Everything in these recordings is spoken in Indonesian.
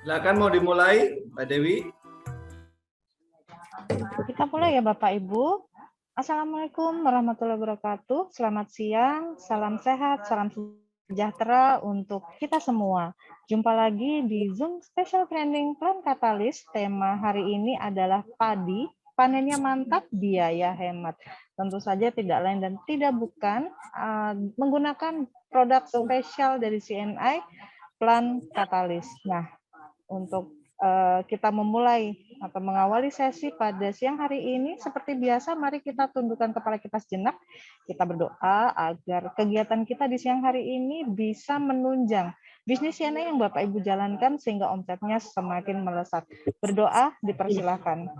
Silakan, mau dimulai, Mbak Dewi. Kita mulai ya Bapak Ibu. Assalamualaikum warahmatullahi wabarakatuh. Selamat siang, salam sehat, salam sejahtera untuk kita semua. Jumpa lagi di Zoom Special Training Plan Katalis. Tema hari ini adalah padi, panennya mantap, biaya hemat. Tentu saja tidak lain dan tidak bukan menggunakan produk spesial dari CNI Plan Katalis. Nah, untuk kita memulai atau mengawali sesi pada siang hari ini, seperti biasa, mari kita tundukkan kepala kita sejenak. Kita berdoa agar kegiatan kita di siang hari ini bisa menunjang bisnis CNI yang Bapak Ibu jalankan sehingga omsetnya semakin melesat. Berdoa, dipersilakan.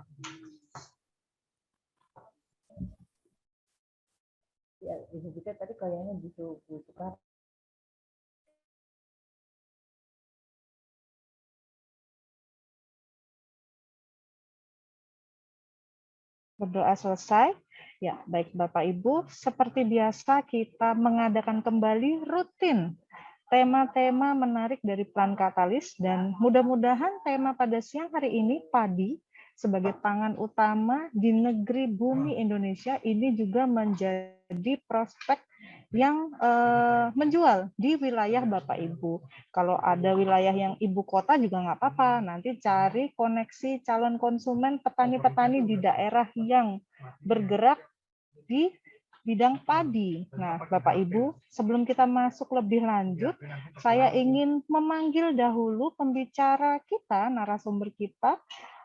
Ya, Ibu Butet tadi kayaknya butuh Berdoa selesai. Ya, baik Bapak Ibu, seperti biasa kita mengadakan kembali rutin tema-tema menarik dari Plan Katalis dan mudah-mudahan tema pada siang hari ini padi sebagai pangan utama di negeri bumi Indonesia ini juga menjadi prospek yang menjual di wilayah Bapak Ibu. Kalau ada wilayah yang ibu kota juga nggak apa-apa, nanti cari koneksi calon konsumen petani-petani di daerah yang bergerak di bidang padi. Nah, Bapak Ibu, sebelum kita masuk lebih lanjut, saya ingin memanggil dahulu pembicara kita, narasumber kita,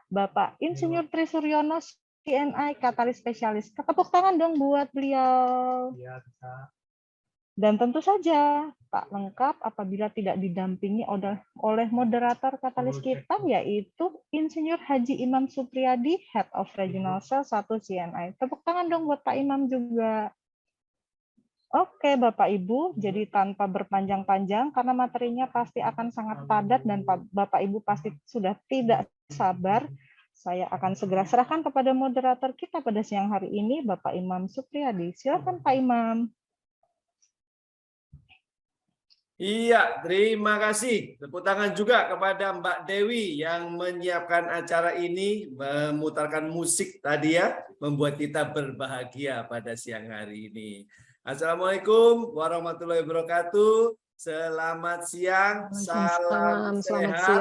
Bapak Insinyur Tri Suryono, CNI Katalis Spesialis. Tepuk tangan dong buat beliau. Dan tentu saja tak lengkap apabila tidak didampingi oleh moderator katalis kita, yaitu Insinyur Haji Imam Supriyadi, Head of Regional Sales 1 CNI. Tepuk tangan dong buat Pak Imam juga. Oke Bapak Ibu, jadi tanpa berpanjang-panjang, karena materinya pasti akan sangat padat dan Bapak Ibu pasti sudah tidak sabar, saya akan segera serahkan kepada moderator kita pada siang hari ini, Bapak Imam Supriyadi. Silakan Pak Imam. Iya, terima kasih. Tepuk tangan juga kepada Mbak Dewi yang menyiapkan acara ini, memutarkan musik tadi ya, membuat kita berbahagia pada siang hari ini. Assalamualaikum warahmatullahi wabarakatuh. Selamat siang, salam sehat,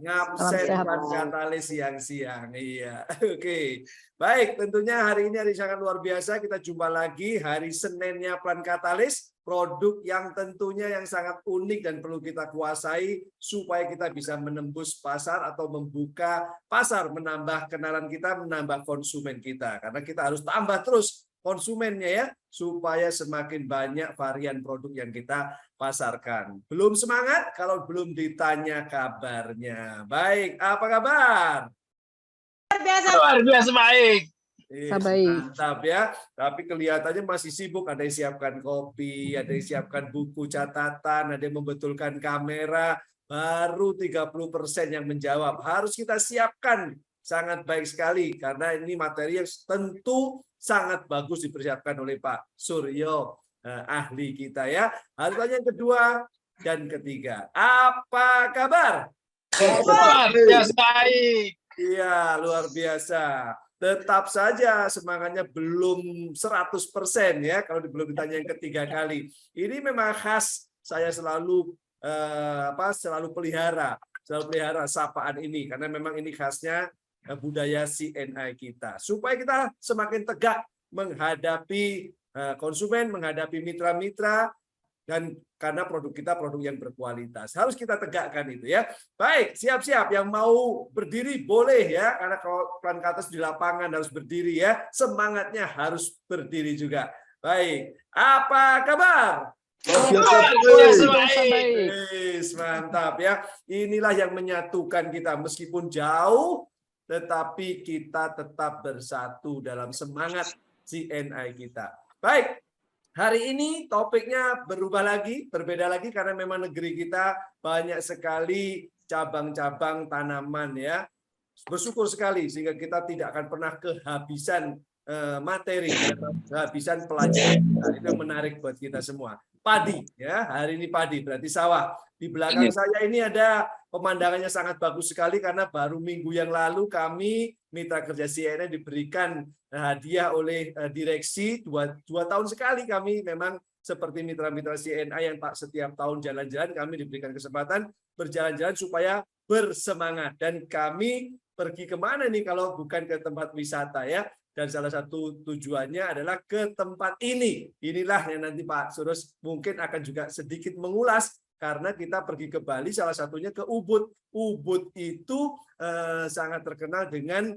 ngabsen Plan Katalis siang-siang. Iya, oke. Baik, tentunya hari ini hari sangat luar biasa. Kita jumpa lagi hari Seninnya Plan Katalis. Produk yang tentunya yang sangat unik dan perlu kita kuasai supaya kita bisa menembus pasar atau membuka pasar, menambah kenalan kita, menambah konsumen kita. Karena kita harus tambah terus konsumennya ya, supaya semakin banyak varian produk yang kita pasarkan. Belum semangat kalau belum ditanya kabarnya. Baik, apa kabar? Luar biasa baik. Mantap ya, tapi kelihatannya masih sibuk. Ada yang siapkan kopi, ada yang siapkan buku catatan, ada yang membetulkan kamera. Baru 30% yang menjawab. Harus kita siapkan. Sangat baik sekali karena ini materi yang tentu sangat bagus dipersiapkan oleh Pak Suryo, ahli kita ya. Pertanyaan kedua dan ketiga, apa kabar? Luar biasa baik. Iya, luar biasa. Tetap saja semangatnya belum 100% ya kalau belum ditanya yang ketiga kali. Ini memang khas, saya selalu selalu pelihara sapaan ini karena memang ini khasnya budaya CNI kita. Supaya kita semakin tegak menghadapi konsumen, menghadapi mitra-mitra, dan karena produk kita produk yang berkualitas. Harus kita tegakkan itu ya. Baik, siap-siap yang mau berdiri boleh ya, karena kalau Plan Katalis di lapangan harus berdiri ya. Semangatnya harus berdiri juga. Baik, apa kabar? Mantap ya. Inilah yang menyatukan kita meskipun jauh, tetapi kita tetap bersatu dalam semangat CNI kita. Baik. Hari ini topiknya berubah lagi, berbeda lagi karena memang negeri kita banyak sekali cabang-cabang tanaman ya. Bersyukur sekali sehingga kita tidak akan pernah kehabisan materi, kehabisan pelajaran. Nah, itu yang menarik buat kita semua. Padi, ya, hari ini padi berarti sawah. Di belakang saya ini ada pemandangannya sangat bagus sekali karena baru minggu yang lalu kami mitra kerja CNN diberikan hadiah oleh direksi 2 tahun sekali kami memang seperti mitra-mitra CNA yang tak setiap tahun jalan-jalan, kami diberikan kesempatan berjalan-jalan supaya bersemangat. Dan kami pergi kemana nih kalau bukan ke tempat wisata ya. Dan salah satu tujuannya adalah ke tempat ini. Inilah yang nanti Pak Surus mungkin akan juga sedikit mengulas karena kita pergi ke Bali, salah satunya ke Ubud. Ubud itu sangat terkenal dengan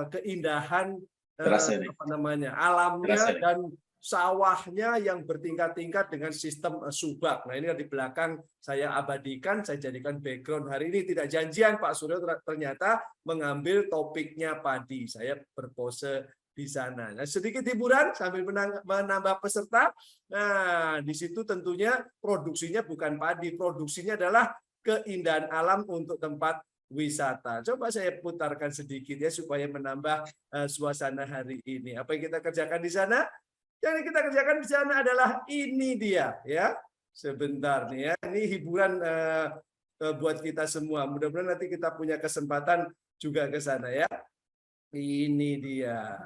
keindahan apa namanya alamnya dan sawahnya yang bertingkat-tingkat dengan sistem subak. Nah, ini di belakang saya abadikan, saya jadikan background hari ini. Tidak janjian Pak Suryo ternyata mengambil topiknya padi. Saya berpose di sana. Nah, sedikit hiburan sambil menambah peserta. Nah, di situ tentunya produksinya bukan padi, produksinya adalah keindahan alam untuk tempat wisata. Coba saya putarkan sedikit ya supaya menambah suasana hari ini. Apa yang kita kerjakan di sana? Yang kita kerjakan di sana adalah ini dia ya. Sebentar nih ya. Ini hiburan buat kita semua. Mudah-mudahan nanti kita punya kesempatan juga ke sana ya. Ini dia.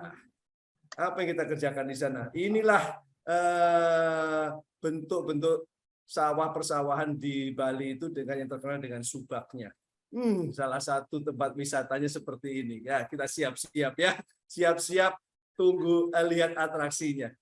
Apa yang kita kerjakan di sana? Inilah bentuk-bentuk sawah persawahan di Bali itu dengan yang terkenal dengan subaknya. Salah satu tempat wisatanya seperti ini. Ya, kita siap-siap ya. Siap-siap tunggu lihat atraksinya.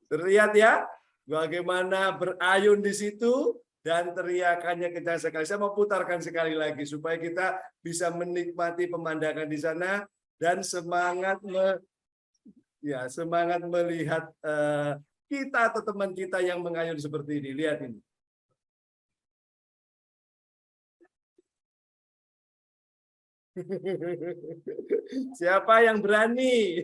Terlihat ya bagaimana berayun di situ dan teriakannya kencang sekali. Saya mau putarkan sekali lagi supaya kita bisa menikmati pemandangan di sana dan semangat melihat kita atau teman kita yang mengayun seperti ini. Lihat ini. Siapa yang berani?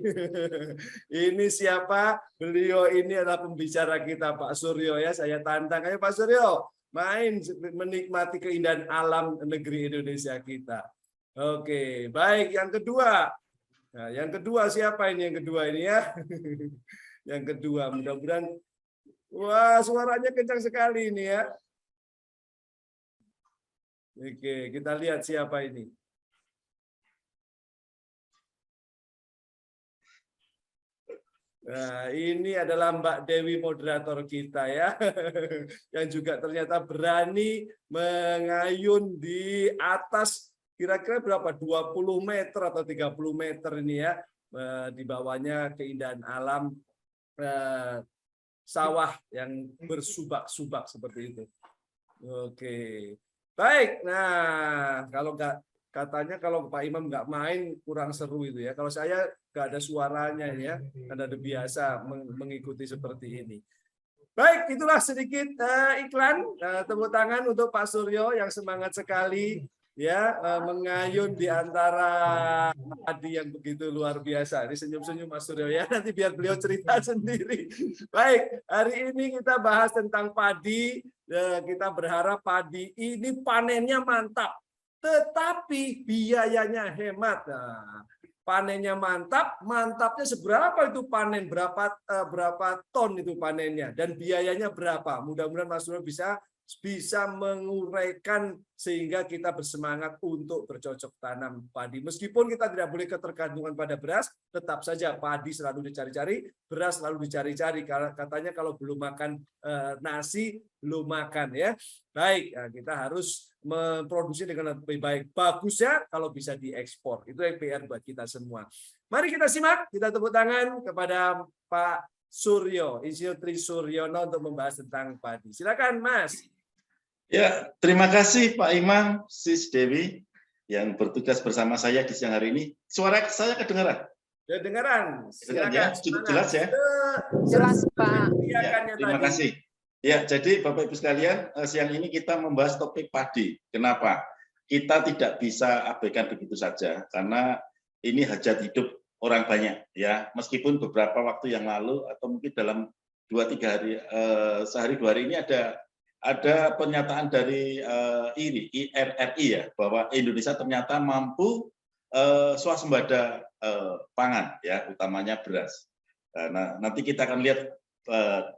Ini siapa? Beliau ini adalah pembicara kita Pak Suryo ya. Saya tantang, ayo Pak Suryo main menikmati keindahan alam negeri Indonesia kita. Oke, baik. Yang kedua, nah, yang kedua siapa ini? Yang kedua ini ya. Yang kedua, mudah-mudahan. Wah, suaranya kencang sekali ini ya. Oke, kita lihat siapa ini. Nah, ini adalah Mbak Dewi moderator kita ya, yang juga ternyata berani mengayun di atas kira-kira berapa 20 meter atau 30 meter ini ya, di bawahnya keindahan alam sawah yang bersubak-subak seperti itu. Oke, baik. Nah, kalau katanya kalau Pak Imam nggak main kurang seru itu ya. Kalau saya nggak ada suaranya ya, karena ada biasa mengikuti seperti ini. Baik, itulah sedikit iklan. Tepuk tangan untuk Pak Suryo yang semangat sekali ya mengayun di antara padi yang begitu luar biasa. Ini senyum-senyum Mas Suryo ya. Nanti biar beliau cerita sendiri. Baik, hari ini kita bahas tentang padi. Kita berharap padi ini panennya mantap, tetapi biayanya hemat. Nah, panennya mantap, mantapnya seberapa itu panen, berapa ton itu panennya, dan biayanya berapa. Mudah-mudahan Mas Suryo bisa menguraikan sehingga kita bersemangat untuk bercocok tanam padi. Meskipun kita tidak boleh ketergantungan pada beras, tetap saja padi selalu dicari-cari, beras selalu dicari-cari. Katanya kalau belum makan nasi, belum makan ya. Baik, kita harus memproduksi dengan lebih baik. Bagusnya kalau bisa diekspor. Itu yang PR buat kita semua. Mari kita simak, kita tepuk tangan kepada Pak Suryo, Insinyur Tri Suryono untuk membahas tentang padi. Silakan, Mas. Ya, terima kasih Pak Imam, Sis Dewi yang bertugas bersama saya di siang hari ini. Suara saya kedengaran? Kedengaran. Silakan. Ya, cukup jelas ya. Jelas, Pak. Ya, terima kasih. Ya, jadi Bapak Ibu sekalian, siang ini kita membahas topik padi. Kenapa? Kita tidak bisa abaikan begitu saja karena ini hajat hidup orang banyak ya. Meskipun beberapa waktu yang lalu atau mungkin dalam 2-3 hari, sehari 2 hari ini ada ada pernyataan dari IRRI ya, bahwa Indonesia ternyata mampu swasembada pangan ya, utamanya beras. Nah, nanti kita akan lihat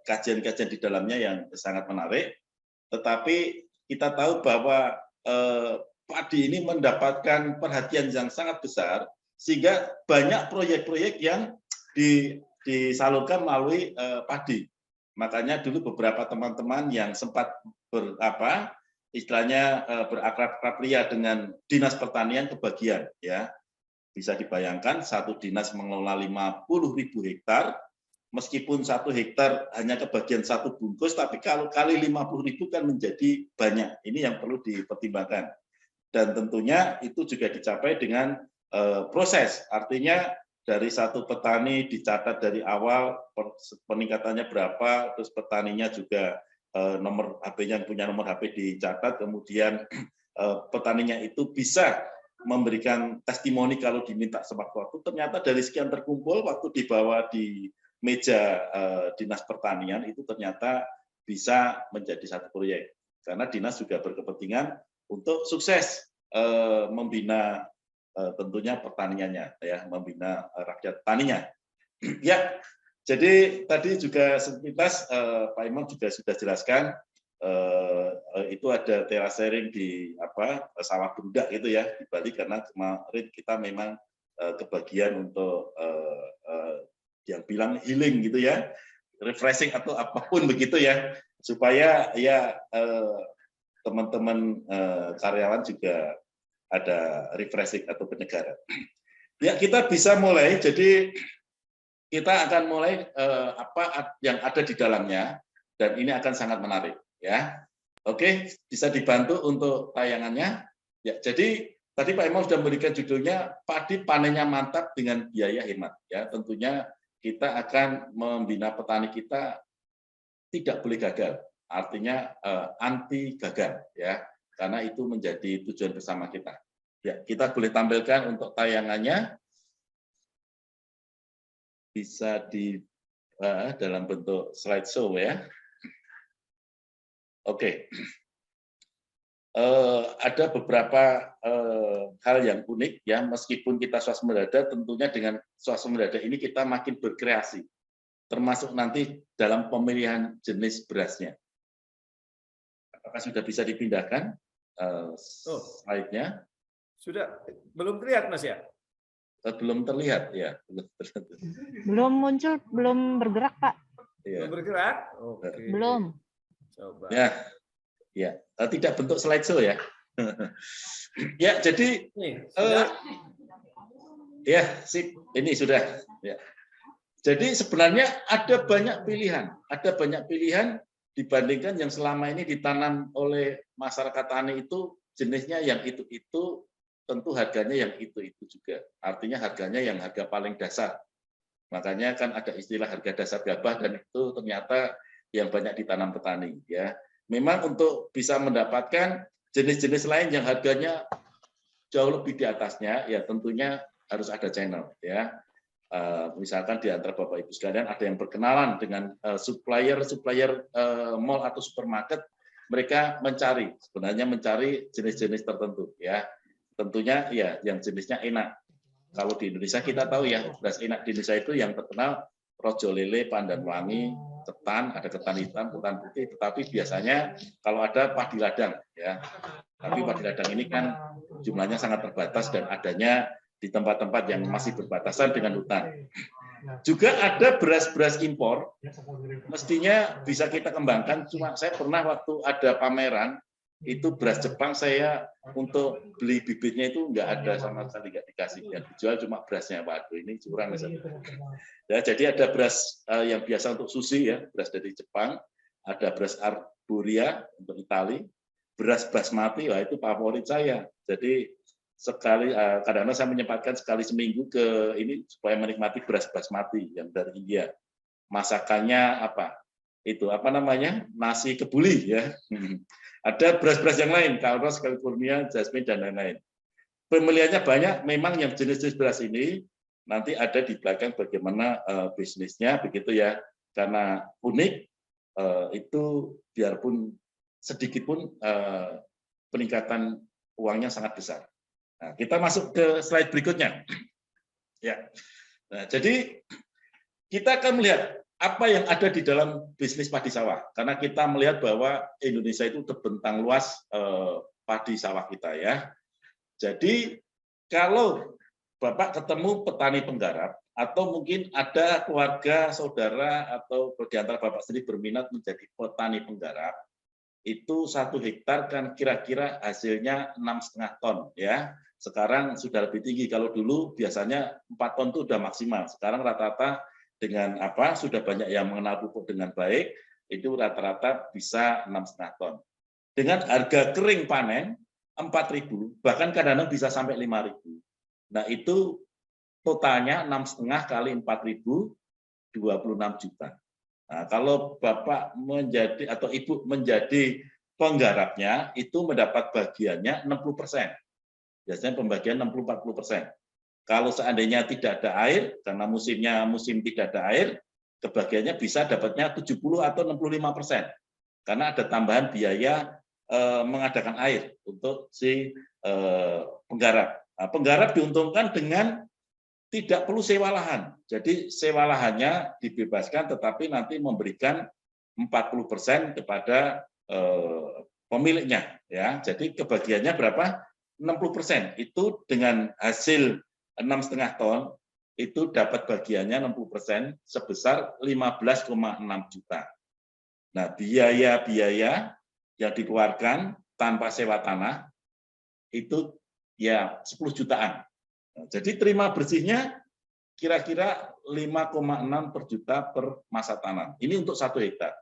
kajian-kajian di dalamnya yang sangat menarik. Tetapi kita tahu bahwa padi ini mendapatkan perhatian yang sangat besar, sehingga banyak proyek-proyek yang disalurkan melalui padi. Makanya dulu beberapa teman-teman yang sempat berakrab ria dengan dinas pertanian kebagian ya. Bisa dibayangkan satu dinas mengelola 50.000 hektar, meskipun 1 hektar hanya kebagian 1 bungkus, tapi kalau kali 50.000 kan menjadi banyak. Ini yang perlu dipertimbangkan. Dan tentunya itu juga dicapai dengan proses, artinya dari satu petani dicatat dari awal peningkatannya berapa, terus petaninya juga nomor HP-nya punya nomor HP dicatat, kemudian petaninya itu bisa memberikan testimoni kalau diminta sewaktu-waktu. Ternyata dari sekian terkumpul, waktu dibawa di meja dinas pertanian itu ternyata bisa menjadi satu proyek. Karena dinas juga berkepentingan untuk sukses membina tentunya pertaniannya, ya, membina rakyat taninya. Ya, jadi tadi juga sepintas Pak Imam juga sudah jelaskan. Itu ada terasering di sawah Bundak gitu ya di Bali, karena kemarin kita memang kebagian untuk yang bilang healing gitu ya, refreshing atau apapun begitu ya, supaya ya teman-teman karyawan juga ada refreshing atau penyegaran. Ya, kita bisa mulai. Jadi kita akan mulai apa yang ada di dalamnya, dan ini akan sangat menarik. Ya, oke, bisa dibantu untuk tayangannya. Ya, jadi tadi Pak Imam sudah memberikan judulnya padi panennya mantap dengan biaya hemat. Ya, tentunya kita akan membina petani kita tidak boleh gagal. Artinya anti gagal, ya, karena itu menjadi tujuan bersama kita. Ya, kita boleh tampilkan untuk tayangannya, bisa di dalam bentuk slideshow ya. Oke, ada beberapa hal yang unik ya, meskipun kita swasembada, tentunya dengan swasembada ini kita makin berkreasi, termasuk nanti dalam pemilihan jenis berasnya. Apakah sudah bisa dipindahkan slide-nya? Sudah, belum terlihat Mas ya? Belum terlihat ya. Belum muncul, belum bergerak Pak. Belum bergerak? Oke. Belum. Coba. Ya, ya, tidak bentuk slideshow ya. Ya, jadi Nih, sudah. ya, sip, ini sudah. Ya. Jadi sebenarnya ada banyak pilihan dibandingkan yang selama ini ditanam oleh masyarakat tani itu jenisnya yang itu tentu harganya yang itu juga. Artinya harganya yang harga paling dasar. Makanya kan ada istilah harga dasar gabah, dan itu ternyata yang banyak ditanam petani ya. Memang untuk bisa mendapatkan jenis-jenis lain yang harganya jauh lebih di atasnya, ya tentunya harus ada channel ya. Misalkan di antara Bapak Ibu sekalian ada yang berkenalan dengan supplier mall atau supermarket, mereka sebenarnya mencari jenis-jenis tertentu ya. Tentunya ya yang jenisnya enak. Kalau di Indonesia kita tahu ya, beras enak di Indonesia itu yang terkenal Rojo Lele, Pandan Wangi, ketan, ada ketan hitam, ketan putih, tetapi biasanya kalau ada padi ladang ya. Tapi padi ladang ini kan jumlahnya sangat terbatas dan adanya di tempat-tempat yang masih berbatasan dengan hutan. Juga ada beras-beras impor, mestinya bisa kita kembangkan. Cuma saya pernah waktu ada pameran, itu beras Jepang, saya untuk beli bibitnya itu nggak ada sama sekali, nggak dikasih, yang dijual cuma berasnya. Waduh, ini curang misalnya. Ya, jadi ada beras yang biasa untuk sushi ya, beras dari Jepang, ada beras Arboria untuk Itali, beras basmati, wah itu favorit saya. Jadi sekali kadang-kadang saya menyempatkan sekali seminggu ke ini supaya menikmati beras basmati yang dari India. Masakannya apa namanya, nasi kebuli ya. Ada beras-beras yang lain, Calros, California, Jasmine, dan lain-lain. Pemilihannya banyak, memang yang jenis-jenis beras ini nanti ada di belakang bagaimana bisnisnya begitu ya. Karena unik, itu biarpun sedikit pun peningkatan uangnya sangat besar. Nah, kita masuk ke slide berikutnya. Ya. Nah, jadi kita akan melihat apa yang ada di dalam bisnis padi sawah, karena kita melihat bahwa Indonesia itu terbentang luas padi sawah kita ya. Jadi kalau Bapak ketemu petani penggarap atau mungkin ada keluarga, saudara atau di antara Bapak sendiri berminat menjadi petani penggarap, itu 1 hektar kan kira-kira hasilnya 6,5 ton ya. Sekarang sudah lebih tinggi. Kalau dulu biasanya 4 ton itu sudah maksimal. Sekarang rata-rata dengan sudah banyak yang mengenal pupuk dengan baik, itu rata-rata bisa 6,5 ton. Dengan harga kering panen 4.000, bahkan kadang-kadang bisa sampai 5.000. Nah, itu totalnya 6,5 kali 4.000, 26 juta. Nah, kalau Bapak menjadi atau Ibu menjadi penggarapnya, itu mendapat bagiannya 60%. Biasanya pembagian 60-40%. Kalau seandainya tidak ada air, karena musim tidak ada air, kebagiannya bisa dapatnya 70 atau 65%. Karena ada tambahan biaya mengadakan air untuk si penggarap. Nah, penggarap diuntungkan dengan tidak perlu sewa lahan. Jadi sewa lahannya dibebaskan, tetapi nanti memberikan 40% kepada pemiliknya. Ya, jadi kebagiannya berapa? 60%. Itu dengan hasil 6,5 ton itu dapat bagiannya 60% sebesar 15,6 juta. Nah, biaya-biaya yang dikeluarkan tanpa sewa tanah itu ya 10 jutaan. Nah, jadi terima bersihnya kira-kira 5,6 per juta per masa tanam. Ini untuk 1 hektar.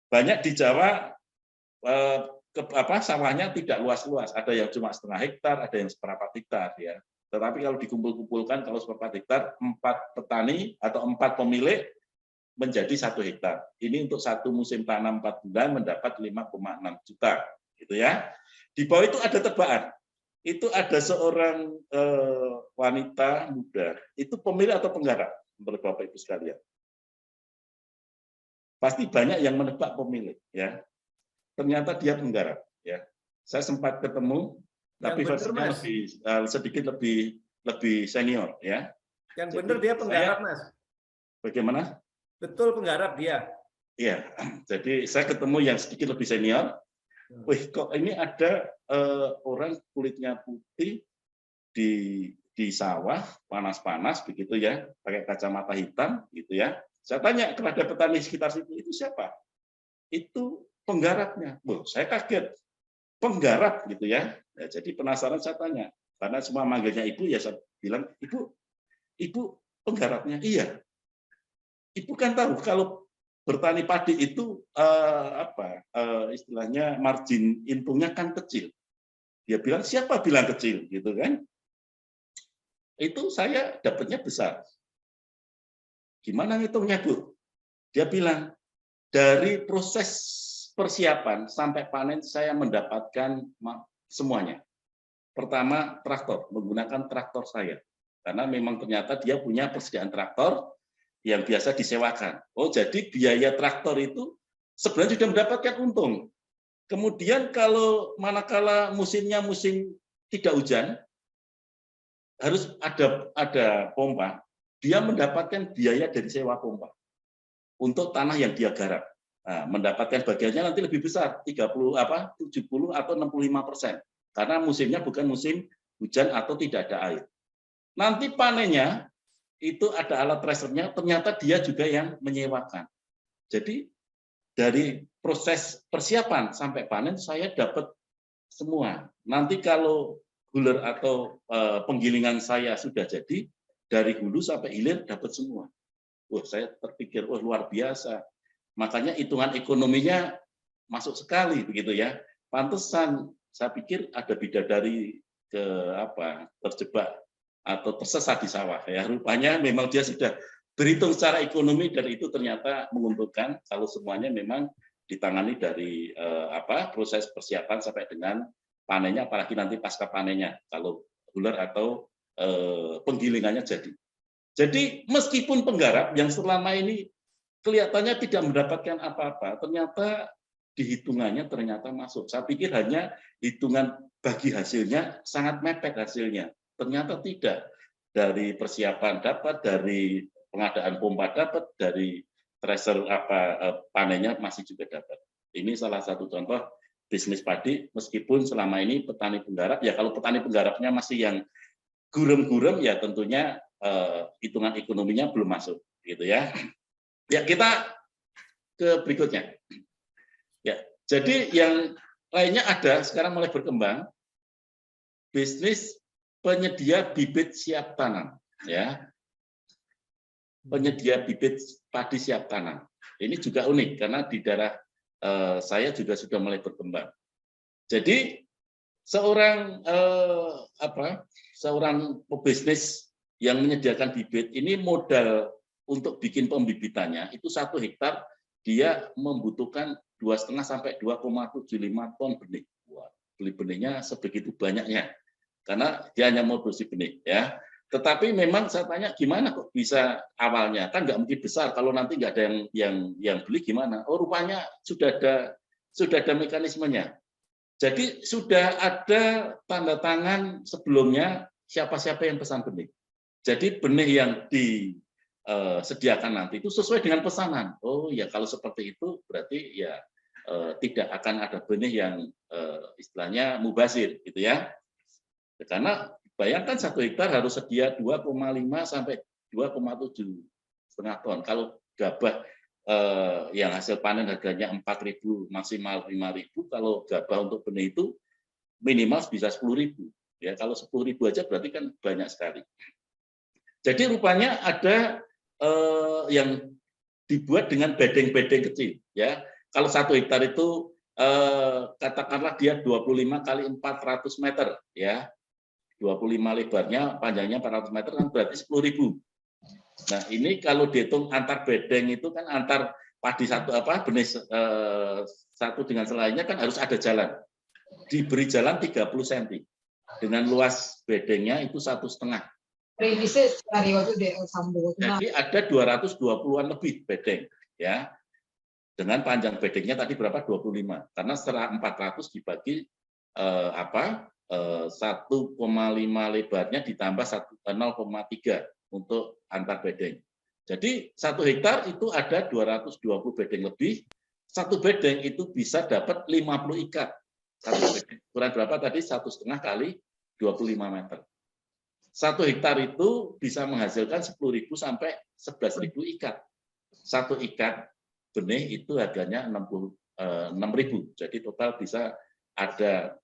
Banyak di Jawa sawahnya tidak luas-luas, ada yang cuma 1/2 hektar, ada yang seperempat hektar ya. Tetapi kalau dikumpul-kumpulkan, kalau seperempat hektar, 4 petani atau 4 pemilik menjadi 1 hektar. Ini untuk 1 musim tanam 4 bulan mendapat 5,6 juta, gitu ya. Di bawah itu ada tebakan. Itu ada seorang wanita muda, itu pemilik atau penggarap menurut Bapak Ibu sekalian. Pasti banyak yang menebak pemilik ya. Ternyata dia penggarap ya. Saya sempat ketemu tapi versinya sedikit lebih senior ya. Yang benar dia penggarap, Mas. Bagaimana? Betul penggarap dia. Iya. Jadi saya ketemu yang sedikit lebih senior. Wih, kok ini ada orang kulitnya putih di sawah panas-panas begitu ya, pakai kacamata hitam gitu ya. Saya tanya kepada petani sekitar situ, itu siapa? Itu penggarapnya. Saya kaget. Penggarap gitu ya. Ya. Jadi penasaran saya tanya. Karena semua manggilnya ibu, ya saya bilang, ibu penggarapnya. Iya. Ibu kan tahu kalau bertani padi itu istilahnya margin untungnya kan kecil. Dia bilang, siapa bilang kecil gitu kan? Itu saya dapatnya besar. Gimana ngitungnya, Bu? Dia bilang, dari proses persiapan sampai panen saya mendapatkan semuanya. Pertama, traktor, menggunakan traktor saya. Karena memang ternyata dia punya persediaan traktor yang biasa disewakan. Oh, jadi biaya traktor itu sebenarnya sudah mendapatkan untung. Kemudian kalau manakala musimnya musim tidak hujan, harus ada pompa, dia mendapatkan biaya dari sewa pompa untuk tanah yang dia garap. Nah, mendapatkan bagiannya nanti lebih besar, 70 atau 65%. Karena musimnya bukan musim hujan atau tidak ada air. Nanti panennya itu ada alat tracernya, ternyata dia juga yang menyewakan. Jadi dari proses persiapan sampai panen saya dapat semua. Nanti kalau huler atau penggilingan saya sudah jadi, dari hulu sampai hilir dapat semua. Wah, saya terpikir, wah luar biasa. Makanya hitungan ekonominya masuk sekali begitu ya. Pantesan saya pikir ada bidadari terjebak atau tersesat di sawah ya. Rupanya memang dia sudah berhitung secara ekonomi dan itu ternyata menguntungkan kalau semuanya memang ditangani dari proses persiapan sampai dengan panennya, apalagi nanti pasca panennya kalau huler atau penggilingannya jadi. Jadi meskipun penggarap yang selama ini kelihatannya tidak mendapatkan apa-apa, ternyata dihitungannya ternyata masuk. Saya pikir hanya hitungan bagi hasilnya sangat mepet hasilnya. Ternyata tidak. Dari persiapan dapat, dari pengadaan pompa dapat, dari tracer panennya masih juga dapat. Ini salah satu contoh bisnis padi, meskipun selama ini petani penggarap, ya kalau petani penggarapnya masih yang gurem-gurem, ya tentunya hitungan ekonominya belum masuk, gitu ya. Ya, kita ke berikutnya. Ya, jadi yang lainnya ada sekarang mulai berkembang bisnis penyedia bibit siap tanam, ya. Penyedia bibit padi siap tanam. Ini juga unik karena di daerah saya juga sudah mulai berkembang. Jadi seorang seorang pebisnis yang menyediakan bibit ini modal untuk bikin pembibitannya itu 1 hektar dia membutuhkan 2,5 sampai 2,75 ton benih. Wah, beli benihnya sebegitu banyaknya karena dia hanya mau produksi benih, ya. Tetapi memang saya tanya gimana kok bisa awalnya, kan nggak mungkin besar kalau nanti nggak ada yang beli gimana? Oh, rupanya sudah ada mekanismenya. Jadi sudah ada tanda tangan sebelumnya siapa-siapa yang pesan benih. Jadi benih yang disediakan nanti itu sesuai dengan pesanan. Oh ya, kalau seperti itu berarti ya tidak akan ada benih yang istilahnya mubazir, gitu ya. Karena bayangkan 1 hektar harus sedia 2,5 sampai 2,7 setengah ton. Kalau gabah yang hasil panen harganya 4.000 maksimal 5.000, kalau gabah untuk benih itu minimal bisa 10.000. Ya, kalau 10.000 aja berarti kan banyak sekali. Jadi rupanya ada yang dibuat dengan bedeng-bedeng kecil. Ya, kalau 1 hektar itu katakanlah dia 25 kali 400 meter, ya. 25 lebarnya, panjangnya 400 meter kan berarti 10.000. Nah, ini kalau dihitung antar bedeng itu kan antar padi benih satu dengan selainnya kan harus ada jalan. Diberi jalan 30 cm. Dengan luas bedengnya itu 1,5. Jadi ada 220-an lebih bedeng, ya. Dengan panjang bedengnya tadi berapa? 25. Karena setelah 400 dibagi 1,5 lebarnya ditambah 0,3 untuk antar bedeng. Jadi 1 hektar itu ada 220 bedeng lebih. 1 bedeng itu bisa dapat 50 ikat. 1 bedeng ukuran berapa tadi? 1,5 kali 25 meter. 1 hektar itu bisa menghasilkan 10.000 sampai 11.000 ikat. 1 ikat benih itu harganya 6.000. Jadi total bisa ada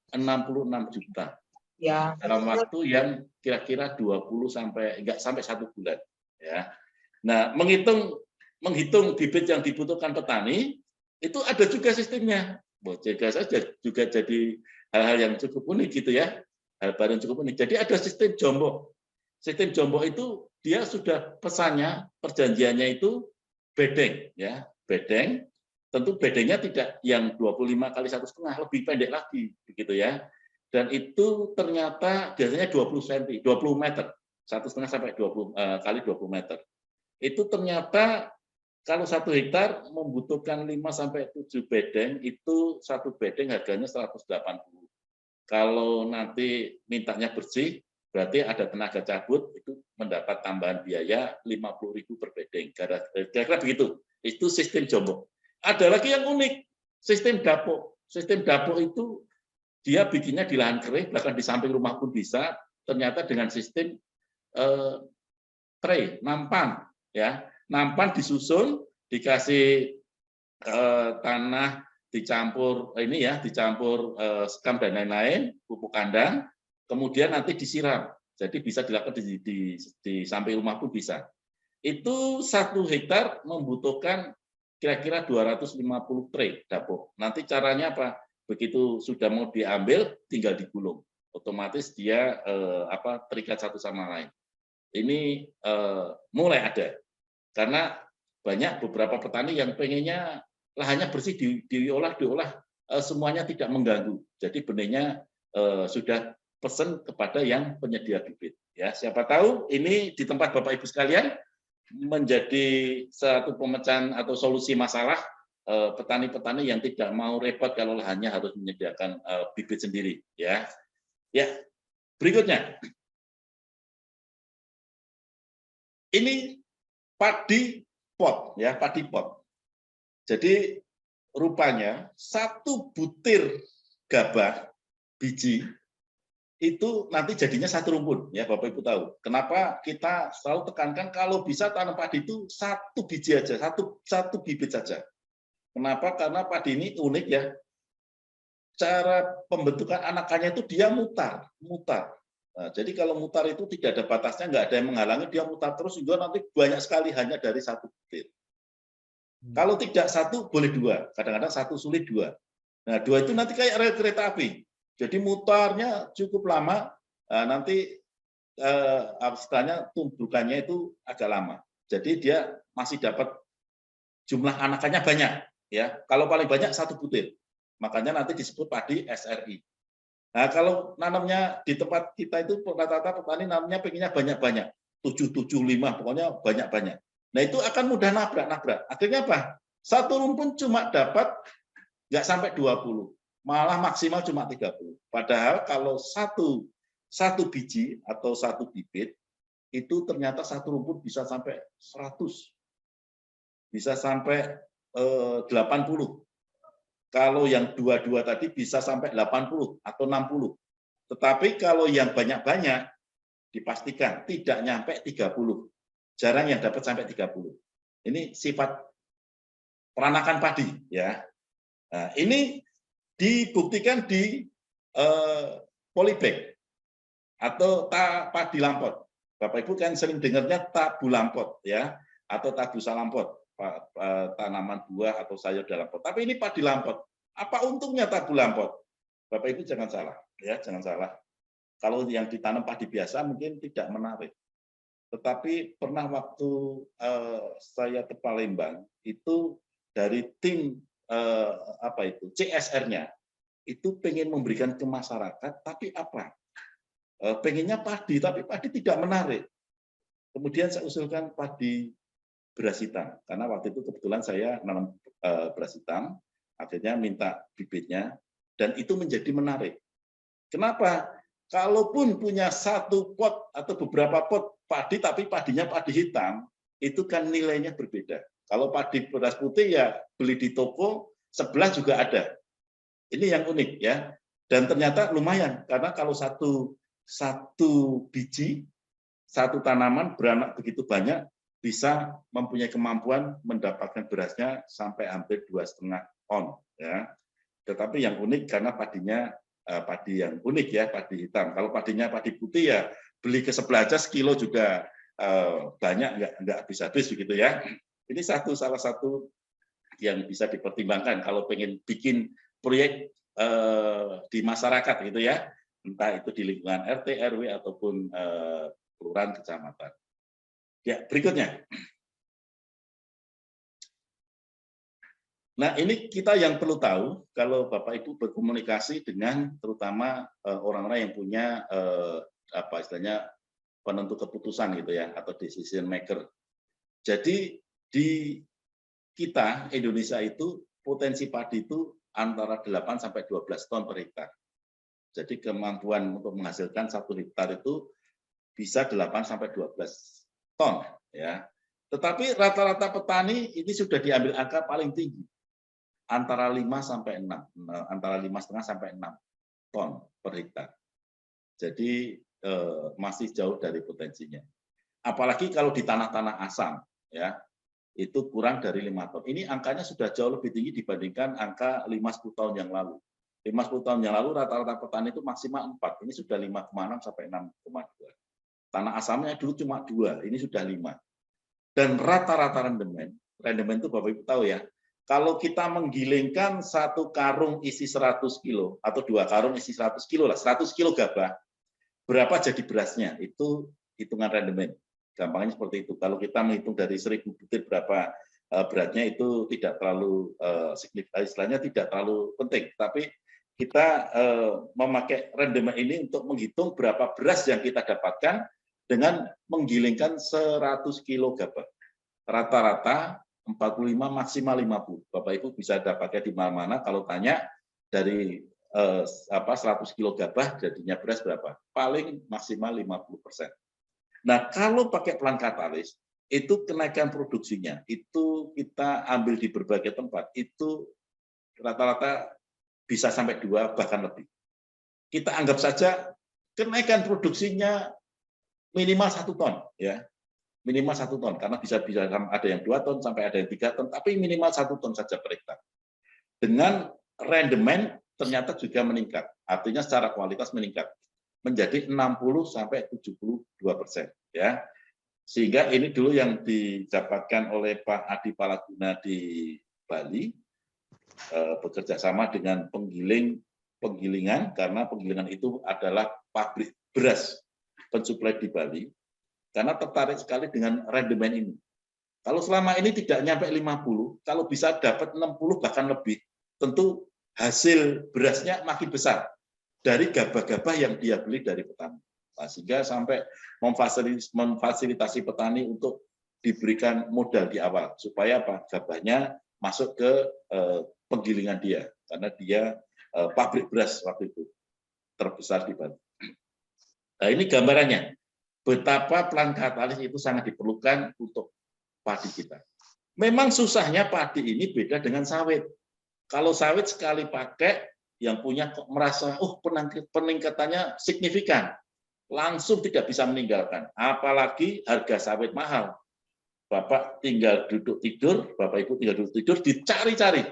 66 juta. Ya. Dalam waktu yang kira-kira 20 sampai enggak sampai 1 bulan, ya. Nah, menghitung bibit yang dibutuhkan petani itu ada juga sistemnya. Juga jadi hal-hal yang cukup unik, gitu ya. Hal baru yang cukup unik. Jadi ada sistem jombok. Sistem jombok itu dia sudah pesannya, perjanjiannya itu bedeng, ya, bedeng. Tentu bedengnya tidak yang 25 kali 1,5, lebih pendek lagi, begitu ya. Dan itu ternyata biasanya 20 cm, 20 meter, 1,5 sampai 20 kali 20 meter. Itu ternyata kalau 1 hektar membutuhkan 5 sampai 7 bedeng, itu 1 bedeng harganya 180. Kalau nanti mintanya bersih, berarti ada tenaga cabut, itu mendapat tambahan biaya 50.000 per bedeng. Kira-kira begitu. Itu sistem jombok. Ada lagi yang unik, sistem dapur. Sistem dapur itu dia bikinnya di lahan kering, bahkan di samping rumah pun bisa. Ternyata dengan sistem tray, nampan, ya, nampan disusun, dikasih tanah, dicampur ini ya, dicampur sekam dan lain-lain, pupuk kandang, kemudian nanti disiram. Jadi bisa dilakukan di samping rumah pun bisa. Itu 1 hektar membutuhkan kira-kira 250 tray dapur. Nanti caranya apa? Begitu sudah mau diambil, tinggal digulung. Otomatis dia terikat satu sama lain. Ini mulai ada. Karena banyak beberapa petani yang pengennya lahannya bersih, diolah semuanya tidak mengganggu. Jadi benihnya sudah pesan kepada yang penyedia bibit. Ya, siapa tahu ini di tempat Bapak Ibu sekalian menjadi satu pemecahan atau solusi masalah petani-petani yang tidak mau repot kalau lahannya harus menyediakan bibit sendiri, ya. Ya, berikutnya. Ini padi pot, ya, padi pot. Jadi rupanya 1 butir gabah biji itu nanti jadinya 1 rumpun, ya Bapak Ibu tahu. Kenapa kita selalu tekankan kalau bisa tanam padi itu 1 biji aja, satu bibit saja. Kenapa? Karena padi ini unik ya. Cara pembentukan anakannya itu dia mutar. Nah, jadi kalau mutar itu tidak ada batasnya, nggak ada yang menghalangi, dia mutar terus sehingga nanti banyak sekali hanya dari 1 butir. Kalau tidak 1 boleh 2, kadang-kadang 1 sulit 2. Nah 2 itu nanti kayak rel kereta api. Jadi mutarnya cukup lama, nanti istilahnya tumbukannya itu agak lama. Jadi dia masih dapat jumlah anakannya banyak, ya. Kalau paling banyak 1 butir, makanya nanti disebut padi SRI. Nah kalau nanamnya di tempat kita itu rata-rata petani nanamnya pengennya banyak-banyak, 775, pokoknya banyak-banyak. Nah itu akan mudah nabrak. Akhirnya apa? 1 rumpun cuma dapat nggak sampai 20. Malah maksimal cuma 30. Padahal kalau satu biji atau 1 bibit itu ternyata 1 rumpun bisa sampai 100, bisa sampai 80. Kalau yang 22 tadi bisa sampai 80 atau 60. Tetapi kalau yang banyak-banyak dipastikan tidak nyampe 30. Jarang yang dapat sampai 30. Ini sifat peranakan padi, ya. Nah, ini dibuktikan di polybag atau padi lampot. Bapak Ibu kan sering dengarnya tabu lampot, ya, atau tabu salampot, tanaman buah atau sayur dalam pot. Tapi ini padi lampot. Apa untungnya tabu lampot? Bapak Ibu jangan salah, ya, jangan salah. Kalau yang ditanam padi biasa mungkin tidak menarik. Tetapi pernah waktu saya ke Palembang itu dari tim CSR-nya itu pengen memberikan ke masyarakat, tapi apa? Pengennya padi, tapi padi tidak menarik. Kemudian saya usulkan padi beras hitam, karena waktu itu kebetulan saya nanam beras hitam, akhirnya minta bibitnya, dan itu menjadi menarik. Kenapa? Kalaupun punya 1 pot atau beberapa pot padi, tapi padinya padi hitam, itu kan nilainya berbeda. Kalau padi beras putih ya beli di toko, sebelah juga ada. Ini yang unik, ya. Dan ternyata lumayan, karena kalau satu biji, 1 tanaman beranak begitu banyak, bisa mempunyai kemampuan mendapatkan berasnya sampai hampir 2,5 ton. Ya. Tetapi yang unik karena padinya padi yang unik, ya, padi hitam. Kalau padinya padi putih ya beli ke sebelah aja sekilo juga banyak, nggak habis-habis begitu, ya. Ini salah satu yang bisa dipertimbangkan kalau pengen bikin proyek di masyarakat gitu, ya, entah itu di lingkungan RT, RW ataupun kelurahan, kecamatan. Ya, berikutnya. Nah, ini kita yang perlu tahu kalau Bapak Ibu berkomunikasi dengan terutama orang-orang yang punya istilahnya penentu keputusan gitu, ya, atau decision maker. Jadi di kita Indonesia itu potensi padi itu antara 8 sampai 12 ton per hektar. Jadi kemampuan untuk menghasilkan 1 hektar itu bisa 8 sampai 12 ton, ya. Tetapi rata-rata petani ini sudah diambil angka paling tinggi. Antara 5 sampai 6, antara 5,5 sampai 6 ton per hektar. Jadi masih jauh dari potensinya. Apalagi kalau di tanah-tanah asam, ya, itu kurang dari 5 ton. Ini angkanya sudah jauh lebih tinggi dibandingkan angka 5-10 tahun yang lalu. 5-10 tahun yang lalu rata-rata petani itu maksimal 4, ini sudah 5,6 sampai 6,2. Tanah asamnya dulu cuma 2, ini sudah 5. Dan rata-rata rendemen itu Bapak Ibu tahu, ya, kalau kita menggilingkan 1 karung isi 100 kilo atau 2 karung isi 100 kilo lah, 100 kilo gabah, berapa jadi berasnya? Itu hitungan rendemen. Gampangnya seperti itu. Kalau kita menghitung dari 1000 butir berapa beratnya, itu tidak terlalu signifikan, istilahnya tidak terlalu penting. Tapi kita memakai rendemen ini untuk menghitung berapa beras yang kita dapatkan dengan menggilingkan 100 kilo gabah. Rata-rata 45 maksimal 50. Bapak Ibu bisa dapatnya di mana-mana. Kalau tanya dari 100 kilo gabah jadinya beras berapa? Paling maksimal 50%. Nah, kalau pakai plant katalis, itu kenaikan produksinya, itu kita ambil di berbagai tempat, itu rata-rata bisa sampai 2 bahkan lebih. Kita anggap saja kenaikan produksinya minimal 1 ton, ya, minimal 1 ton, karena bisa ada yang 2 ton sampai ada yang 3 ton, tapi minimal 1 ton saja per hektar. Dengan rendemen ternyata juga meningkat, artinya secara kualitas meningkat menjadi 60 sampai 72%, ya. Sehingga ini dulu yang didapatkan oleh Pak Adi Palaguna di Bali, bekerja sama dengan penggilingan, karena penggilingan itu adalah pabrik beras pensuplai di Bali, karena tertarik sekali dengan rendemen ini. Kalau selama ini tidak nyampe 50, kalau bisa dapat 60 bahkan lebih, tentu hasil berasnya makin besar dari gabah-gabah yang dia beli dari petani. Nah, sehingga sampai memfasilitasi petani untuk diberikan modal di awal, supaya apa? Gabahnya masuk ke penggilingan dia, karena dia pabrik beras waktu itu terbesar di Bali. Nah, ini gambarannya betapa plant katalis itu sangat diperlukan untuk padi kita. Memang susahnya padi ini beda dengan sawit. Kalau sawit sekali pakai, yang punya merasa peningkatannya signifikan, langsung tidak bisa meninggalkan. Apalagi harga sawit mahal. Bapak tinggal duduk tidur, Bapak Ibu tinggal duduk tidur, dicari-cari.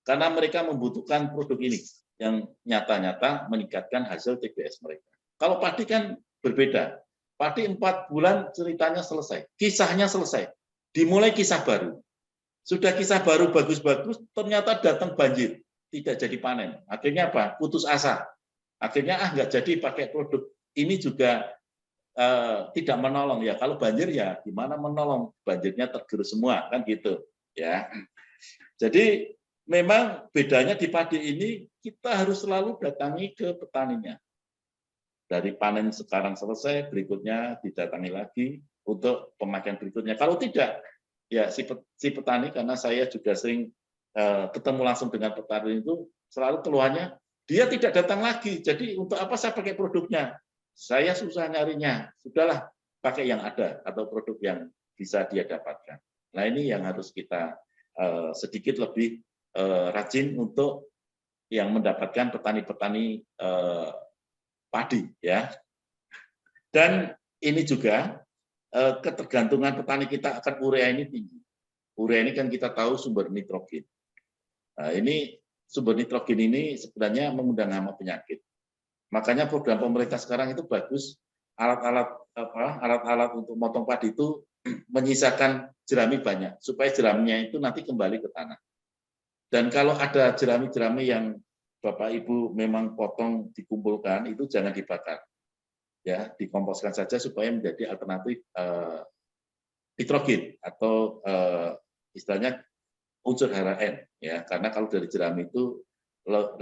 Karena mereka membutuhkan produk ini yang nyata-nyata meningkatkan hasil TBS mereka. Kalau padi kan berbeda. Padi 4 bulan ceritanya selesai, kisahnya selesai. Dimulai kisah baru. Sudah kisah baru bagus-bagus, ternyata datang banjir, tidak jadi panen. Akhirnya apa? Putus asa. Akhirnya nggak jadi pakai produk. Ini juga tidak menolong ya. Kalau banjir ya gimana menolong? Banjirnya tergerus semua kan gitu ya. Jadi memang bedanya di padi ini kita harus selalu datangi ke petaninya. Dari panen sekarang selesai, berikutnya didatangi lagi untuk pemakaian berikutnya. Kalau tidak, ya si petani, karena saya juga sering ketemu langsung dengan petani itu, selalu keluhannya, dia tidak datang lagi. Jadi untuk apa saya pakai produknya? Saya susah nyarinya. Sudahlah, pakai yang ada atau produk yang bisa dia dapatkan. Nah, ini yang harus kita sedikit lebih rajin untuk yang mendapatkan petani-petani padi, ya. Dan ini juga ketergantungan petani kita akan urea ini tinggi. Urea ini kan kita tahu sumber nitrogen. Nah, ini sumber nitrogen ini sebenarnya mengundang hama penyakit. Makanya program pemerintah sekarang itu bagus, alat-alat untuk motong padi itu menyisakan jerami banyak, supaya jeraminya itu nanti kembali ke tanah. Dan kalau ada jerami-jerami yang Bapak Ibu memang potong dikumpulkan, itu jangan dibakar. Ya, dikomposkan saja supaya menjadi alternatif nitrogen atau istilahnya unsur HRN, ya, karena kalau dari jerami itu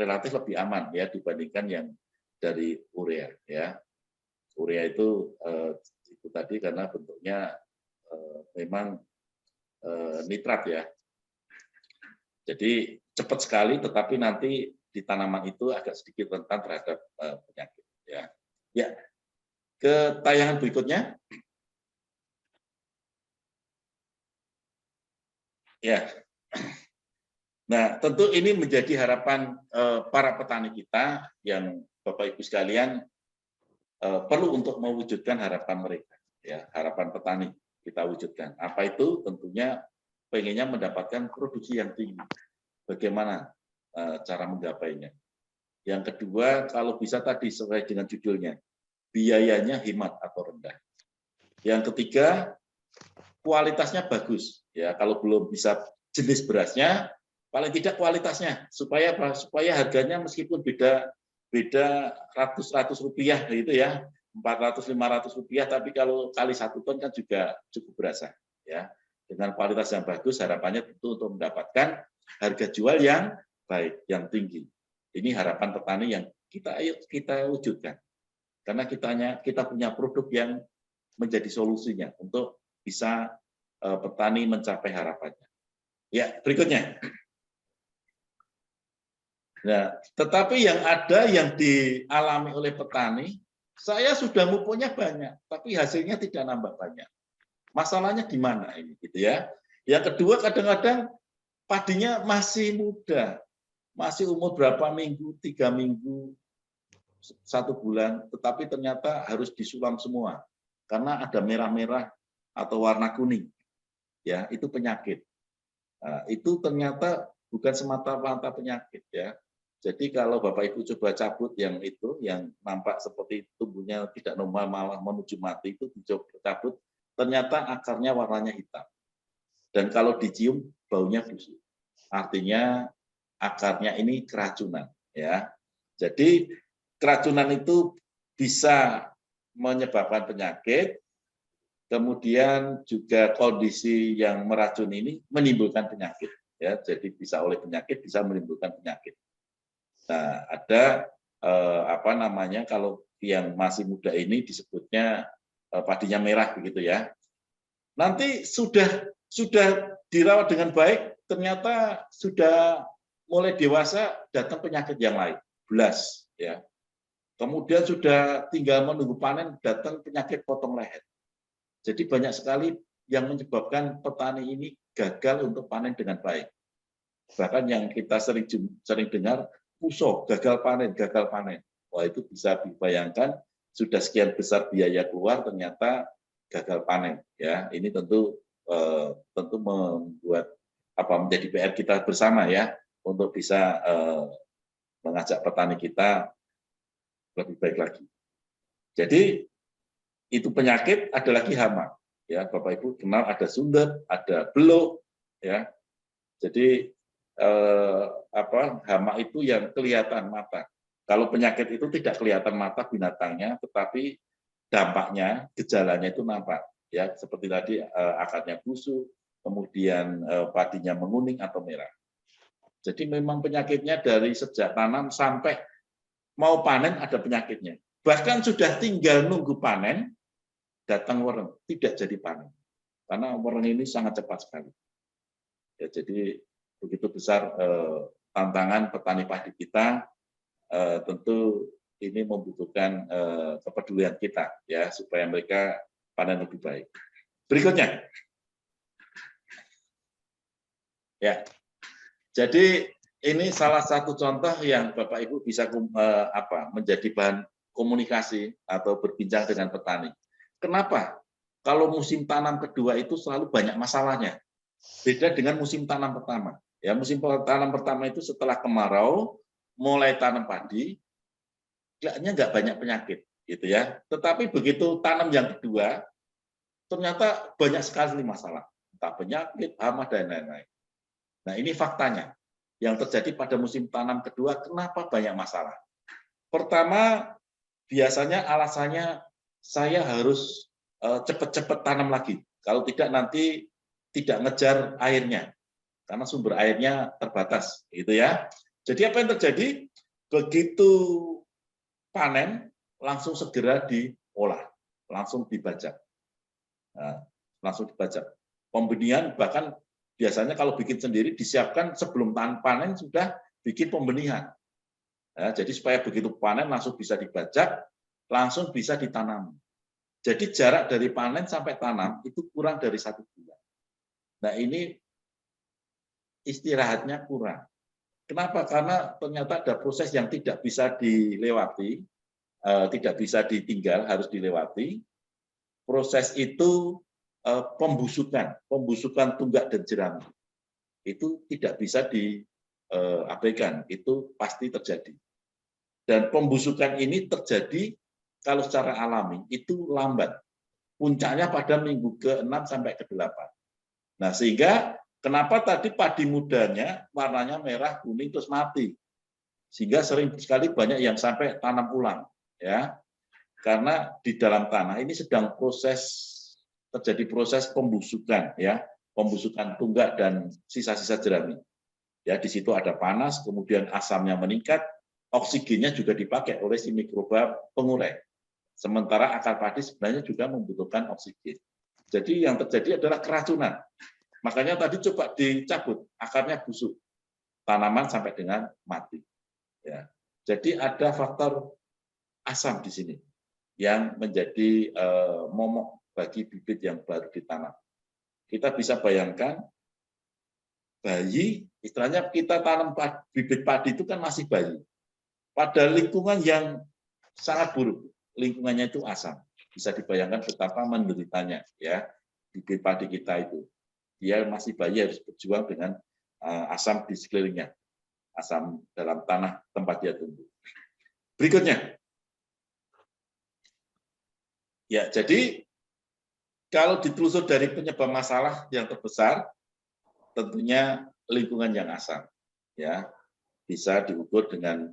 relatif lebih aman ya dibandingkan yang dari urea, ya. Urea itu tadi karena bentuknya memang nitrat ya. Jadi cepat sekali, tetapi nanti di tanaman itu agak sedikit rentan terhadap penyakit. Ya, ya. Ke tayangan berikutnya. Ya. Nah, tentu ini menjadi harapan para petani kita yang Bapak Ibu sekalian perlu untuk mewujudkan harapan mereka. Ya, harapan petani kita wujudkan. Apa itu? Tentunya pengennya mendapatkan produksi yang tinggi. Bagaimana cara menggapainya? Yang kedua, kalau bisa tadi sesuai dengan judulnya, biayanya hemat atau rendah. Yang ketiga, kualitasnya bagus. Ya, kalau belum bisa jenis berasnya, paling tidak kualitasnya. Supaya apa? Supaya harganya meskipun beda ratus rupiah gitu ya, 400-500 rupiah, tapi kalau kali 1 ton kan juga cukup berasa. Ya, dengan kualitas yang bagus, harapannya tentu untuk mendapatkan harga jual yang baik, yang tinggi. Ini harapan petani yang kita wujudkan. Karena kita punya produk yang menjadi solusinya untuk bisa petani mencapai harapannya. Ya, berikutnya. Nah, tetapi yang ada yang dialami oleh petani, saya sudah mupunya banyak, tapi hasilnya tidak nambah banyak. Masalahnya di mana ini, gitu ya? Yang kedua, kadang-kadang padinya masih muda, masih umur berapa minggu, 3 minggu, 1 bulan, tetapi ternyata harus disulam semua karena ada merah-merah atau warna kuning. Ya, itu penyakit. Nah, itu ternyata bukan semata-mata penyakit ya. Jadi kalau Bapak Ibu coba cabut yang itu, yang nampak seperti tumbuhnya tidak normal malah menuju mati, itu dicoba cabut, ternyata akarnya warnanya hitam. Dan kalau dicium baunya busuk. Artinya akarnya ini keracunan ya. Jadi keracunan itu bisa menyebabkan penyakit. Kemudian juga kondisi yang meracun ini menimbulkan penyakit, ya. Jadi bisa oleh penyakit, bisa menimbulkan penyakit. Nah, ada apa namanya kalau yang masih muda ini disebutnya padinya merah begitu ya. Nanti sudah dirawat dengan baik, ternyata sudah mulai dewasa datang penyakit yang lain, belas, ya. Kemudian sudah tinggal menunggu panen datang penyakit potong leher. Jadi banyak sekali yang menyebabkan petani ini gagal untuk panen dengan baik. Bahkan yang kita sering dengar, puso, gagal panen. Wah, itu bisa dibayangkan sudah sekian besar biaya keluar ternyata gagal panen. Ya, ini tentu membuat menjadi PR kita bersama ya untuk bisa mengajak petani kita lebih baik lagi. Jadi itu penyakit, ada lagi hama. Ya, Bapak Ibu kenal ada sundet, ada beluk, ya. Jadi hama itu yang kelihatan mata. Kalau penyakit itu tidak kelihatan mata binatangnya, tetapi dampaknya, gejalanya itu nampak. Ya, seperti tadi akarnya busuk, kemudian padinya menguning atau merah. Jadi memang penyakitnya dari sejak tanam sampai mau panen ada penyakitnya. Bahkan sudah tinggal nunggu panen, datang wereng, tidak jadi panen. Karena wereng ini sangat cepat sekali. Ya, jadi begitu besar tantangan petani padi kita, tentu ini membutuhkan kepedulian kita ya supaya mereka panen lebih baik. Berikutnya. Ya. Jadi ini salah satu contoh yang Bapak Ibu bisa menjadi bahan komunikasi atau berbincang dengan petani. Kenapa? Kalau musim tanam kedua itu selalu banyak masalahnya. Beda dengan musim tanam pertama. Ya, musim tanam pertama itu setelah kemarau, mulai tanam padi, kayaknya nggak banyak penyakit, gitu ya. Tetapi begitu tanam yang kedua, ternyata banyak sekali masalah, entah penyakit, hama dan lain-lain. Nah, ini faktanya. Yang terjadi pada musim tanam kedua, kenapa banyak masalah? Pertama, biasanya alasannya saya harus cepat-cepat tanam lagi. Kalau tidak nanti tidak ngejar airnya, karena sumber airnya terbatas, gitu ya. Jadi apa yang terjadi? Begitu panen, langsung segera diolah, langsung dibajak. Nah, langsung dibajak. Pembenihan bahkan biasanya kalau bikin sendiri disiapkan sebelum panen sudah bikin pembenihan. Ya, jadi supaya begitu panen langsung bisa dibajak, langsung bisa ditanam. Jadi jarak dari panen sampai tanam itu kurang dari 1 bulan. Nah, ini istirahatnya kurang. Kenapa? Karena ternyata ada proses yang tidak bisa dilewati, tidak bisa ditinggal, harus dilewati. Proses itu pembusukan tunggak dan jerami. Itu tidak bisa diabaikan, itu pasti terjadi. Dan pembusukan ini terjadi kalau secara alami itu lambat. Puncaknya pada minggu ke-6 sampai ke-8. Nah, sehingga kenapa tadi padi mudanya warnanya merah, kuning, terus mati. Sehingga sering sekali banyak yang sampai tanam ulang. Ya, karena di dalam tanah ini sedang terjadi proses pembusukan. Ya, pembusukan tunggak dan sisa-sisa jerami. Ya, di situ ada panas, kemudian asamnya meningkat, oksigennya juga dipakai oleh si mikroba pengurai. Sementara akar padi sebenarnya juga membutuhkan oksigen. Jadi yang terjadi adalah keracunan. Makanya tadi coba dicabut, akarnya busuk, tanaman sampai dengan mati. Ya. Jadi ada faktor asam di sini yang menjadi momok bagi bibit yang baru ditanam. Kita bisa bayangkan bayi, istilahnya kita tanam bibit padi itu kan masih bayi. Pada lingkungan yang sangat buruk, lingkungannya itu asam. Bisa dibayangkan betapa menderitanya ya bibit padi kita itu. Dia masih bayi harus berjuang dengan asam di sekelilingnya, asam dalam tanah tempat dia tumbuh. Berikutnya, ya jadi kalau ditelusur dari penyebab masalah yang terbesar, tentunya lingkungan yang asam, ya bisa diukur dengan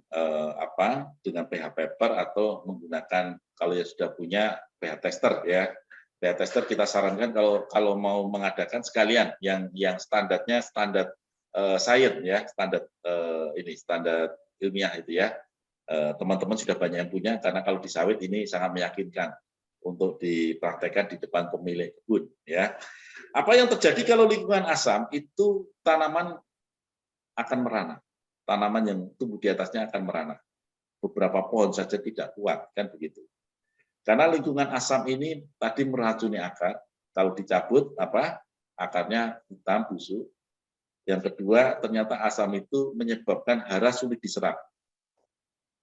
dengan pH paper atau menggunakan kalau ya sudah punya pH tester ya. pH tester kita sarankan kalau mau mengadakan sekalian yang standarnya standar sains ya, standar standar ilmiah itu ya. Teman-teman sudah banyak yang punya karena kalau di sawit ini sangat meyakinkan untuk dipraktekkan di depan pemilik kebun ya. Apa yang terjadi kalau lingkungan asam itu tanaman akan merana. Tanaman yang tumbuh di atasnya akan merana. Beberapa pohon saja tidak kuat kan begitu. Karena lingkungan asam ini tadi meracuni akar, kalau dicabut akarnya hitam busuk. Yang kedua, ternyata asam itu menyebabkan hara sulit diserap.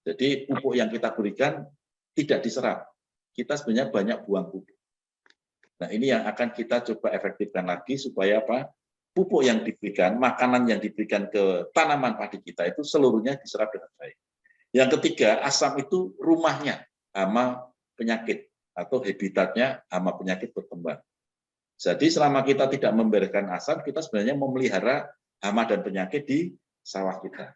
Jadi pupuk yang kita berikan tidak diserap. Kita sebenarnya banyak buang pupuk. Nah, ini yang akan kita coba efektifkan lagi supaya pupuk yang diberikan, makanan yang diberikan ke tanaman padi kita itu seluruhnya diserap dengan baik. Yang ketiga, asam itu rumahnya hama penyakit atau habitatnya hama penyakit berkembang. Jadi selama kita tidak memberikan asam, kita sebenarnya memelihara hama dan penyakit di sawah kita.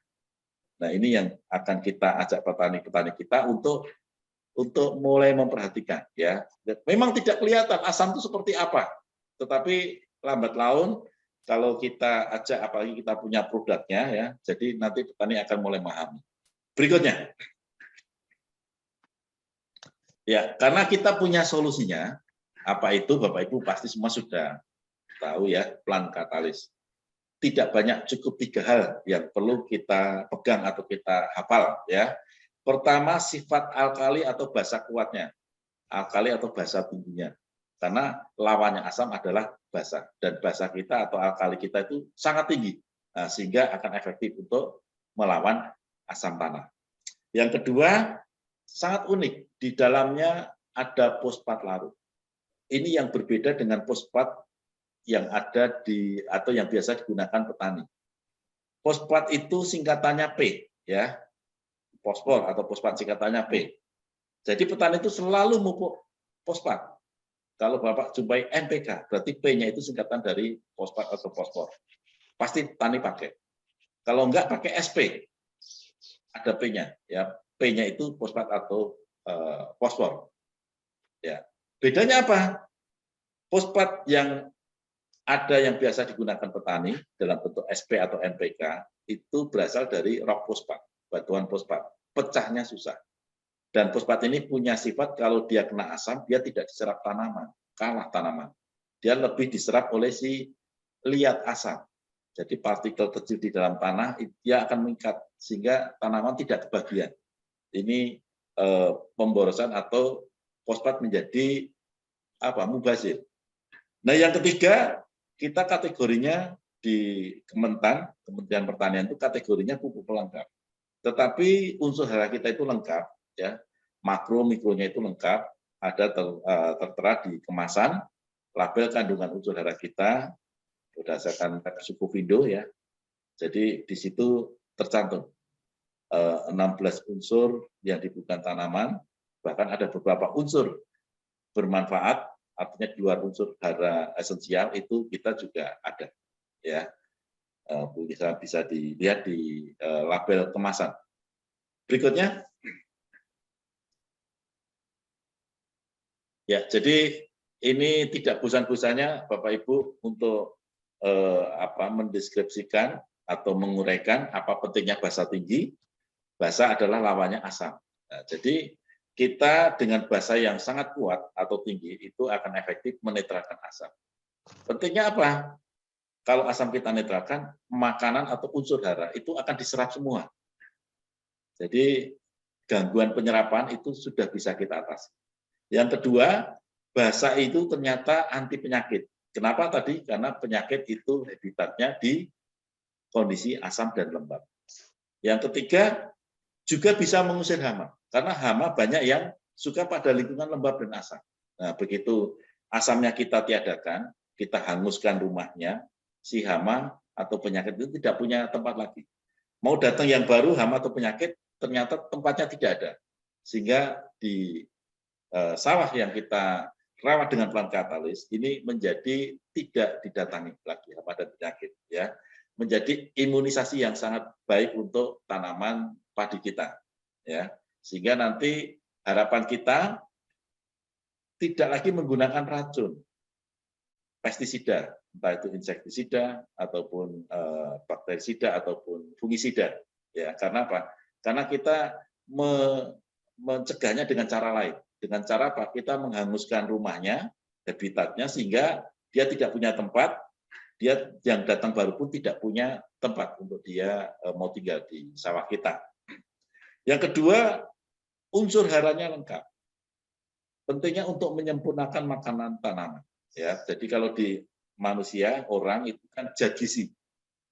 Nah, ini yang akan kita ajak petani-petani kita untuk mulai memperhatikan ya. Memang tidak kelihatan asam itu seperti apa, tetapi lambat laun kalau kita ajak, apalagi kita punya produknya ya, jadi nanti petani akan mulai memahami. Berikutnya, ya karena kita punya solusinya, apa itu Bapak Ibu pasti semua sudah tahu ya, plant katalis. Tidak banyak, cukup 3 hal yang perlu kita pegang atau kita hafal ya. Pertama, sifat alkali atau basa kuatnya, alkali atau basa tingginya. Karena lawannya asam adalah basa, dan basa kita atau alkali kita itu sangat tinggi, sehingga akan efektif untuk melawan asam tanah. Yang kedua, sangat unik, di dalamnya ada fosfat larut. Ini yang berbeda dengan fosfat yang ada atau yang biasa digunakan petani. Fosfat itu singkatannya P, ya, fosfor atau fosfat singkatannya P. Jadi petani itu selalu pupuk fosfat. Kalau Bapak jumpai NPK, berarti P-nya itu singkatan dari fosfat atau fosfor. Pasti petani pakai. Kalau enggak pakai SP, ada P-nya, ya. P-nya itu fosfat atau fosfor. Ya. Bedanya apa? Fosfat yang ada yang biasa digunakan petani dalam bentuk SP atau NPK itu berasal dari rock fosfat, batuan fosfat. Pecahnya susah. Dan fosfat ini punya sifat kalau dia kena asam, dia tidak diserap tanaman, kalah tanaman. Dia lebih diserap oleh si liat asam. Jadi partikel kecil di dalam tanah, dia akan mengikat, sehingga tanaman tidak kebagian. Ini pemborosan atau fosfat menjadi mubazir. Nah, yang ketiga, kita kategorinya di Kementerian Pertanian itu kategorinya pupuk pelengkap. Tetapi unsur hara kita itu lengkap, ya. Makro mikronya itu lengkap, ada tertera di kemasan, label kandungan unsur hara kita berdasarkan suku Vindo ya. Jadi di situ tercantum 16 unsur yang dibutuhkan tanaman, bahkan ada beberapa unsur bermanfaat, artinya di luar unsur hara esensial itu kita juga ada, ya. Bisa dilihat di label kemasan. Berikutnya, ya. Jadi ini tidak bosan-bosannya Bapak Ibu untuk mendeskripsikan atau menguraikan apa pentingnya basa tinggi. Basa adalah lawannya asam. Nah, jadi kita dengan basa yang sangat kuat atau tinggi itu akan efektif menetralkan asam. Pentingnya apa? kalau asam kita netralkan, makanan atau unsur hara itu akan diserap semua. Jadi gangguan penyerapan itu sudah bisa kita atasi. Yang kedua, basa itu ternyata anti penyakit. Kenapa tadi? Karena penyakit itu habitatnya di kondisi asam dan lembab. Yang ketiga, juga bisa mengusir hama. Karena hama banyak yang suka pada lingkungan lembab dan asam. Nah, begitu asamnya kita tiadakan, kita hanguskan rumahnya, si hama atau penyakit itu tidak punya tempat lagi. Mau datang yang baru, hama atau penyakit, ternyata tempatnya tidak ada. Sehingga di sawah yang kita rawat dengan plant katalis ini menjadi tidak didatangi lagi hama dan penyakit, ya. Menjadi imunisasi yang sangat baik untuk tanaman padi kita, ya. Sehingga nanti harapan kita tidak lagi menggunakan racun, pestisida, entah itu insektisida ataupun bakterisida ataupun fungisida, ya. Karena apa? Karena kita mencegahnya dengan cara lain. Dengan cara apa? Kita menghanguskan rumahnya, habitatnya, sehingga dia tidak punya tempat, dia yang datang baru pun tidak punya tempat untuk dia mau tinggal di sawah kita. Yang kedua, unsur haranya lengkap. Pentingnya untuk menyempurnakan makanan tanaman. Ya, jadi kalau di manusia, orang itu kan zat gizi.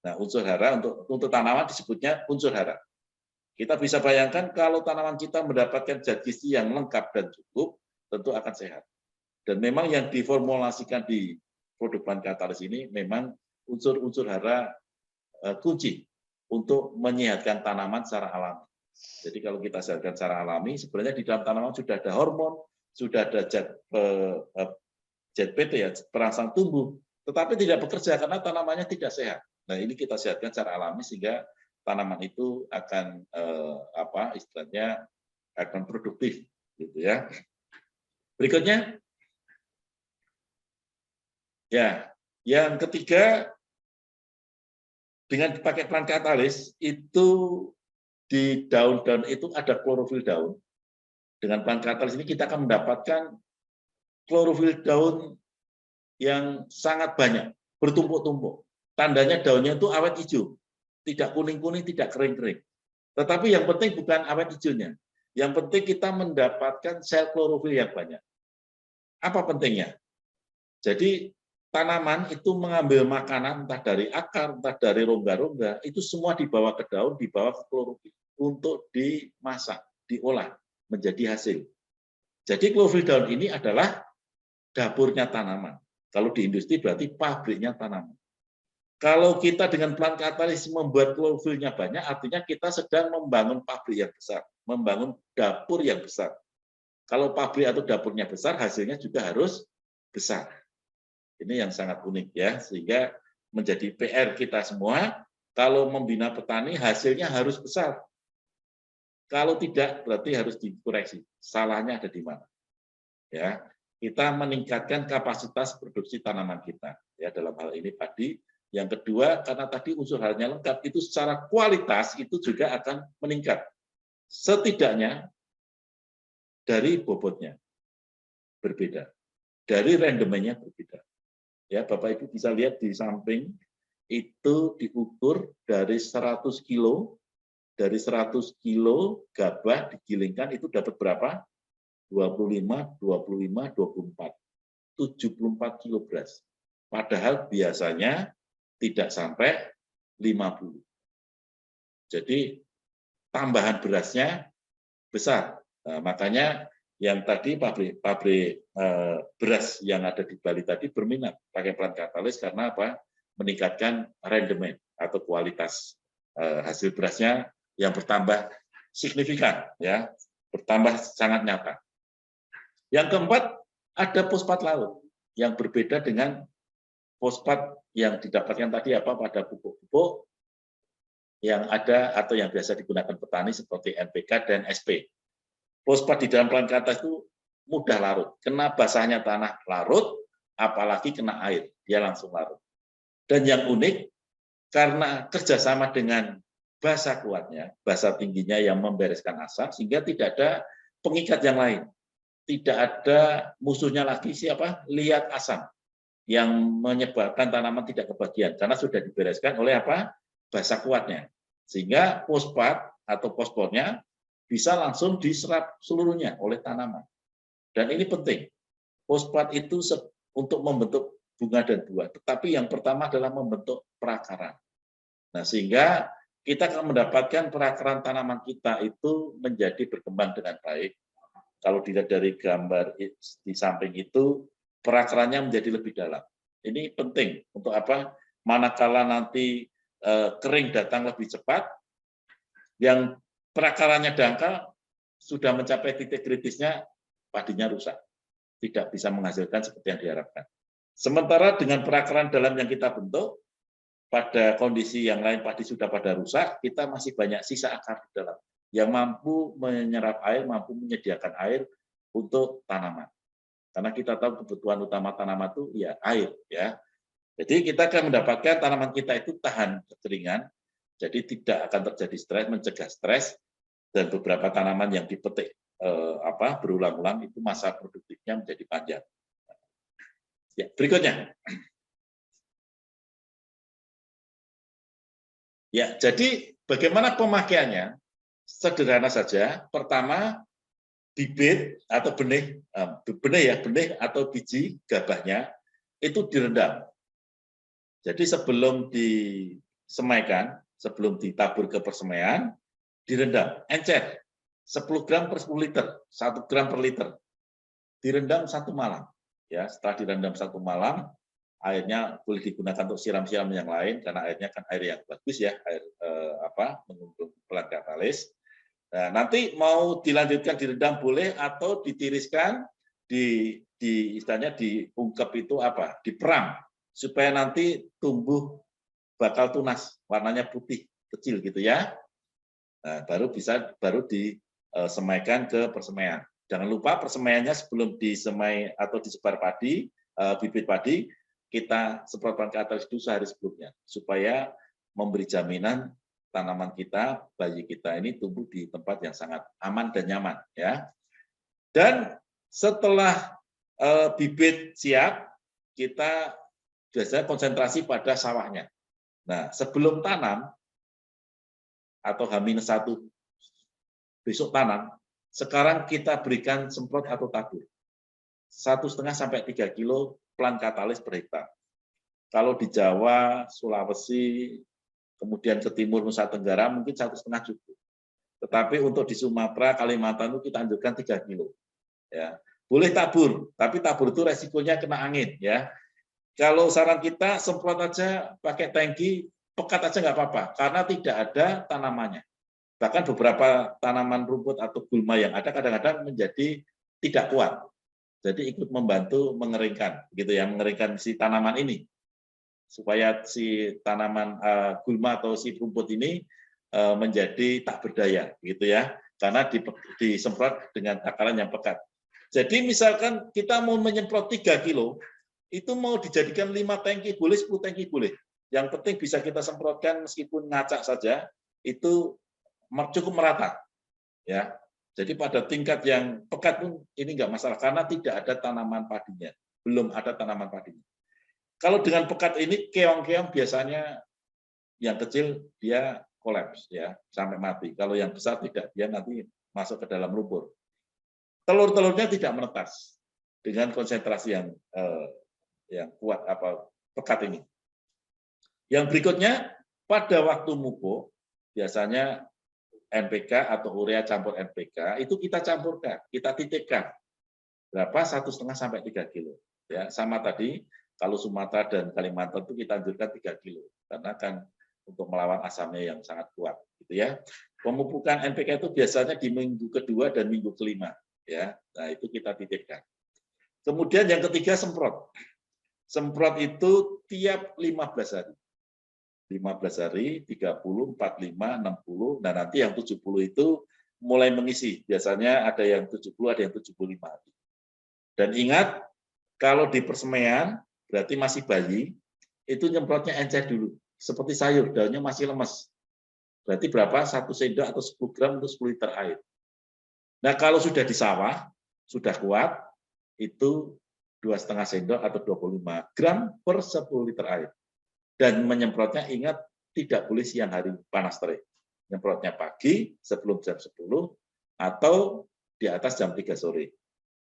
Nah, unsur hara untuk tanaman disebutnya unsur hara. Kita bisa bayangkan kalau tanaman kita mendapatkan zat gizi yang lengkap dan cukup, tentu akan sehat. Dan memang yang diformulasikan di produk plant katalis ini memang unsur-unsur hara kunci untuk menyehatkan tanaman secara alami. Jadi kalau kita sehatkan secara alami, sebenarnya di dalam tanaman sudah ada hormon, sudah ada zat PT, ya, perangsang tumbuh, tetapi tidak bekerja karena tanamannya tidak sehat. Nah, ini kita sehatkan secara alami sehingga tanaman itu akan istilahnya akan produktif, gitu ya. Berikutnya, ya, yang ketiga, dengan pakai plant katalis itu di daun-daun itu ada klorofil daun. Dengan plant katalis ini kita akan mendapatkan klorofil daun yang sangat banyak, bertumpuk-tumpuk. Tandanya daunnya itu awet hijau, tidak kuning-kuning, tidak kering-kering. Tetapi yang penting bukan awet hijaunya. Yang penting kita mendapatkan sel klorofil yang banyak. Apa pentingnya? Jadi tanaman itu mengambil makanan entah dari akar, entah dari rongga-rongga, itu semua dibawa ke daun, dibawa ke klorofil untuk dimasak, diolah menjadi hasil. Jadi klorofil daun ini adalah dapurnya tanaman. Kalau di industri berarti pabriknya tanaman. Kalau kita dengan plant katalis membuat klorofilnya banyak, artinya kita sedang membangun pabrik yang besar, membangun dapur yang besar. Kalau pabrik atau dapurnya besar, hasilnya juga harus besar. Ini yang sangat unik, ya, sehingga menjadi PR kita semua. Kalau membina petani, hasilnya harus besar. Kalau tidak, berarti harus dikoreksi. Salahnya ada di mana? Ya, kita meningkatkan kapasitas produksi tanaman kita. Ya, dalam hal ini padi. Yang kedua, karena tadi unsur haranya lengkap, itu secara kualitas itu juga akan meningkat. Setidaknya dari bobotnya berbeda, dari rendemennya berbeda. Ya, Bapak Ibu bisa lihat di samping itu diukur dari 100 kilo, dari 100 kilo gabah digilingkan itu dapat berapa? 25, 24, 74 kilo beras. Padahal biasanya tidak sampai 50. Jadi tambahan berasnya besar. Nah, makanya yang tadi pabrik beras yang ada di Bali tadi berminat pakai plant katalis karena apa? Meningkatkan rendemen atau kualitas hasil berasnya yang bertambah signifikan, ya, bertambah sangat nyata. Yang keempat, ada fosfat laut yang berbeda dengan fosfat yang didapatkan tadi apa pada pupuk-pupuk yang ada atau yang biasa digunakan petani seperti NPK dan SP. Fosfat di dalam plant katalis itu mudah larut. Kena basahnya tanah larut, apalagi kena air, dia langsung larut. Dan yang unik, karena kerjasama dengan basa kuatnya, basa tingginya yang membereskan asap, sehingga tidak ada pengikat yang lain. Tidak ada musuhnya lagi siapa? Liat asam. yang menyebabkan tanaman tidak kebagian karena sudah dibereskan oleh apa? Basa kuatnya. Sehingga fosfat atau fosfornya bisa langsung diserap seluruhnya oleh tanaman. Dan ini penting. Fosfat itu untuk membentuk bunga dan buah, tetapi yang pertama adalah membentuk perakaran. Nah, sehingga kita akan mendapatkan perakaran tanaman kita itu menjadi berkembang dengan baik. Kalau dilihat dari gambar di samping itu, perakarannya menjadi lebih dalam. Ini penting untuk apa? Manakala nanti kering datang lebih cepat, yang perakarannya dangkal sudah mencapai titik kritisnya, padinya rusak, tidak bisa menghasilkan seperti yang diharapkan. Sementara dengan perakaran dalam yang kita bentuk, pada kondisi yang lain padi sudah pada rusak, kita masih banyak sisa akar di dalam yang mampu menyerap air, mampu menyediakan air untuk tanaman. Karena kita tahu kebutuhan utama tanaman itu ya air, ya. Jadi kita akan mendapatkan tanaman kita itu tahan kekeringan, jadi tidak akan terjadi stres, mencegah stres, dan beberapa tanaman yang dipetik berulang-ulang itu masa produktifnya menjadi panjang. Ya, berikutnya. Ya, jadi bagaimana pemakaiannya? Sederhana saja. Pertama, bibit atau benih atau biji gabahnya itu direndam. Jadi sebelum disemaikan, sebelum ditabur ke persemaian, direndam, encer 10 gram per 10 liter, 1 gram per liter. Direndam 1 malam. Ya, setelah direndam 1 malam, airnya boleh digunakan untuk siram-siram yang lain karena airnya kan air yang bagus ya, air mengundang pelan katalis. Nah, nanti mau dilanjutkan direndam boleh atau ditiriskan istilahnya diungkep itu diperang supaya nanti tumbuh bakal tunas, warnanya putih kecil gitu ya. Nah, baru disemaikan ke persemaian. Jangan lupa persemaiannya sebelum disemai atau disebar padi, bibit padi, kita semprotkan katalis dulu sehari sebelumnya supaya memberi jaminan tanaman kita, bayi kita ini tumbuh di tempat yang sangat aman dan nyaman ya. Dan setelah bibit siap, kita biasanya konsentrasi pada sawahnya. Nah, sebelum tanam atau H-1 besok tanam, sekarang kita berikan semprot atau tabur 1,5 sampai 3 kilo plant katalis per hektar. Kalau di Jawa, Sulawesi, kemudian ke timur Nusa Tenggara mungkin 1,5 cukup. Tetapi untuk di Sumatera, Kalimantan itu kita anjurkan 3 kilo. Ya. Boleh tabur, tapi tabur itu resikonya kena angin. Ya. Kalau saran kita semprot aja pakai tangki, pekat aja nggak apa-apa, karena tidak ada tanamannya. Bahkan beberapa tanaman rumput atau gulma yang ada kadang-kadang menjadi tidak kuat. Jadi ikut membantu mengeringkan, gitu ya, mengeringkan si tanaman ini supaya si tanaman gulma atau si rumput ini menjadi tak berdaya, gitu ya, karena disemprot dengan takaran yang pekat. Jadi misalkan kita mau menyemprot 3 kilo, itu mau dijadikan 5 tangki boleh, 10 tangki boleh. Yang penting bisa kita semprotkan meskipun ngacak saja, itu cukup merata, ya. Jadi pada tingkat yang pekat pun ini enggak masalah karena tidak ada tanaman padinya, belum ada tanaman padinya. Kalau dengan pekat ini keong-keong biasanya yang kecil dia kolaps ya sampai mati. Kalau yang besar tidak, dia nanti masuk ke dalam lumpur. Telur-telurnya tidak menetas dengan konsentrasi yang kuat pekat ini. Yang berikutnya pada waktu mupuk biasanya NPK atau urea campur NPK itu kita campurkan, kita titipkan berapa 1,5 sampai 3 kilo. Ya, sama tadi kalau Sumatera dan Kalimantan itu kita anjurkan 3 kilo karena kan untuk melawan asamnya yang sangat kuat, gitu ya. Pemupukan NPK itu biasanya di minggu kedua dan minggu kelima, ya. Nah itu kita titipkan. Kemudian yang ketiga semprot. Semprot itu tiap 15 hari. 15 hari, 30, 45, 60, dan nanti yang 70 itu mulai mengisi. Biasanya ada yang 70, ada yang 75 hari. Dan ingat, kalau di persemaian, berarti masih bayi, itu nyemprotnya encer dulu. Seperti sayur, daunnya masih lemes. Berarti berapa? 1 sendok atau 10 gram untuk 10 liter air. Nah, kalau sudah di sawah, sudah kuat, itu 2,5 sendok atau 25 gram per 10 liter air. Dan menyemprotnya ingat tidak boleh siang hari panas terik. Nyemprotnya pagi sebelum jam 10 atau di atas jam 3 sore.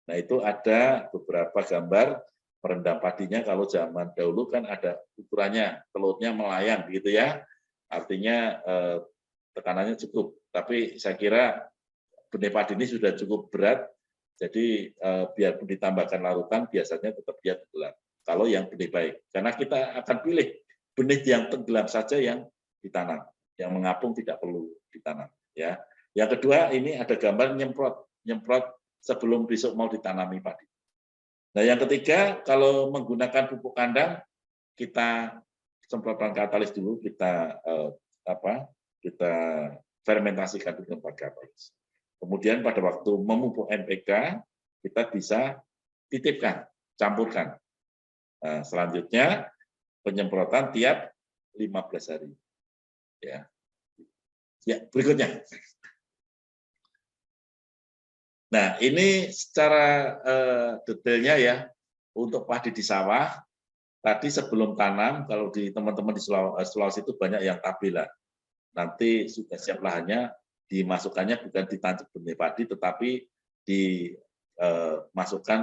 Nah, itu ada beberapa gambar merendam padinya. Kalau zaman dahulu kan ada ukurannya, telurnya melayang gitu ya. Artinya tekanannya cukup. Tapi saya kira benih padi ini sudah cukup berat, jadi biarpun ditambahkan larutan biasanya tetap dia tenggelam. Kalau yang benih baik, karena kita akan pilih benih yang tenggelam saja yang ditanam, yang mengapung tidak perlu ditanam. Ya. Yang kedua ini ada gambar nyemprot sebelum besok mau ditanami padi. Nah, yang ketiga kalau menggunakan pupuk kandang kita semprotan katalis dulu, kita kita fermentasikan dengan 4 katalis. Kemudian pada waktu memupuk NPK kita bisa titipkan, campurkan. Nah, selanjutnya penyemprotan tiap 15 hari. Ya, berikutnya. Nah, ini secara detailnya ya untuk padi di sawah. Tadi sebelum tanam, kalau di teman-teman di Sulawesi itu banyak yang tabela. Nanti sudah siap lahannya, dimasukkannya bukan ditancap benih padi, tetapi dimasukkan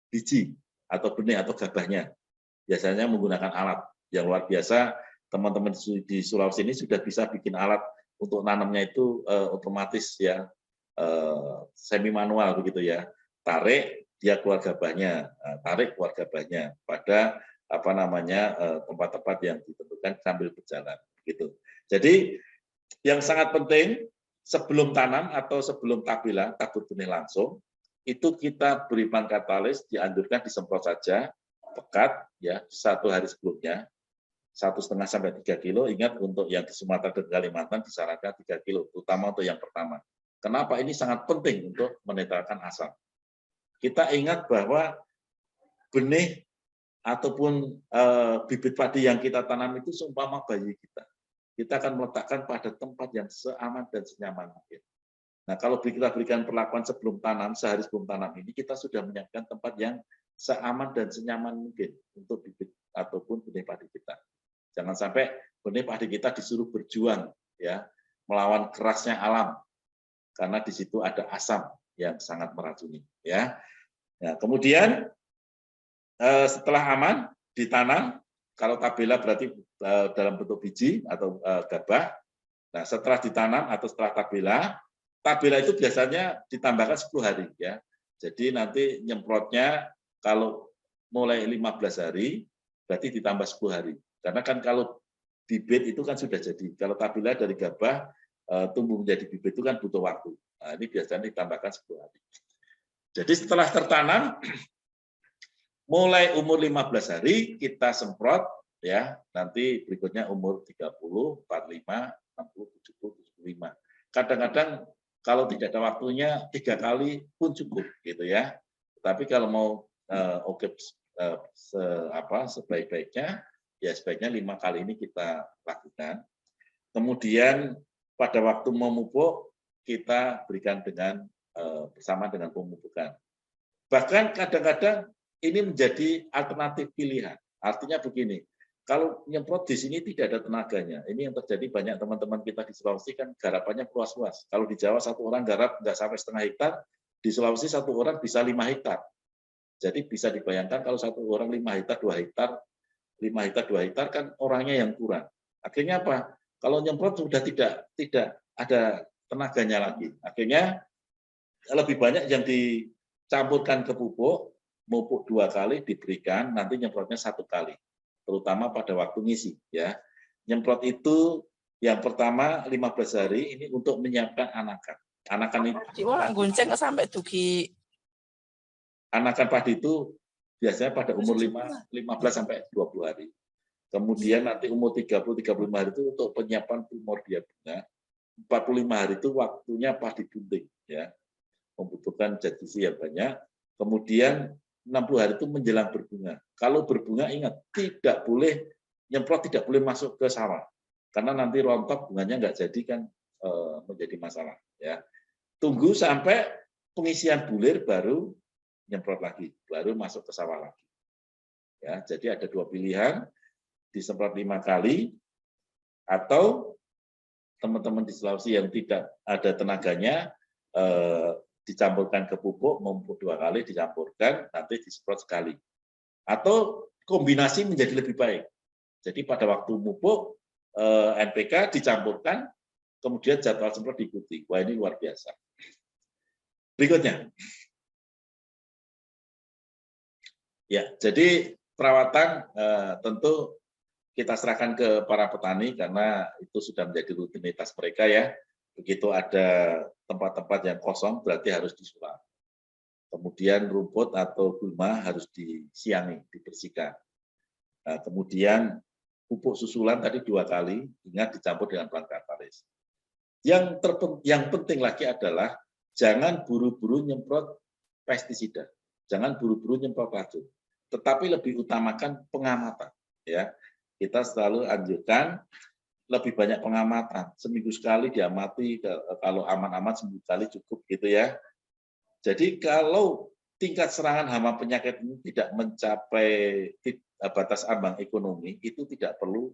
biji atau benih atau gabahnya. Biasanya menggunakan alat yang luar biasa. Teman-teman di Sulawesi ini sudah bisa bikin alat untuk nanamnya itu otomatis ya, semi manual begitu ya. Tarik dia keluar gabahnya, tarik keluar gabahnya pada tempat-tempat yang ditentukan sambil berjalan gitu. Jadi yang sangat penting sebelum tanam atau sebelum tabur benih langsung itu kita beri katalis, dianjurkan disemprot saja pekat ya 1 hari sebelumnya 1,5 sampai 3 kilo. Ingat untuk yang di Sumatera dan Kalimantan disarankan 3 kilo, terutama untuk yang pertama. Kenapa ini sangat penting untuk menetralkan asam? Kita ingat bahwa benih ataupun bibit padi yang kita tanam itu seumpama bayi kita. Kita akan meletakkan pada tempat yang seaman dan senyaman mungkin. Nah, kalau kita berikan perlakuan sebelum tanam, sehari sebelum tanam ini, kita sudah menyiapkan tempat yang seaman dan senyaman mungkin untuk bibit ataupun benih padi kita. Jangan sampai benih padi kita disuruh berjuang ya, melawan kerasnya alam. Karena di situ ada asam yang sangat meracuni ya. Nah, kemudian setelah aman ditanam, kalau tabela berarti dalam bentuk biji atau gabah. Nah, setelah ditanam atau setelah tabela itu biasanya ditambahkan 10 hari ya. Jadi nanti nyemprotnya kalau mulai 15 hari berarti ditambah 10 hari. Karena kan kalau bibit itu kan sudah jadi. Kalau tabela dari gabah tumbuh menjadi bibit itu kan butuh waktu. Nah, ini biasanya ditambahkan 10 hari. Jadi setelah tertanam mulai umur 15 hari kita semprot ya. Nanti berikutnya umur 30, 45, 60, 70, 75. Kadang-kadang kalau tidak ada waktunya 3 kali pun cukup gitu ya. Tapi kalau mau sebaik-baiknya ya sebaiknya 5 kali ini kita lakukan. Kemudian pada waktu memupuk kita berikan dengan bersama dengan pemupukan. Bahkan kadang-kadang ini menjadi alternatif pilihan. Artinya begini, kalau nyemprot di sini tidak ada tenaganya. Ini yang terjadi banyak teman-teman kita di Sulawesi kan garapannya luas-luas. Kalau di Jawa 1 orang garap nggak sampai setengah hektar, di Sulawesi 1 orang bisa 5 hektar. Jadi bisa dibayangkan kalau 1 orang 5 hektar, 2 hektar, 5 hektar, 2 hektar kan orangnya yang kurang. Akhirnya apa? Kalau nyemprot sudah tidak ada tenaganya lagi. Akhirnya lebih banyak yang dicampurkan ke pupuk 2 kali diberikan, nanti nyemprotnya 1 kali. Terutama pada waktu ngisi ya. Nyemprot itu yang pertama 15 hari ini untuk menyiapkan anakan. Anakan itu sampai dugi. Anakan padi itu biasanya pada umur 15 sampai 20 hari. Kemudian nanti umur 30-35 hari itu untuk penyiapan primordia bunga. 45 hari itu waktunya padi bunting ya. Membutuhkan zat gizi yang banyak. Kemudian 60 hari itu menjelang berbunga. Kalau berbunga ingat tidak boleh nyemprot, tidak boleh masuk ke sawah. Karena nanti rontok bunganya nggak jadi kan menjadi masalah ya. Tunggu sampai pengisian bulir baru nyemprot lagi, baru masuk ke sawah lagi. Ya, jadi ada 2 pilihan, disemprot 5 kali, atau teman-teman di Sulawesi yang tidak ada tenaganya, dicampurkan ke pupuk, mumpuk 2 kali, dicampurkan, nanti disemprot sekali. Atau kombinasi menjadi lebih baik. Jadi pada waktu pupuk, NPK dicampurkan, kemudian jadwal semprot diikuti. Wah, ini luar biasa. Berikutnya. Ya, jadi perawatan tentu kita serahkan ke para petani karena itu sudah menjadi rutinitas mereka ya. Begitu ada tempat-tempat yang kosong berarti harus disulap. Kemudian rumput atau gulma harus disiangi, dibersihkan. Nah, kemudian pupuk susulan tadi 2 kali, ingat dicampur dengan bahan katalis. Yang penting lagi adalah jangan buru-buru nyemprot pestisida, jangan buru-buru nyemprot racun, tetapi lebih utamakan pengamatan. Ya, kita selalu anjurkan lebih banyak pengamatan, seminggu sekali diamati, kalau aman-aman seminggu sekali cukup gitu ya. Jadi kalau tingkat serangan hama penyakit ini tidak mencapai batas ambang ekonomi, itu tidak perlu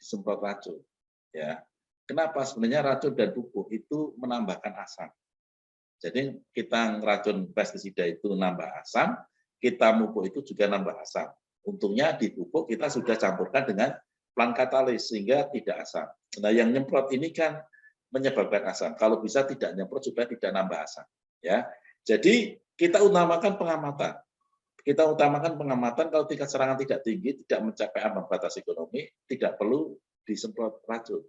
disemprot racun. Ya, kenapa? Sebenarnya racun dan pupuk itu menambahkan asam. Jadi kita ngeracun pestisida itu nambah asam, kita pupuk itu juga nambah asam. Untungnya di pupuk kita sudah campurkan dengan plant katalis sehingga tidak asam. Nah, yang nyemprot ini kan menyebabkan asam. Kalau bisa tidak nyemprot supaya tidak nambah asam. Ya, jadi kita utamakan pengamatan. Kita utamakan pengamatan kalau tingkat serangan tidak tinggi, tidak mencapai ambang batas ekonomi, tidak perlu disemprot racun.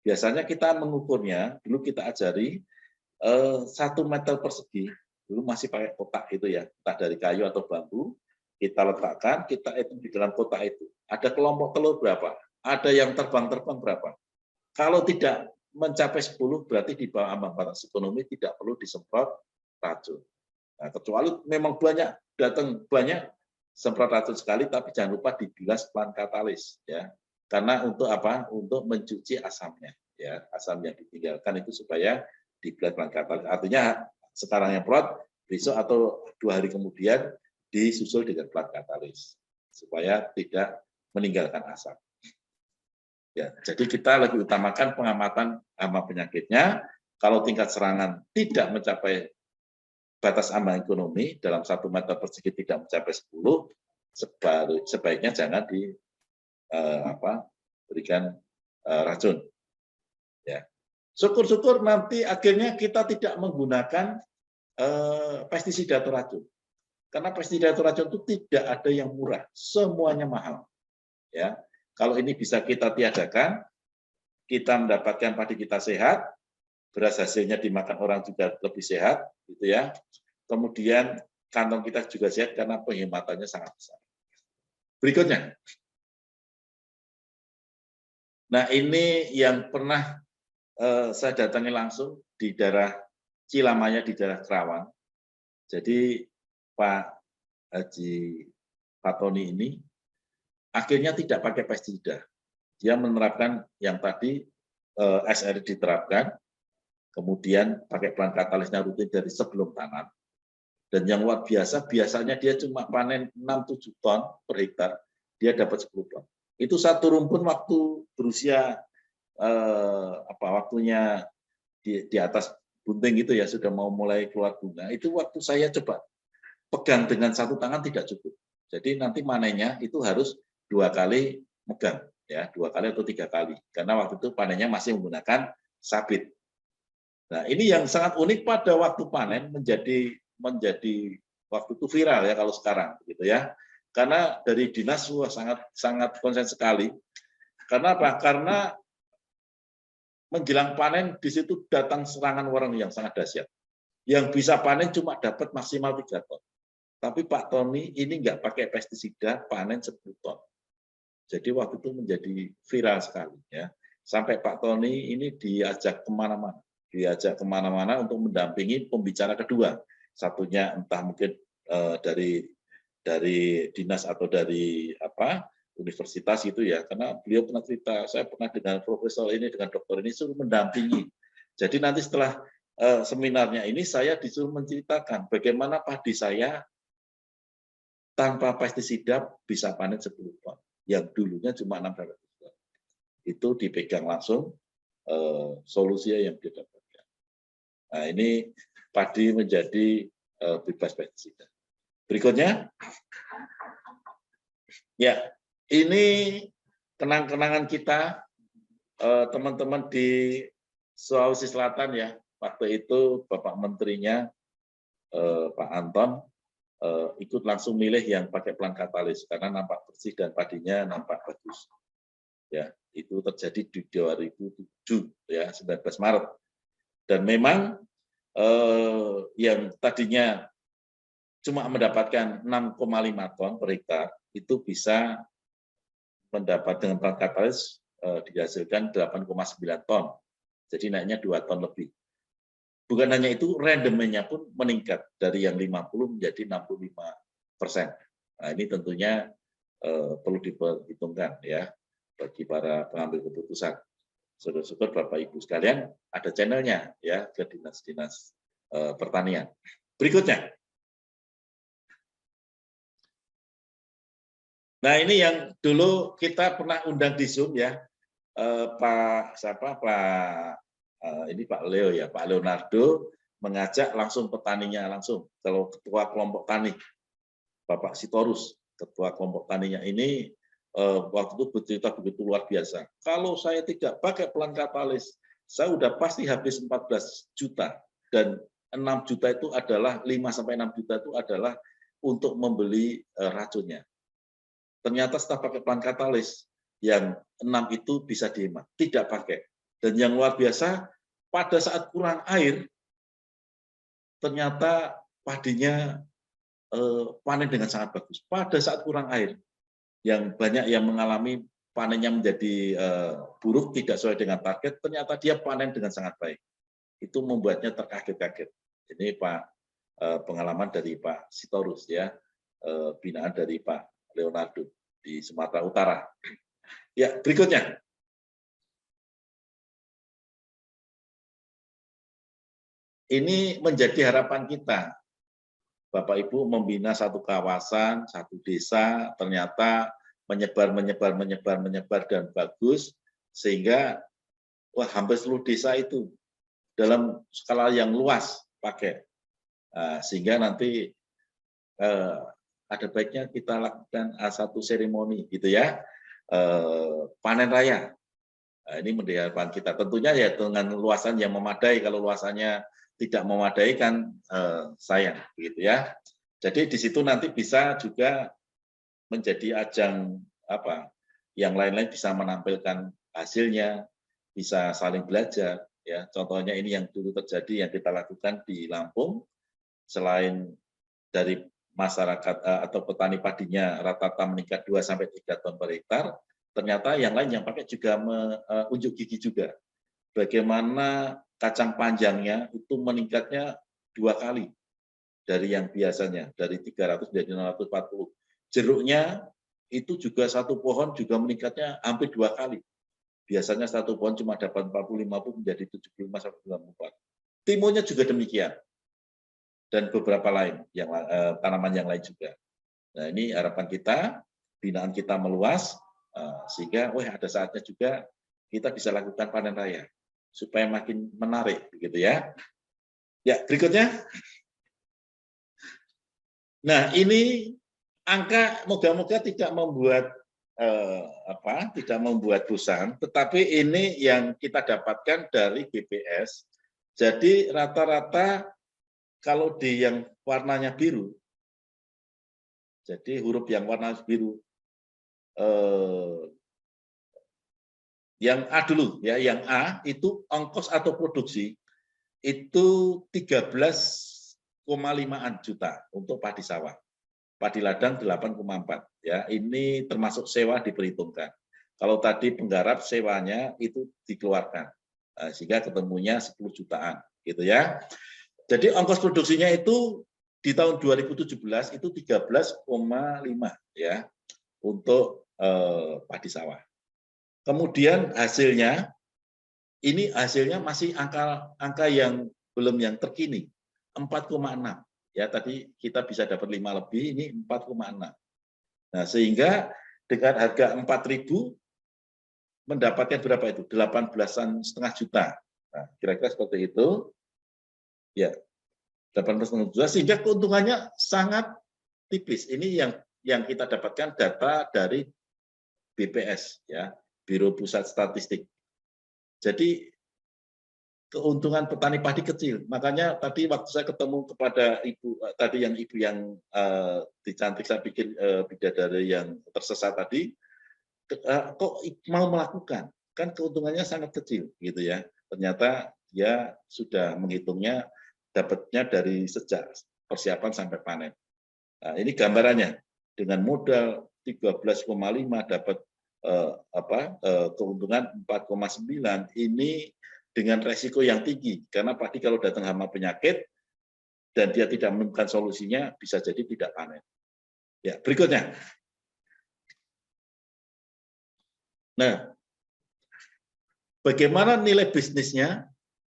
Biasanya kita mengukurnya, dulu kita ajari 1 meter persegi, dulu masih pakai kotak itu ya, entah dari kayu atau bambu, kita letakkan, kita itu di dalam kotak itu. Ada kelompok telur berapa? Ada yang terbang-terbang berapa? Kalau tidak mencapai 10 berarti di bawah ambang batas ekonomi tidak perlu disemprot racun. Nah, kecuali memang datang banyak semprot racun sekali, tapi jangan lupa dibilas plant katalis ya. Karena untuk apa? Untuk mencuci asamnya ya, asam yang ditinggalkan itu supaya dibilas plant katalis. Artinya sekarang yang prot, besok atau 2 hari kemudian disusul dengan plant katalis supaya tidak meninggalkan asam. Ya, jadi kita lebih utamakan pengamatan hama penyakitnya. Kalau tingkat serangan tidak mencapai batas ambang ekonomi dalam 1 meter persegi tidak mencapai 10, sebaiknya jangan berikan racun. Ya, syukur-syukur nanti akhirnya kita tidak menggunakan pestisida atau racun. Karena pestisida atau racun itu tidak ada yang murah, semuanya mahal. Ya. Kalau ini bisa kita tiadakan, kita mendapatkan padi kita sehat, beras hasilnya dimakan orang juga lebih sehat, gitu ya. Kemudian kantong kita juga sehat karena penghematannya sangat besar. Berikutnya. Nah, ini yang pernah saya datangi langsung di daerah Cilamaya, di daerah Kerawang. Jadi Pak Haji Fatoni ini akhirnya tidak pakai pestisida. Dia menerapkan yang tadi SR diterapkan, kemudian pakai plant katalisnya rutin dari sebelum tanam. Dan yang luar biasa, biasanya dia cuma panen 6-7 ton per hektar, dia dapat 10 ton. Itu satu rumpun waktu berusia waktunya di atas bunting itu ya, sudah mau mulai keluar bunga. Itu waktu saya coba pegang dengan satu tangan tidak cukup. Jadi nanti panennya itu harus 2 kali megang, ya 2 kali atau 3 kali, karena waktu itu panennya masih menggunakan sabit. Nah, ini yang sangat unik pada waktu panen menjadi waktu itu viral ya kalau sekarang, gitu ya. Karena dari dinas sangat konsen sekali. Karena apa? Karena menjelang panen di situ datang serangan warna yang sangat dahsyat. Yang bisa panen cuma dapat maksimal 3 ton. Tapi Pak Tony ini nggak pakai pestisida, panen 10 ton. Jadi waktu itu menjadi viral sekali ya. Sampai Pak Tony ini diajak kemana-mana untuk mendampingi pembicara kedua. Satunya entah mungkin dari dinas atau dari universitas itu ya. Karena beliau pernah cerita, saya pernah dengan profesor ini, dengan dokter ini suruh mendampingi. Jadi nanti setelah seminarnya ini saya disuruh menceritakan bagaimana padi saya tanpa pestisida bisa panen 10 ton, yang dulunya cuma 600 ton. Itu dipegang langsung solusi yang didapatkan. Nah, ini padi menjadi bebas pestisida. Berikutnya, ya, ini kenang-kenangan kita teman-teman di Sulawesi Selatan ya. Waktu itu Bapak Menterinya Pak Anton ikut langsung milih yang pakai plant katalis karena nampak bersih dan padinya nampak bagus. Ya, itu terjadi di 2007 ya, 19 Maret. Dan memang yang tadinya cuma mendapatkan 6,5 ton per hektar itu bisa mendapat dengan plant katalis dihasilkan 8,9 ton. Jadi naiknya 2 ton lebih. Bukan hanya itu, rendemennya pun meningkat dari yang 50 menjadi 65%. Nah, ini tentunya perlu diperhitungkan ya bagi para pengambil keputusan. Syukur-syukur Bapak Ibu sekalian ada channelnya ya ke dinas-dinas pertanian. Berikutnya. Nah, ini yang dulu kita pernah undang di Zoom ya, ini Pak Leo ya, Pak Leonardo mengajak langsung petaninya langsung, kalau ketua kelompok tani, Bapak Sitorus, ketua kelompok taninya ini waktu itu bercerita begitu luar biasa. Kalau saya tidak pakai plant katalis, saya udah pasti habis 14 juta dan 6 juta itu adalah 5 sampai 6 juta itu adalah untuk membeli racunnya. Ternyata setelah pakai plant katalis, yang 6 itu bisa dihemat, tidak pakai. Dan yang luar biasa, pada saat kurang air, ternyata padinya panen dengan sangat bagus. Pada saat kurang air, yang banyak yang mengalami panennya menjadi buruk, tidak sesuai dengan target, ternyata dia panen dengan sangat baik. Itu membuatnya terkaget-kaget. Ini Pak pengalaman dari Pak Sitorus ya, binaan dari Pak Leonardo di Sumatera Utara. Ya, berikutnya. Ini menjadi harapan kita. Bapak Ibu membina satu kawasan, satu desa, ternyata menyebar dan bagus, sehingga wah, hampir seluruh desa itu dalam skala yang luas pakai. Sehingga nanti ada baiknya kita lakukan satu seremoni gitu ya, panen raya. Nah, ini menjadi harapan kita. Tentunya ya dengan luasan yang memadai. Kalau luasannya tidak memadai kan sayang, gitu ya. Jadi di situ nanti bisa juga menjadi ajang apa? Yang lain-lain bisa menampilkan hasilnya, bisa saling belajar. Ya, contohnya ini yang dulu terjadi yang kita lakukan di Lampung. Selain dari masyarakat atau petani padinya rata-rata meningkat 2-3 ton per hektar, ternyata yang lain yang pakai juga unjuk gigi juga. Bagaimana kacang panjangnya itu meningkatnya 2 kali dari yang biasanya, dari 300 menjadi 640. Jeruknya itu juga satu pohon juga meningkatnya hampir 2 kali. Biasanya satu pohon cuma dapat 40-50 menjadi 75-94. Timunnya juga demikian. Dan beberapa lain, yang tanaman yang lain juga. Nah, ini harapan kita, binaan kita meluas, sehingga ada saatnya juga kita bisa lakukan panen raya supaya makin menarik begitu ya. Ya, berikutnya. Nah, ini angka moga-moga tidak membuat tidak membuat bosan, tetapi ini yang kita dapatkan dari BPS. Jadi rata-rata kalau di yang warnanya biru, jadi huruf yang warna biru, yang A dulu ya, yang A itu ongkos atau produksi itu 13,5-an juta untuk padi sawah, padi ladang 8,4 ya. Ini termasuk sewa diperhitungkan. Kalau tadi penggarap sewanya itu dikeluarkan, sehingga ketemunya 10 jutaan gitu ya. Jadi ongkos produksinya itu di tahun 2017 itu 13,5 ya untuk padi sawah. Kemudian hasilnya ini hasilnya masih angka yang belum yang terkini 4,6 ya, tadi kita bisa dapat 5 lebih, ini 4,6. Nah, sehingga dengan harga 4.000 mendapatkan berapa itu? 18,5 juta. Nah, kira-kira seperti itu. Ya, 18,5 juta, sehingga keuntungannya sangat tipis. Ini yang kita dapatkan data dari BPS, ya, Biro Pusat Statistik. Jadi keuntungan petani padi kecil. Makanya tadi waktu saya ketemu kepada ibu tadi yang dicantik, saya pikir bidadari yang tersesat tadi, kok mau melakukan? Kan keuntungannya sangat kecil, gitu ya. Ternyata dia sudah menghitungnya dapatnya dari sejak persiapan sampai panen. Nah, ini gambarannya dengan modal 13,5 dapat keuntungan 4,9, ini dengan resiko yang tinggi karena padi kalau datang hama penyakit dan dia tidak menemukan solusinya bisa jadi tidak panen. Ya, berikutnya. Nah, bagaimana nilai bisnisnya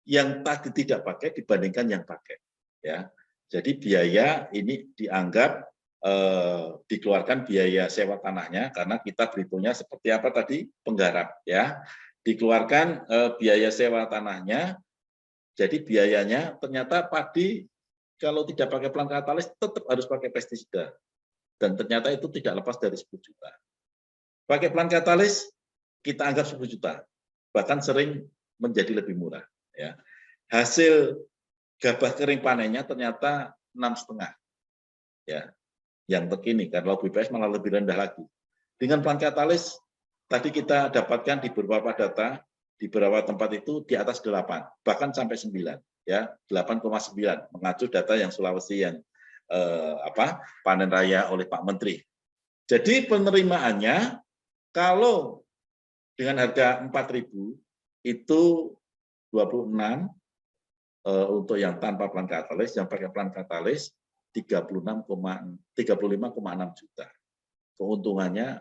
yang tadi tidak pakai dibandingkan yang pakai, ya. Jadi biaya ini dianggap dikeluarkan biaya sewa tanahnya karena kita berhitungnya seperti apa tadi, penggarap, ya. Dikeluarkan biaya sewa tanahnya, jadi biayanya ternyata padi kalau tidak pakai plant katalis tetap harus pakai pestisida, dan ternyata itu tidak lepas dari 10 juta. Pakai plant katalis kita anggap 10 juta, bahkan sering menjadi lebih murah. Ya. Hasil gabah kering panennya ternyata 6,5, ya, yang terkini karena BPS malah lebih rendah lagi. Dengan plant katalis tadi kita dapatkan di beberapa data, di beberapa tempat itu di atas 8, bahkan sampai 9, ya, 8,9 mengacu data yang Sulawesi yang panen raya oleh Pak Menteri. Jadi penerimaannya kalau dengan harga 4.000 itu 26 untuk yang tanpa plant katalis, yang pakai plant katalis 35,6 juta. Keuntungannya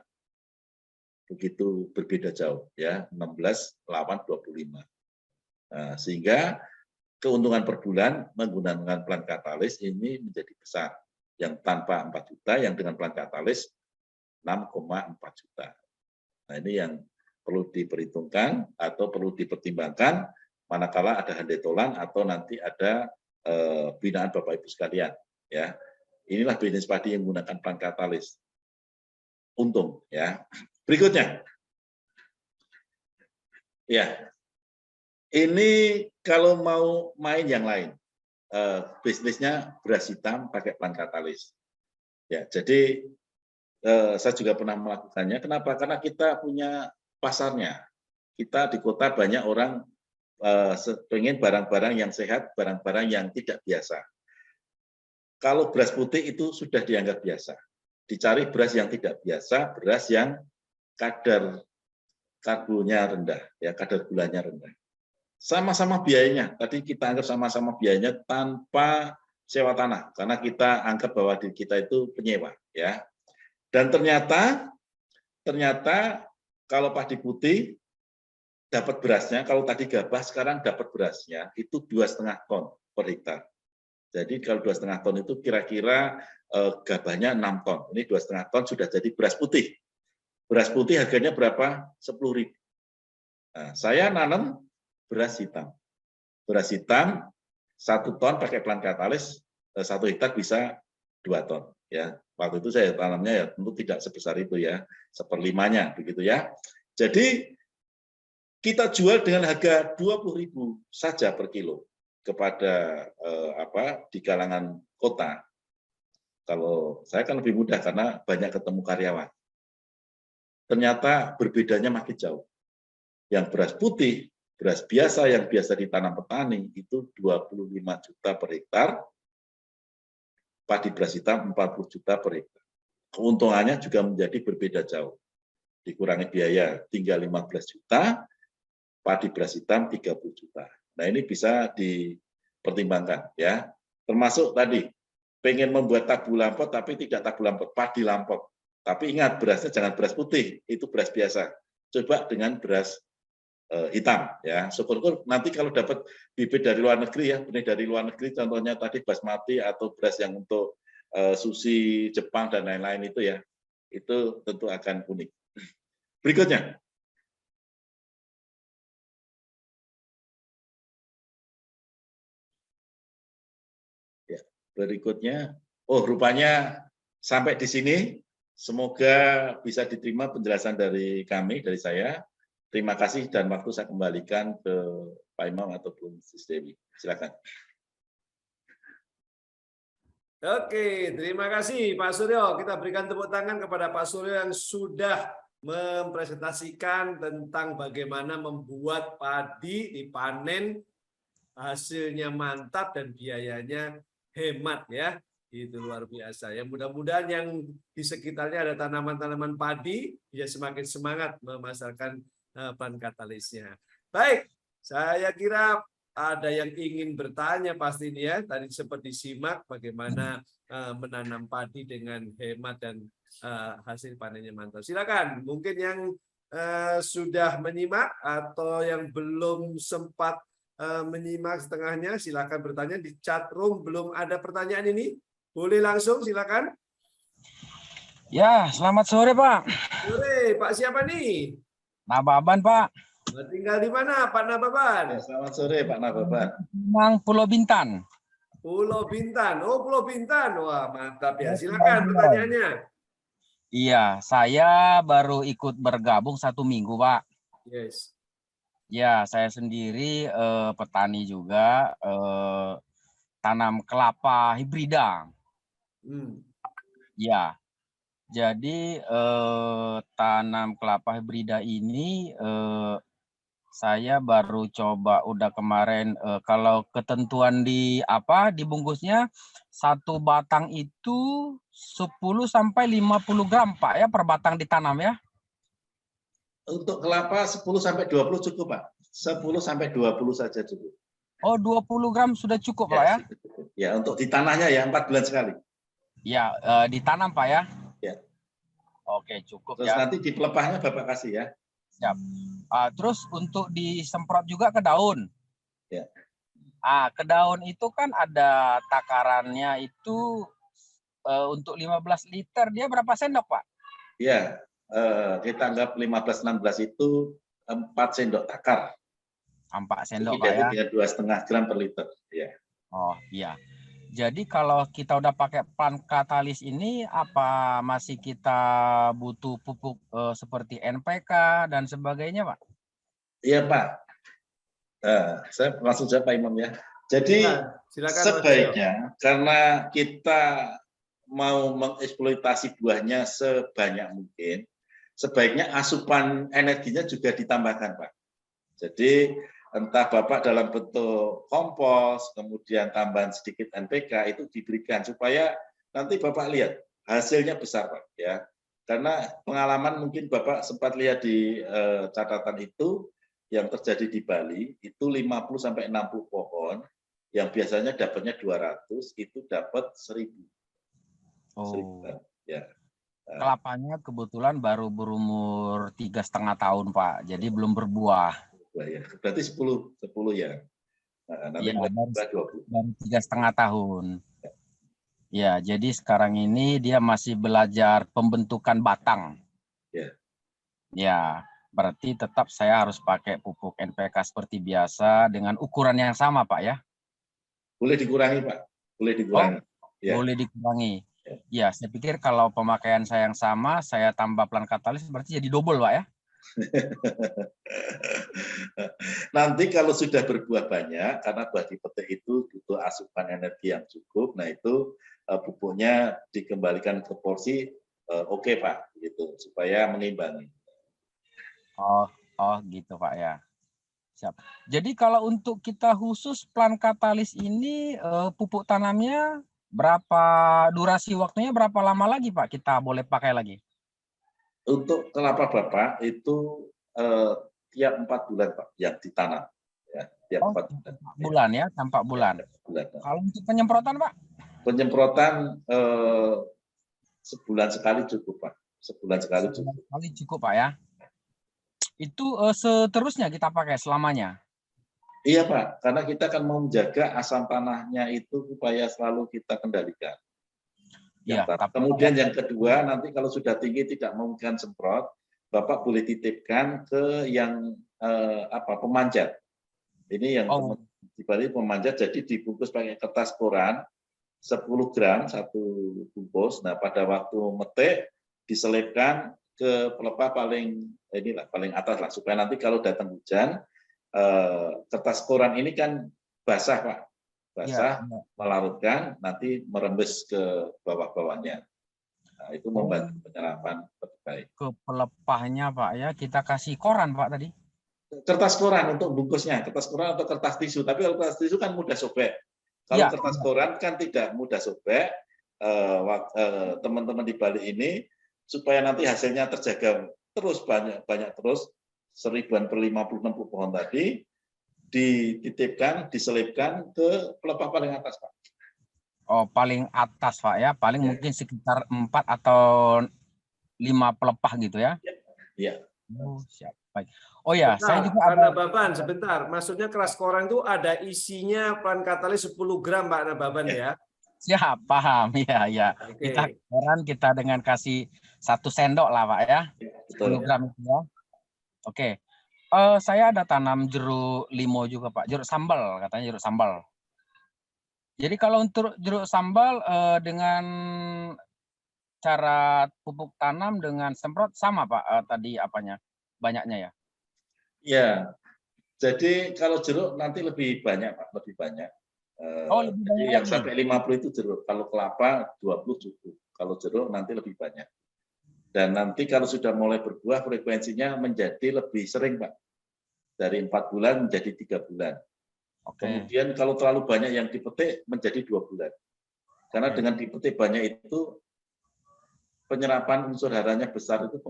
begitu berbeda jauh, ya, 16 lawan 25. Nah, sehingga keuntungan per bulan menggunakan plant katalis ini menjadi besar. Yang tanpa 4 juta, yang dengan plant katalis 6,4 juta. Nah, ini yang perlu diperhitungkan atau perlu dipertimbangkan manakala ada handetolan atau nanti ada binaan Bapak Ibu sekalian, ya. Inilah bisnis padi yang menggunakan plant katalis. Untung, ya. Berikutnya. Ya. Ini kalau mau main yang lain. Bisnisnya beras hitam pakai plant katalis. Ya, jadi saya juga pernah melakukannya. Kenapa? Karena kita punya pasarnya. Kita di kota banyak orang pengen barang-barang yang sehat, barang-barang yang tidak biasa. Kalau beras putih itu sudah dianggap biasa. Dicari beras yang tidak biasa, beras yang kadar karbonya rendah, ya, kadar gulanya rendah. Sama-sama biayanya. Tadi kita anggap sama-sama biayanya tanpa sewa tanah, karena kita anggap bahwa diri kita itu penyewa, ya. Dan ternyata kalau padi putih dapat berasnya, kalau tadi gabah sekarang dapat berasnya itu 2,5 ton per hektar. Jadi kalau 2,5 ton itu kira-kira gabahnya 6 ton. Ini 2,5 ton sudah jadi beras putih. Beras putih harganya berapa? 10.000. Nah, saya nanam beras hitam. Beras hitam 1 ton pakai plant katalis 1 hektar bisa 2 ton. Ya, waktu itu saya tanamnya ya tentu tidak sebesar itu ya, 1/5-nya begitu ya. Jadi kita jual dengan harga 20.000 saja per kilo kepada di kalangan kota. Kalau saya kan lebih mudah karena banyak ketemu karyawan. Ternyata berbedanya makin jauh. Yang beras putih, beras biasa yang biasa ditanam petani itu 25 juta per hektar. Padi beras hitam 40 juta per hektar. Keuntungannya juga menjadi berbeda jauh. Dikurangi biaya tinggal 15 juta, padi beras hitam 30 juta. Nah, ini bisa dipertimbangkan, ya. Termasuk tadi pengen membuat tabu lampot tapi tidak tabu lampot, padi lampot. Tapi ingat berasnya jangan beras putih, itu beras biasa. Coba dengan beras hitam ya. Syukur-syukur nanti kalau dapat bibit dari luar negeri ya, benih dari luar negeri contohnya tadi basmati atau beras yang untuk sushi Jepang dan lain-lain itu ya, itu tentu akan unik. Berikutnya. Ya, berikutnya, oh rupanya sampai di sini. Semoga bisa diterima penjelasan dari kami, dari saya. Terima kasih dan waktu saya kembalikan ke Pak Imam ataupun Sis Dewi. Silakan. Oke, terima kasih Pak Suryo. Kita berikan tepuk tangan kepada Pak Suryo yang sudah mempresentasikan tentang bagaimana membuat padi dipanen, hasilnya mantap dan biayanya hemat ya. Itu luar biasa ya. Mudah-mudahan yang di sekitarnya ada tanaman-tanaman padi ya semakin semangat memasarkan bahan katalisnya. Baik, saya kira ada yang ingin bertanya pasti ini ya. Tadi sempat disimak bagaimana menanam padi dengan hemat dan hasil panennya mantap. Silakan, mungkin yang sudah menyimak atau yang belum sempat menyimak setengahnya, silakan bertanya di chat room. Belum ada pertanyaan ini, boleh langsung silakan. Ya, selamat sore Pak. Sore, Pak siapa nih? Nababan Pak. Tinggal di mana Pak Nababan? Ya, selamat sore Pak Nababan. Mang Pulau Bintan. Pulau Bintan. Oh, Pulau Bintan. Wah, mantap ya. Silakan pertanyaannya. Iya, saya baru ikut bergabung 1 minggu Pak. Yes. Ya, saya sendiri petani juga, tanam kelapa hibrida. Ya, jadi tanam kelapa hibrida ini saya baru coba udah kemarin kalau ketentuan di bungkusnya 1 batang itu 10 sampai 50 gram Pak ya per batang ditanam ya. Untuk kelapa 10 sampai 20 cukup Pak. 10 sampai 20 saja cukup. Oh 20 gram sudah cukup Pak ya? Ya untuk di tanahnya ya 4 bulan sekali. Ya ditanam Pak ya? Ya. Oke cukup. Terus ya. nanti di pelepahnya Bapak kasih ya. Siap. Terus untuk disemprot juga ke daun. Ya. Ke daun itu kan ada takarannya itu untuk 15 liter dia berapa sendok Pak? Ya, kita anggap 15-16 itu 4 sendok takar. 4 sendok Pak Jadi ya? dengan 2,5 gram per liter. Ya. Oh iya. Jadi kalau kita udah pakai plant katalis ini, apa masih kita butuh pupuk seperti NPK dan sebagainya, Pak? Iya, Pak. Saya langsung jawab Pak Imam ya. Jadi silakan, sebaiknya karena kita mau mengeksploitasi buahnya sebanyak mungkin, sebaiknya asupan energinya juga ditambahkan, Pak. Jadi entah Bapak dalam bentuk kompos, kemudian tambahan sedikit NPK itu diberikan supaya nanti Bapak lihat hasilnya besar Pak ya. Karena pengalaman mungkin Bapak sempat lihat di catatan itu yang terjadi di Bali itu 50 sampai 60 pohon yang biasanya dapatnya 200 itu dapat 1000. Oh. Ya. Kelapanya kebetulan baru berumur 3,5 tahun, Pak. Jadi belum berbuah. Ya. Berarti 10 ya. Nanti ya, baru 20. Baru 3,5 tahun. Ya, jadi sekarang ini dia masih belajar pembentukan batang. Ya. Ya, berarti tetap saya harus pakai pupuk NPK seperti biasa dengan ukuran yang sama, Pak ya? Boleh dikurangi, Pak. Boleh dikurangi. Ya. Boleh dikurangi. Ya, saya pikir kalau pemakaian saya yang sama, saya tambah plant katalis berarti jadi double, Pak ya? Nanti kalau sudah berbuah banyak, karena buah dipetik itu butuh asupan energi yang cukup, nah itu pupuknya dikembalikan ke porsi oke, Pak, gitu, supaya mengimbangi. Oh gitu Pak ya. Siap. Jadi kalau untuk kita khusus plant katalis ini pupuk tanamnya berapa durasi waktunya berapa lama lagi Pak kita boleh pakai lagi? Untuk kelapa Bapak itu tiap 4 bulan Pak yang ditanam. Ya, tiap 4 bulan ya, 4 bulan. Kalau untuk penyemprotan Pak? Penyemprotan sebulan sekali cukup Pak. Sebulan sekali cukup. Cukup Pak ya. Itu seterusnya kita pakai selamanya. Iya Pak, karena kita akan mau menjaga asam tanahnya itu supaya selalu kita kendalikan. Iya, Kemudian yang kedua, nanti kalau sudah tinggi tidak memungkinkan semprot, Bapak boleh titipkan ke yang pemanjat. Ini yang di Bali pemanjat, jadi dibungkus pakai kertas koran 10 gram satu bungkus. Nah, pada waktu metik diselipkan ke pelepah paling atas lah, supaya nanti kalau datang hujan kertas koran ini kan basah Pak, basah, melarutkan, nanti merembes ke bawah-bawahnya. Nah, itu membantu penyerapan lebih baik. Ke pelepahnya Pak ya, kita kasih koran Pak tadi. Kertas koran untuk bungkusnya, kertas koran atau kertas tisu. Tapi kalau kertas tisu kan mudah sobek. Kalau kertas koran kan tidak mudah sobek. Teman-teman di Bali ini supaya nanti hasilnya terjaga terus banyak terus 1000-an per 50-60 pohon tadi dititipkan, diselipkan ke pelepah paling atas Pak. Oh, paling atas Pak ya, paling mungkin sekitar 4 atau 5 pelepah gitu ya? Iya. Oh, siap. Baik. Oh ya, saya juga Pak Nababan, sebentar. Maksudnya keras koran itu ada isinya plan katalis 10 gram Pak Nababan ya? Siap, paham. Ya. Oke. Kita koran kita dengan kasih 1 sendok lah Pak ya. 10 gram itu ya. Oke. Saya ada tanam jeruk limau juga Pak. Jeruk sambal, katanya jeruk sambal. Jadi kalau untuk jeruk sambal dengan cara pupuk tanam dengan semprot sama Pak tadi apanya? Banyaknya ya? Ya, jadi kalau jeruk nanti lebih banyak Pak, lebih banyak. Lebih jadi banyak yang lagi. sampai 50 itu jeruk. Kalau kelapa 20 cukup. Kalau jeruk nanti lebih banyak. Dan nanti kalau sudah mulai berbuah frekuensinya menjadi lebih sering Pak. Dari 4 bulan menjadi 3 bulan. Kemudian kalau terlalu banyak yang dipetik menjadi 2 bulan. Karena dengan dipetik banyak itu penyerapan unsur haranya besar itu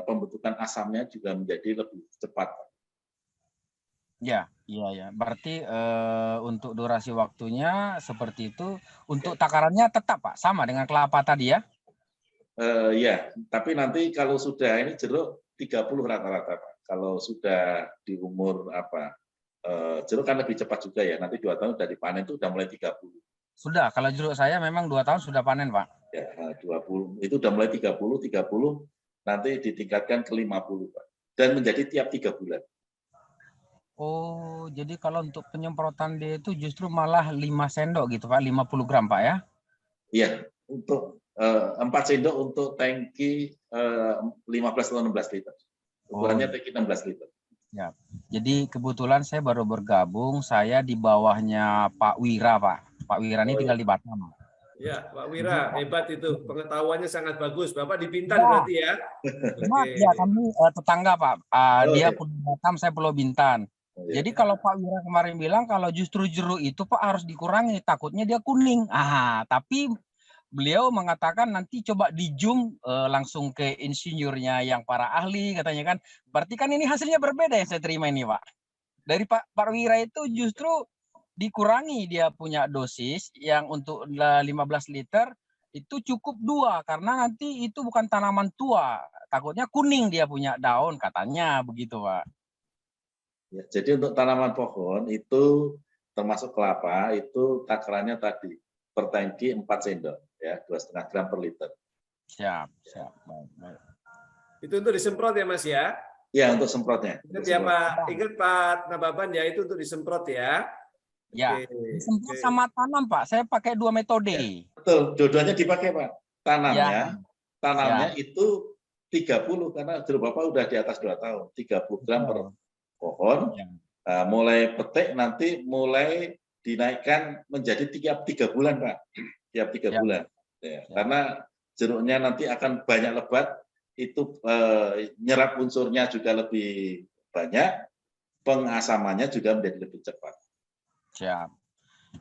pembentukan asamnya juga menjadi lebih cepat. Ya. Berarti untuk durasi waktunya seperti itu. Untuk takarannya tetap Pak, sama dengan kelapa tadi ya? Ya, tapi nanti kalau sudah ini jeruk 30 rata-rata Pak. Kalau sudah di umur jeruk kan lebih cepat juga ya. Nanti 2 tahun sudah dipanen itu sudah mulai 30. Sudah, kalau jeruk saya memang 2 tahun sudah panen Pak. Ya, 20 itu sudah mulai 30 nanti ditingkatkan ke 50 Pak. Dan menjadi tiap 3 bulan. Oh, jadi kalau untuk penyemprotan dia itu justru malah 5 sendok gitu Pak, 50 gram Pak ya? Iya, untuk 4 sendok untuk tangki 15 atau 16 liter. Ukurannya tangki 16 liter. Ya. Jadi kebetulan saya baru bergabung, saya di bawahnya Pak Wira Pak. Pak Wira ini tinggal di Batam. Ya, Pak Wira, hebat itu. Pengetahuannya sangat bagus. Bapak di Bintan berarti ya? Ya, kami tetangga Pak. Dia Pulau Batam, saya Pulau Bintan. Jadi kalau Pak Wira kemarin bilang kalau justru jeruk itu Pak harus dikurangi, takutnya dia kuning. Tapi beliau mengatakan nanti coba di zoom langsung ke insinyurnya yang para ahli katanya kan. Berarti kan ini hasilnya berbeda yang saya terima ini Pak. Dari Pak Wira itu justru dikurangi dia punya dosis yang untuk 15 liter itu cukup 2 karena nanti itu bukan tanaman tua. Takutnya kuning dia punya daun katanya begitu Pak. Ya, jadi untuk tanaman pohon itu termasuk kelapa itu takarannya tadi per tangki 4 sendok ya, 2,5 gram per liter. Siap. Baik. Itu untuk disemprot ya Mas ya? Ya, untuk semprotnya. Ingat Pak Nababan ya, itu untuk disemprot ya. Ya, disemprot sama tanam Pak. Saya pakai 2 metode. Ya, betul, dua-duanya dipakai Pak. Tanamnya itu 30 karena jeruk Bapak udah di atas 2 tahun, 30 gram per pohon. Mulai petik nanti mulai dinaikkan menjadi tiap 3 bulan Pak. Tiap 3 bulan. Ya, karena jeruknya nanti akan banyak lebat, itu nyerap unsurnya juga lebih banyak, pengasamannya juga menjadi lebih cepat. Siap.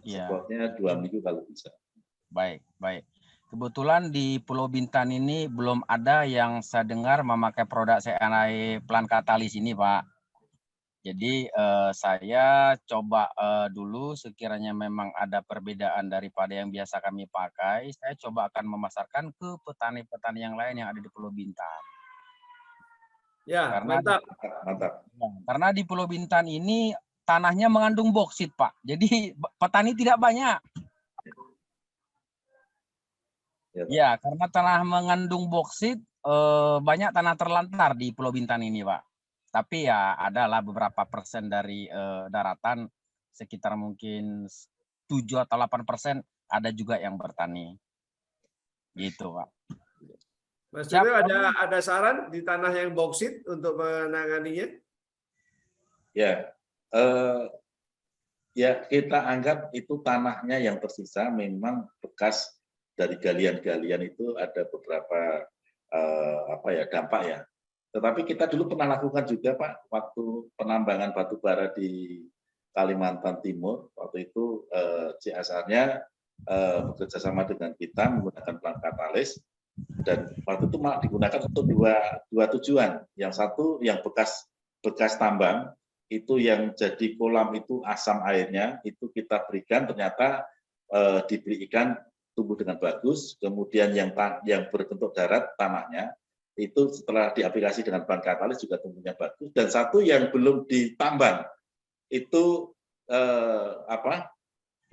Semprotnya 2 minggu kalau bisa. Baik. Kebetulan di Pulau Bintan ini belum ada yang saya dengar memakai produk CNI Plan Katalis ini Pak. Jadi saya coba dulu sekiranya memang ada perbedaan daripada yang biasa kami pakai, saya coba akan memasarkan ke petani-petani yang lain yang ada di Pulau Bintan. Ya, Karena mantap. Mantap. karena di Pulau Bintan ini tanahnya mengandung boksit, Pak. Jadi petani tidak banyak. Ya, Pak. Ya, karena tanah mengandung boksit, banyak tanah terlantar di Pulau Bintan ini, Pak. Tapi ya adalah beberapa persen dari daratan, sekitar mungkin 7 atau 8% ada juga yang bertani. Gitu, Pak. Mas Siap, Suryo ada saran di tanah yang boksit untuk menanganinya? Ya, ya kita anggap itu tanahnya yang tersisa memang bekas dari galian-galian itu ada beberapa dampak ya. Tetapi kita dulu pernah lakukan juga Pak, waktu penambangan batu bara di Kalimantan Timur, waktu itu CSR-nya bekerja sama dengan kita menggunakan plant katalis, dan waktu itu malah digunakan untuk dua tujuan. Yang satu yang bekas tambang, itu yang jadi kolam itu asam airnya, itu kita berikan, ternyata diberi ikan tumbuh dengan bagus. Kemudian yang berbentuk darat tanahnya, itu setelah diaplikasi dengan bahan katalis juga tumbuhnya bagus. Dan satu yang belum ditambang, itu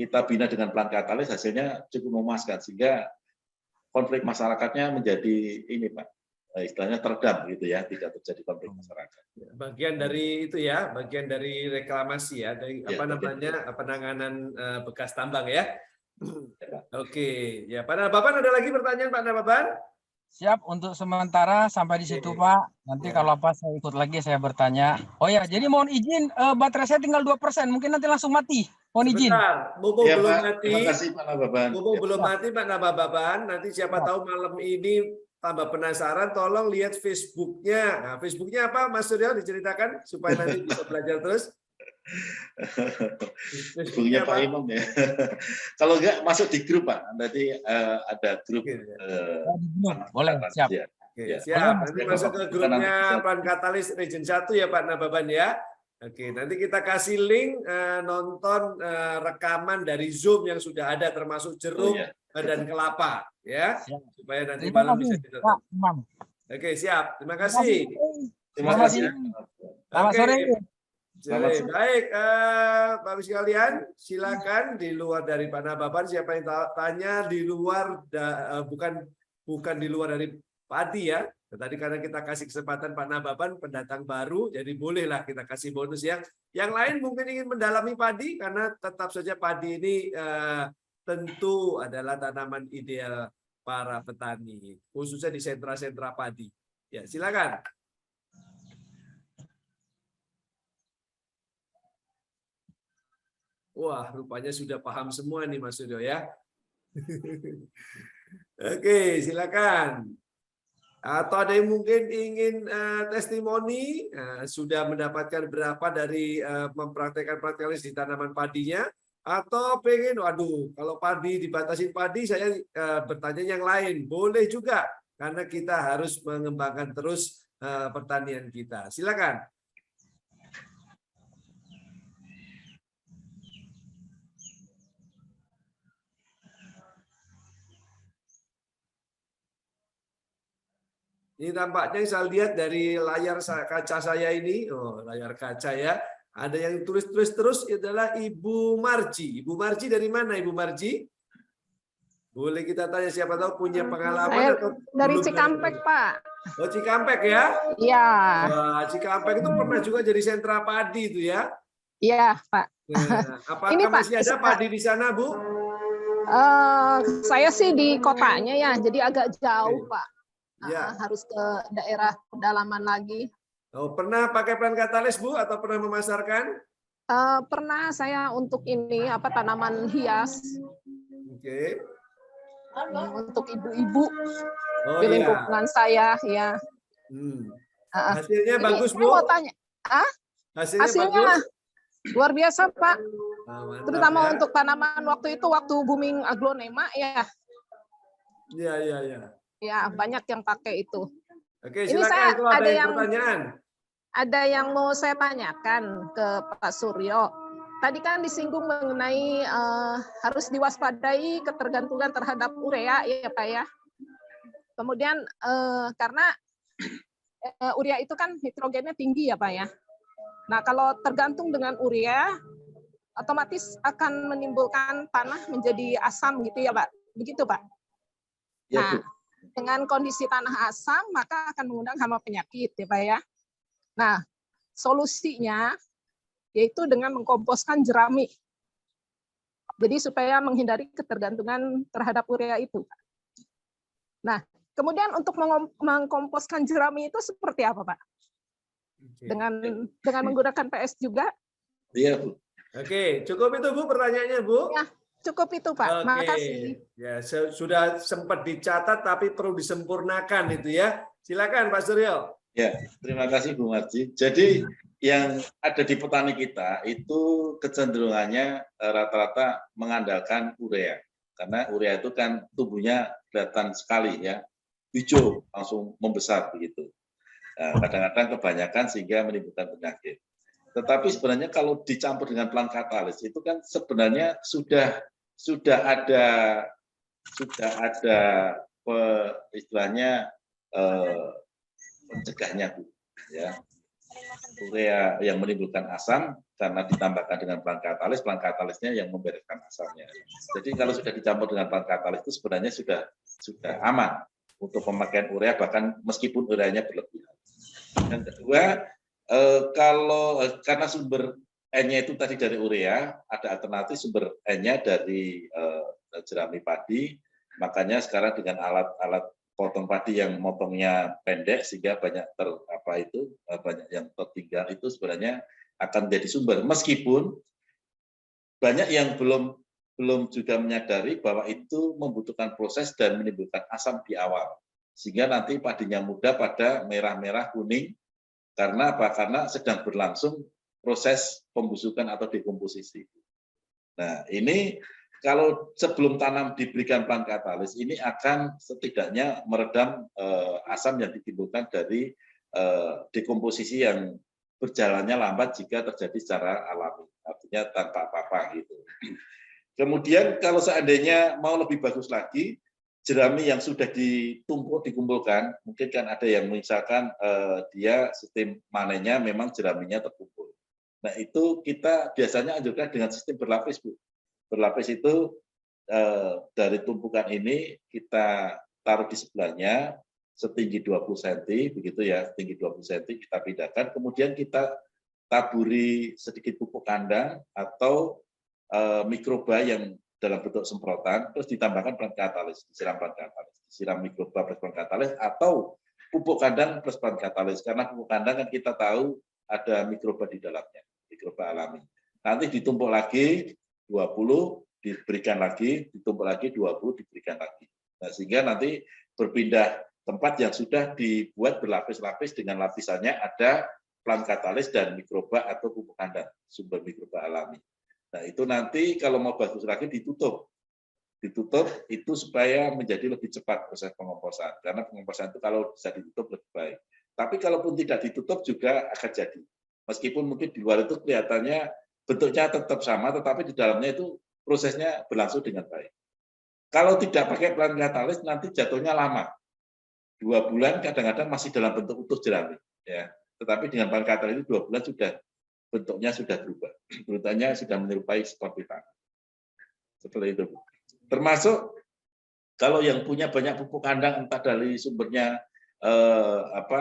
kita bina dengan plant katalis, hasilnya cukup memuaskan, sehingga konflik masyarakatnya menjadi ini Pak, istilahnya teredam gitu ya, tidak terjadi konflik masyarakat. Bagian dari itu ya, bagian dari reklamasi ya, dari Ya, penanganan bekas tambang ya. Oke, ya Pak Nababan, ada lagi pertanyaan Pak Nababan? Siap, untuk sementara sampai di situ, Pak. Nanti kalau apa saya ikut lagi, saya bertanya. Oh ya, jadi mohon izin, baterai saya tinggal 2%, mungkin nanti langsung mati. Mohon izin. Sebentar, mumpung Ya, belum Pak. mati. Terima kasih Pak Nababan. Mumpung belum mati Pak Nababan, nanti siapa tahu malam ini tambah penasaran, tolong lihat Facebooknya. Nah, Facebooknya apa Mas Suryo, diceritakan supaya nanti bisa belajar terus. Facebooknya Pak Imam ya. Kalau enggak masuk di grup Pak, nanti ada grup. Boleh, siap. Ya. Oke, Ya. siap. Nanti Ya, masuk ke Bapak. grupnya Nanti Plan Katalis Region 1 ya Pak Nababan ya. Oke, nanti kita kasih link nonton rekaman dari Zoom yang sudah ada, termasuk jeruk dan kelapa ya, supaya nanti Terima malam kasih, bisa ditonton. Pak Imam. Oke, siap. Terima kasih. Terima Selamat kasih. siang. Selamat sore. Selamat sore. Baik, Bapak sekalian, silakan di luar dari Pak Nababan, siapa yang tanya di luar, bukan di luar dari padi ya. Tadi karena kita kasih kesempatan Pak Nababan pendatang baru, jadi bolehlah kita kasih bonus ya. Yang lain mungkin ingin mendalami padi, karena tetap saja padi ini tentu adalah tanaman ideal para petani, khususnya di sentra-sentra padi. Ya, silakan. Wah, rupanya sudah paham semua nih Mas Suryo ya. Oke, silakan. Atau ada yang mungkin ingin testimoni, sudah mendapatkan berapa dari mempraktekkan praktek di tanaman padinya, atau pengen, waduh, kalau padi dibatasin padi, saya bertanya yang lain, boleh juga, karena kita harus mengembangkan terus pertanian kita. Silakan. Ini tampaknya saya lihat dari layar kaca saya ini, layar kaca ya, ada yang tulis-tulis terus adalah Ibu Marji. Ibu Marji dari mana Ibu Marji? Boleh kita tanya, siapa tahu punya pengalaman Saya atau dari belum Cikampek, Pak. Oh, Cikampek ya? Iya. Wah, Cikampek itu pernah juga jadi sentra padi itu ya? Iya, Pak. Nah, apakah Ini, Pak, masih ada padi di sana, Bu? Saya sih di kotanya ya, jadi agak jauh, Pak. Ya. Harus ke daerah pedalaman lagi. Oh, pernah pakai plan katalis, Bu, atau pernah memasarkan? Pernah saya untuk ini tanaman hias. Oke. Untuk ibu-ibu Oh, di iya. lingkungan saya ya. Hasilnya bagus, Bu? Saya mau tanya, hasilnya bagus? luar biasa, Pak. Terutama ya. untuk tanaman waktu booming aglonema ya. Iya. Ya, banyak yang pakai itu. Oke, Ini silakan kalau ada yang pertanyaan. Ada yang mau saya tanyakan ke Pak Suryo. Tadi kan disinggung mengenai harus diwaspadai ketergantungan terhadap urea ya Pak ya. Kemudian karena urea itu kan nitrogennya tinggi ya Pak ya. Nah kalau tergantung dengan urea, otomatis akan menimbulkan tanah menjadi asam gitu ya Pak. Begitu Pak. Ya, Nah Bu. dengan kondisi tanah asam maka akan mengundang hama penyakit ya Pak ya. Nah solusinya yaitu dengan mengkomposkan jerami. Jadi supaya menghindari ketergantungan terhadap urea itu. Nah, kemudian untuk mengkomposkan jerami itu seperti apa, Pak? Dengan menggunakan PS juga? Iya, Bu. Oke, cukup itu Bu pertanyaannya Bu. Ya, cukup itu Pak. Oke, Makasih. ya sudah sempat dicatat tapi perlu disempurnakan itu ya. Silakan Pak Suryo. Ya, terima kasih Bu Marji. Jadi yang ada di petani kita itu kecenderungannya rata-rata mengandalkan urea. Karena urea itu kan tumbuhnya kelihatan sekali ya, hijau langsung membesar begitu. Kadang-kadang kebanyakan sehingga menimbulkan penyakit. Tetapi sebenarnya kalau dicampur dengan plant katalis itu kan sebenarnya sudah ada istilahnya pencegahnya Bu, ya. Urea yang menimbulkan asam karena ditambahkan dengan plant katalisnya yang membereskan asamnya. Jadi kalau sudah dicampur dengan plant katalis itu sebenarnya sudah aman untuk pemakaian urea bahkan meskipun ureanya berlebihan. Yang kedua, karena sumber N-nya itu tadi dari urea, ada alternatif sumber N-nya dari jerami padi. Makanya sekarang dengan alat potong padi yang motongnya pendek sehingga banyak banyak yang tertinggal itu sebenarnya akan menjadi sumber. Meskipun banyak yang belum juga menyadari bahwa itu membutuhkan proses dan menimbulkan asam di awal. Sehingga nanti padinya mudah pada merah-merah kuning. Karena apa? Karena sedang berlangsung proses pembusukan atau dekomposisi. Nah, ini kalau sebelum tanam diberikan plant katalis, ini akan setidaknya meredam asam yang ditimbulkan dari dekomposisi yang berjalannya lambat jika terjadi secara alami, artinya tanpa apa-apa gitu. Kemudian kalau seandainya mau lebih bagus lagi, jerami yang sudah dikumpulkan, mungkin kan ada yang misalkan dia sistem manennya memang jeraminya terkumpul. Nah itu kita biasanya anjurkan dengan sistem berlapis Bu. Berlapis itu dari tumpukan ini kita taruh di sebelahnya setinggi 20 cm, begitu ya, setinggi 20 cm kita pindahkan, kemudian kita taburi sedikit pupuk kandang atau mikroba yang dalam bentuk semprotan, terus ditambahkan plant katalis, disiram plant katalis, disiram mikroba plus plant katalis, atau pupuk kandang plus plant katalis, karena pupuk kandang kan kita tahu ada mikroba di dalamnya, mikroba alami. Nanti ditumpuk lagi 20, diberikan lagi, ditumpuk lagi 20, diberikan lagi. Nah, sehingga nanti berpindah tempat yang sudah dibuat berlapis-lapis dengan lapisannya ada plant katalis dan mikroba atau pupuk kandang, sumber mikroba alami. Nah, itu nanti kalau mau bagus lagi ditutup. Ditutup itu supaya menjadi lebih cepat proses pengomposan. Karena pengomposan itu kalau bisa ditutup lebih baik. Tapi kalaupun tidak ditutup juga akan jadi. Meskipun mungkin di luar itu kelihatannya bentuknya tetap sama, tetapi di dalamnya itu prosesnya berlangsung dengan baik. Kalau tidak pakai plant katalis, nanti jatuhnya lama. 2 bulan kadang-kadang masih dalam bentuk utuh jerami. Ya. Tetapi dengan plant katalis itu 2 bulan sudah bentuknya sudah berubah. Bentuknya sudah menyerupai seperti tanah. Seperti itu. Termasuk kalau yang punya banyak pupuk kandang, entah dari sumbernya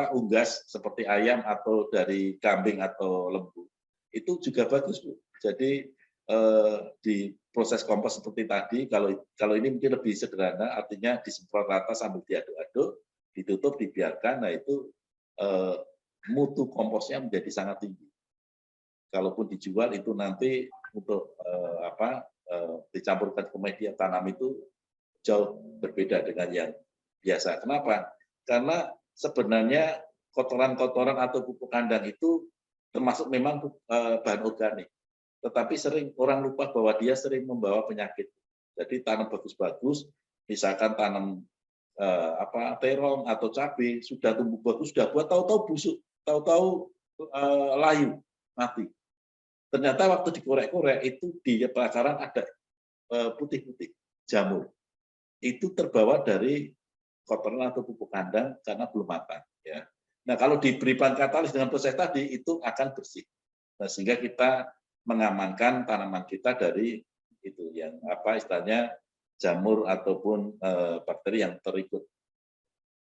unggas seperti ayam atau dari kambing atau lembu, itu juga bagus Bu. Jadi di proses kompos seperti tadi, kalau ini mungkin lebih sederhana, artinya disemprot rata sambil diaduk-aduk, ditutup, dibiarkan, nah itu mutu komposnya menjadi sangat tinggi. Kalaupun dijual itu nanti untuk dicampurkan ke media tanam itu jauh berbeda dengan yang biasa. Kenapa? Karena sebenarnya kotoran-kotoran atau pupuk kandang itu termasuk memang bahan organik. Tetapi sering orang lupa bahwa dia sering membawa penyakit. Jadi tanam bagus-bagus, misalkan tanam terong atau cabai, sudah tumbuh bagus, sudah buat, tahu-tahu busuk, tahu-tahu layu, mati. Ternyata waktu dikorek-korek itu di pakaran ada putih-putih, jamur. Itu terbawa dari kotoran atau pupuk kandang karena belum matang. Ya. Nah, kalau diberi bahan katalis dengan proses tadi itu akan bersih. Nah, sehingga kita mengamankan tanaman kita dari itu yang apa istilahnya jamur ataupun bakteri yang terikut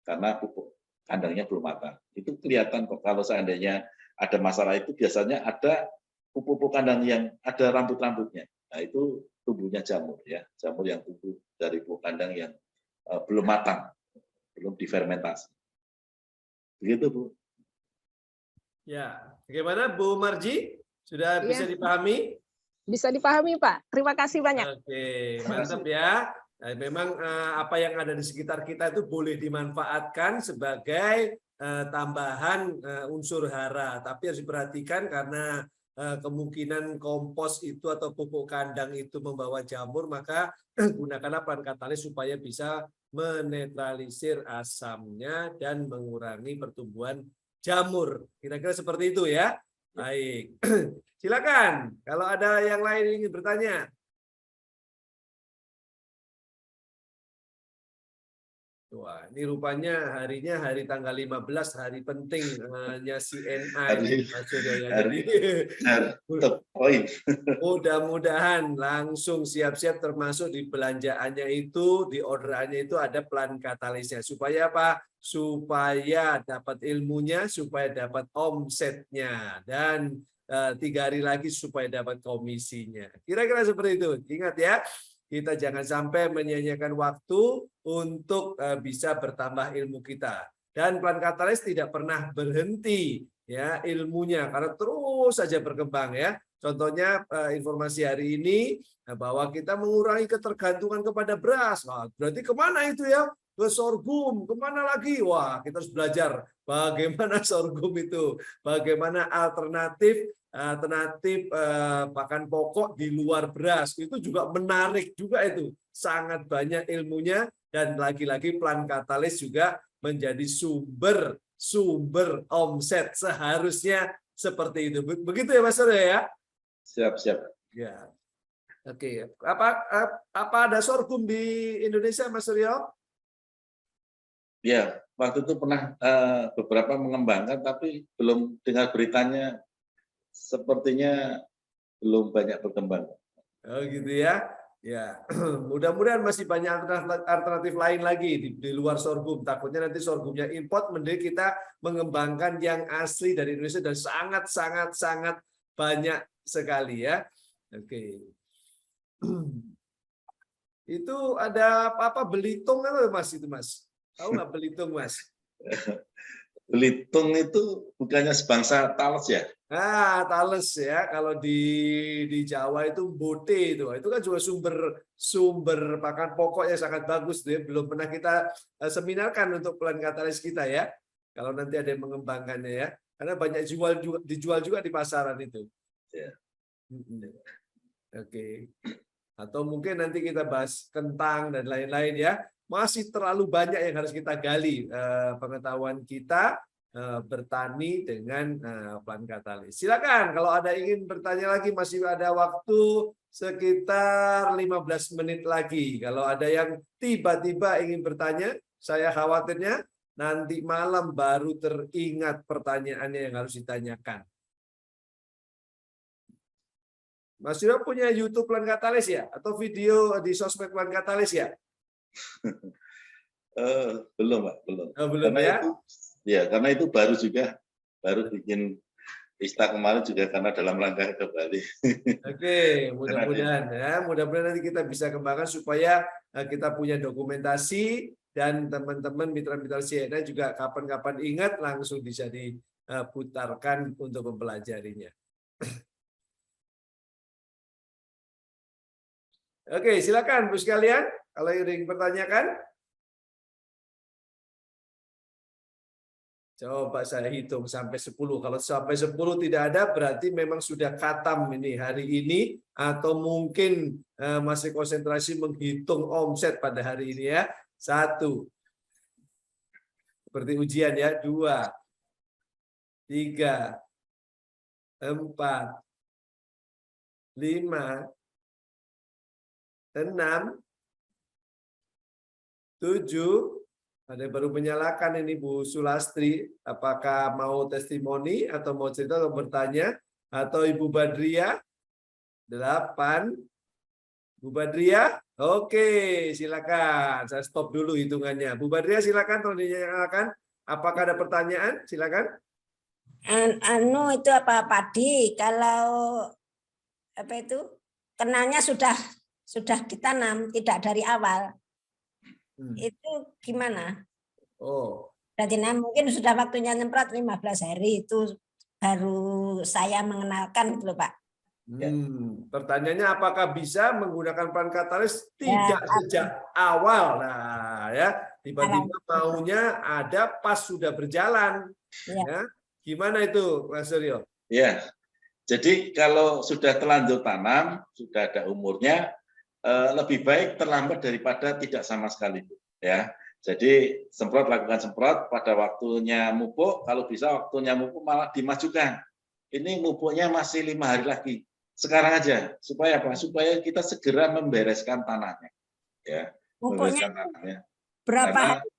karena pupuk kandangnya belum matang. Itu kelihatan kok kalau seandainya ada masalah itu biasanya ada pupuk kandang yang ada rambut-rambutnya. Nah, itu tumbuhnya jamur ya, jamur yang tumbuh dari pupuk kandang yang belum matang, belum difermentasi. Begitu, Bu. Ya, bagaimana Bu Marji? Sudah Iya. bisa dipahami? Bisa dipahami, Pak. Terima kasih banyak. Oke, mantap ya. Nah, memang apa yang ada di sekitar kita itu boleh dimanfaatkan sebagai tambahan unsur hara, tapi harus diperhatikan karena kemungkinan kompos itu atau pupuk kandang itu membawa jamur, maka gunakanlah peran katalis supaya bisa menetralisir asamnya dan mengurangi pertumbuhan jamur. Kira-kira seperti itu ya. Baik. Silakan kalau ada yang lain ingin bertanya. Wah, ini rupanya harinya hari tanggal 15, hari pentingnya CNA ini, Mas Suryo ya. Jadi poin. mudah-mudahan langsung siap-siap termasuk di belanjaannya itu, di orderannya itu ada peran katalisnya. Supaya apa? Supaya dapat ilmunya, supaya dapat omsetnya, dan 3 hari lagi supaya dapat komisinya. Kira-kira seperti itu. Ingat ya. Kita jangan sampai menyia-nyiakan waktu untuk bisa bertambah ilmu kita. Dan peran katalis tidak pernah berhenti ya ilmunya karena terus saja berkembang ya. Contohnya informasi hari ini bahwa kita mengurangi ketergantungan kepada beras. Wah, berarti kemana itu ya? Ke sorghum, kemana lagi? Wah, kita harus belajar bagaimana sorghum itu, bagaimana alternatif pakan pokok di luar beras. Itu juga menarik juga itu, sangat banyak ilmunya, dan lagi-lagi peran katalis juga menjadi sumber omset, seharusnya seperti itu. Begitu ya Mas Suryo ya? Siap. Ya. Oke. Apa ada sorghum di Indonesia Mas Suryo? Ya, waktu itu pernah beberapa mengembangkan tapi belum dengar beritanya. Sepertinya belum banyak berkembang. Oh gitu ya. Ya, mudah-mudahan masih banyak alternatif lain lagi di luar sorghum. Takutnya nanti sorghumnya import, mending kita mengembangkan yang asli dari Indonesia dan sangat banyak sekali ya. Oke. Itu ada apa belitung apa Mas itu Mas? Tahu nggak belitung Mas? Belitung itu bukannya sebangsa Tales ya? Tales ya. Kalau di Jawa itu bote itu kan juga sumber pakan pokok yang sangat bagus tuh ya. Belum pernah kita seminarkan untuk peran katalis kita ya. Kalau nanti ada yang mengembangkannya ya. Karena banyak dijual juga di pasaran itu. Ya. Oke. Atau mungkin nanti kita bahas kentang dan lain-lain ya. Masih terlalu banyak yang harus kita gali pengetahuan kita bertani dengan peran katalis. Silakan kalau ada ingin bertanya lagi, masih ada waktu sekitar 15 menit lagi. Kalau ada yang tiba-tiba ingin bertanya, saya khawatirnya nanti malam baru teringat pertanyaannya yang harus ditanyakan. Mas Suryo punya YouTube peran katalis ya? Atau video di sosmed peran katalis ya? Belum, Pak, belum. Belum ya? Karena itu baru bikin Ista kemarin juga karena dalam rangka ke Bali. Oke, mudah-mudahan ya, mudah-mudahan nanti kita bisa kembangkan supaya kita punya dokumentasi dan teman-teman mitra-mitra CNA juga kapan-kapan ingat langsung bisa diputarkan untuk mempelajarinya. Oke, silakan Bu sekalian kalau ingin bertanyakan. Coba saya hitung sampai 10. Kalau sampai 10 tidak ada, berarti memang sudah khatam ini hari ini, atau mungkin masih konsentrasi menghitung omset pada hari ini ya. 1. Seperti ujian ya. 2, 3, 4, 5, 6, 7, Ada yang baru menyalakan ini Bu Sulastri. Apakah mau testimoni atau mau cerita atau bertanya? Atau Ibu Badria? 8. Bu Badria? Oke, silakan. Saya stop dulu hitungannya. Bu Badria silakan kalau dinyalakan. Apakah ada pertanyaan? Silakan. Anu itu apa padi kalau apa itu kenalnya sudah ditanam tidak dari awal itu gimana? Oh, Berarti mungkin sudah waktunya nyemprot 15 hari itu baru saya mengenalkan gitu loh Pak. pertanyaannya apakah bisa menggunakan peran katalis Ya, tidak sejak awal? Nah, ya tiba-tiba maunya ada pas sudah berjalan. Ya. Ya, gimana itu, Mas Suryo? Ya, jadi kalau sudah terlanjur tanam, sudah ada umurnya, lebih baik terlambat daripada tidak sama sekali, Bu. Ya. Jadi lakukan semprot pada waktunya mupuk, kalau bisa waktunya mupuk malah dimajukan. Ini mupuknya masih 5 hari lagi. Sekarang aja, supaya apa? Supaya kita segera membereskan tanahnya. Ya, Mupuknya tanahnya. berapa hari?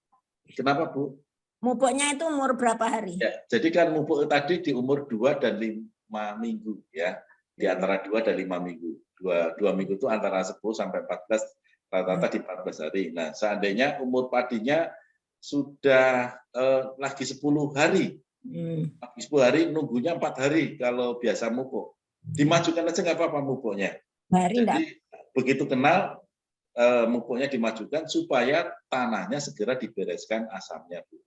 Kenapa, Bu? Mupuknya itu umur berapa hari? Ya, jadi kan mupuk tadi di umur 2 dan 5 minggu ya. Di antara 2 dan 5 minggu. 2 minggu itu antara 10 sampai 14, rata-rata di 14 hari. Nah, seandainya umur padinya sudah lagi 10 hari. Lagi 10 hari, nunggunya 4 hari kalau biasa mupuk. Dimajukan aja nggak apa-apa mupuknya. Jadi begitu kenal, mupuknya dimajukan supaya tanahnya segera dibereskan asamnya, Bu.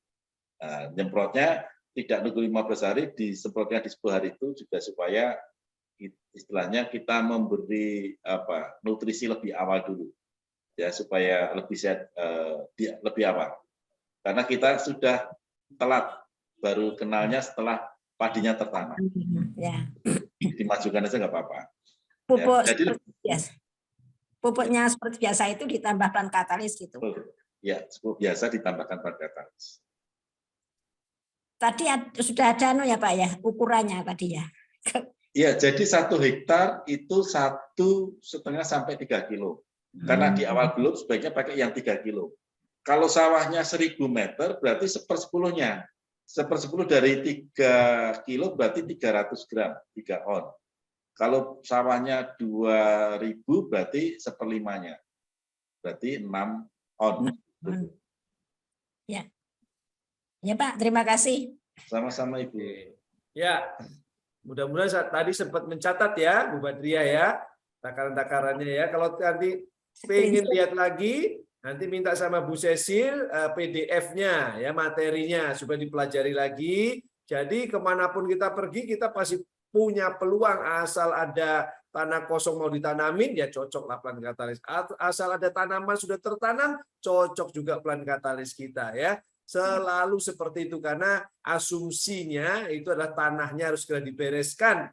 Nah, nyemprotnya tidak nunggu 15 hari, disemprotnya di 10 hari itu juga supaya istilahnya kita memberi nutrisi lebih awal dulu, ya supaya lebih sehat, lebih awal. Karena kita sudah telat, baru kenalnya setelah padinya tertanam. Ya. Dimajukan aja nggak apa-apa. Pupuk Ya, jadi pupuknya seperti biasa itu ditambah peran katalis gitu. Ya, pupuk biasa ditambahkan peran katalis. Tadi sudah ada ya Pak ya ukurannya tadi ya. Ya, jadi 1 hektar itu 1,5 sampai 3 kilo. Karena di awal belum sebaiknya pakai yang 3 kilo. Kalau sawahnya 1.000 meter berarti 1/10-nya. 1/10 dari 3 kilo berarti 300 gram, 3 on. Kalau sawahnya 2.000 berarti 1/5-nya. Berarti 6 on. Ya. Ya Pak, terima kasih. Sama-sama Ibu. Ya, mudah-mudahan tadi sempat mencatat ya, Bu Badria ya, takaran-takarannya ya. Kalau nanti pengen lihat lagi, nanti minta sama Bu Cecil PDF-nya ya, materinya supaya dipelajari lagi. Jadi kemanapun kita pergi, kita pasti punya peluang asal ada tanah kosong mau ditanamin, ya cocok lah pelan katalis. Asal ada tanaman sudah tertanam, cocok juga pelan katalis kita ya. Selalu seperti itu karena asumsinya itu adalah tanahnya harus segera dibereskan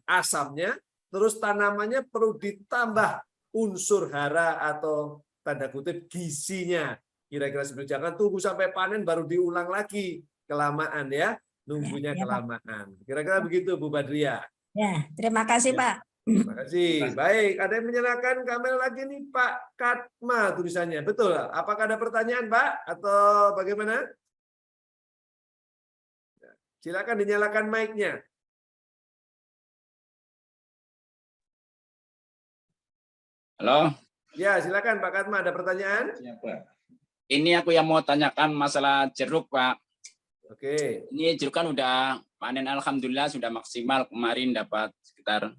asamnya, terus tanamannya perlu ditambah unsur hara atau tanda kutip gizinya. Kira-kira seperti jangan tunggu sampai panen baru diulang lagi, kelamaan ya, nunggunya kelamaan. Kira-kira begitu Bu Badria. Ya, terima kasih Pak. Terima kasih. Baik, ada yang menyalakan kamera lagi nih Pak Katma tulisannya. Betul? Apakah ada pertanyaan Pak? Atau bagaimana? Silakan dinyalakan mic-nya. Halo. Ya, silakan Pak Katma. Ada pertanyaan? Siapa? Ini aku yang mau tanyakan masalah jeruk, Pak. Oke. Ini jeruk kan udah panen, alhamdulillah sudah maksimal, kemarin dapat sekitar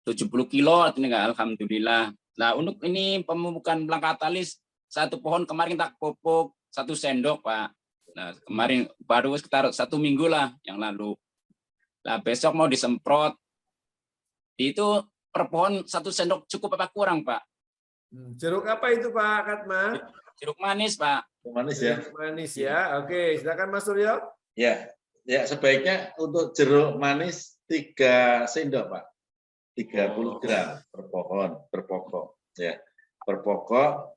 70 kilo, enggak, alhamdulillah. Nah, untuk ini pemupukan pelan katalis, 1 pohon kemarin kita pupuk 1 sendok, Pak. Nah, kemarin baru sekitar 1 minggu lah yang lalu. Nah, besok mau disemprot. Itu per pohon 1 sendok cukup apa kurang, Pak? Jeruk apa itu Pak Katma? Jeruk manis, Pak. Jeruk manis ya. Jeruk manis ya. Oke, silakan Mas Suryo. Ya, sebaiknya untuk jeruk manis 3 sendok, Pak. 30 gram per pohon, per pokok. Ya, per pokok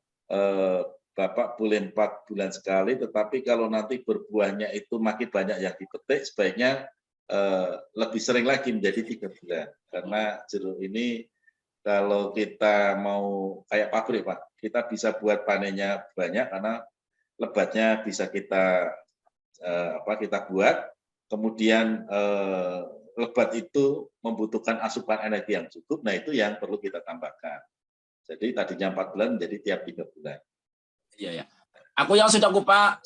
Bapak boleh 4 bulan sekali, tetapi kalau nanti berbuahnya itu makin banyak yang dipetik, sebaiknya lebih sering lagi menjadi 3 bulan. Karena jeruk ini kalau kita mau kayak pabrik, Pak, kita bisa buat panennya banyak karena lebatnya bisa kita buat. Kemudian lebat itu membutuhkan asupan energi yang cukup, nah itu yang perlu kita tambahkan. Jadi tadinya 4 bulan menjadi tiap 3 bulan. Iya ya. Aku yang sudah Pak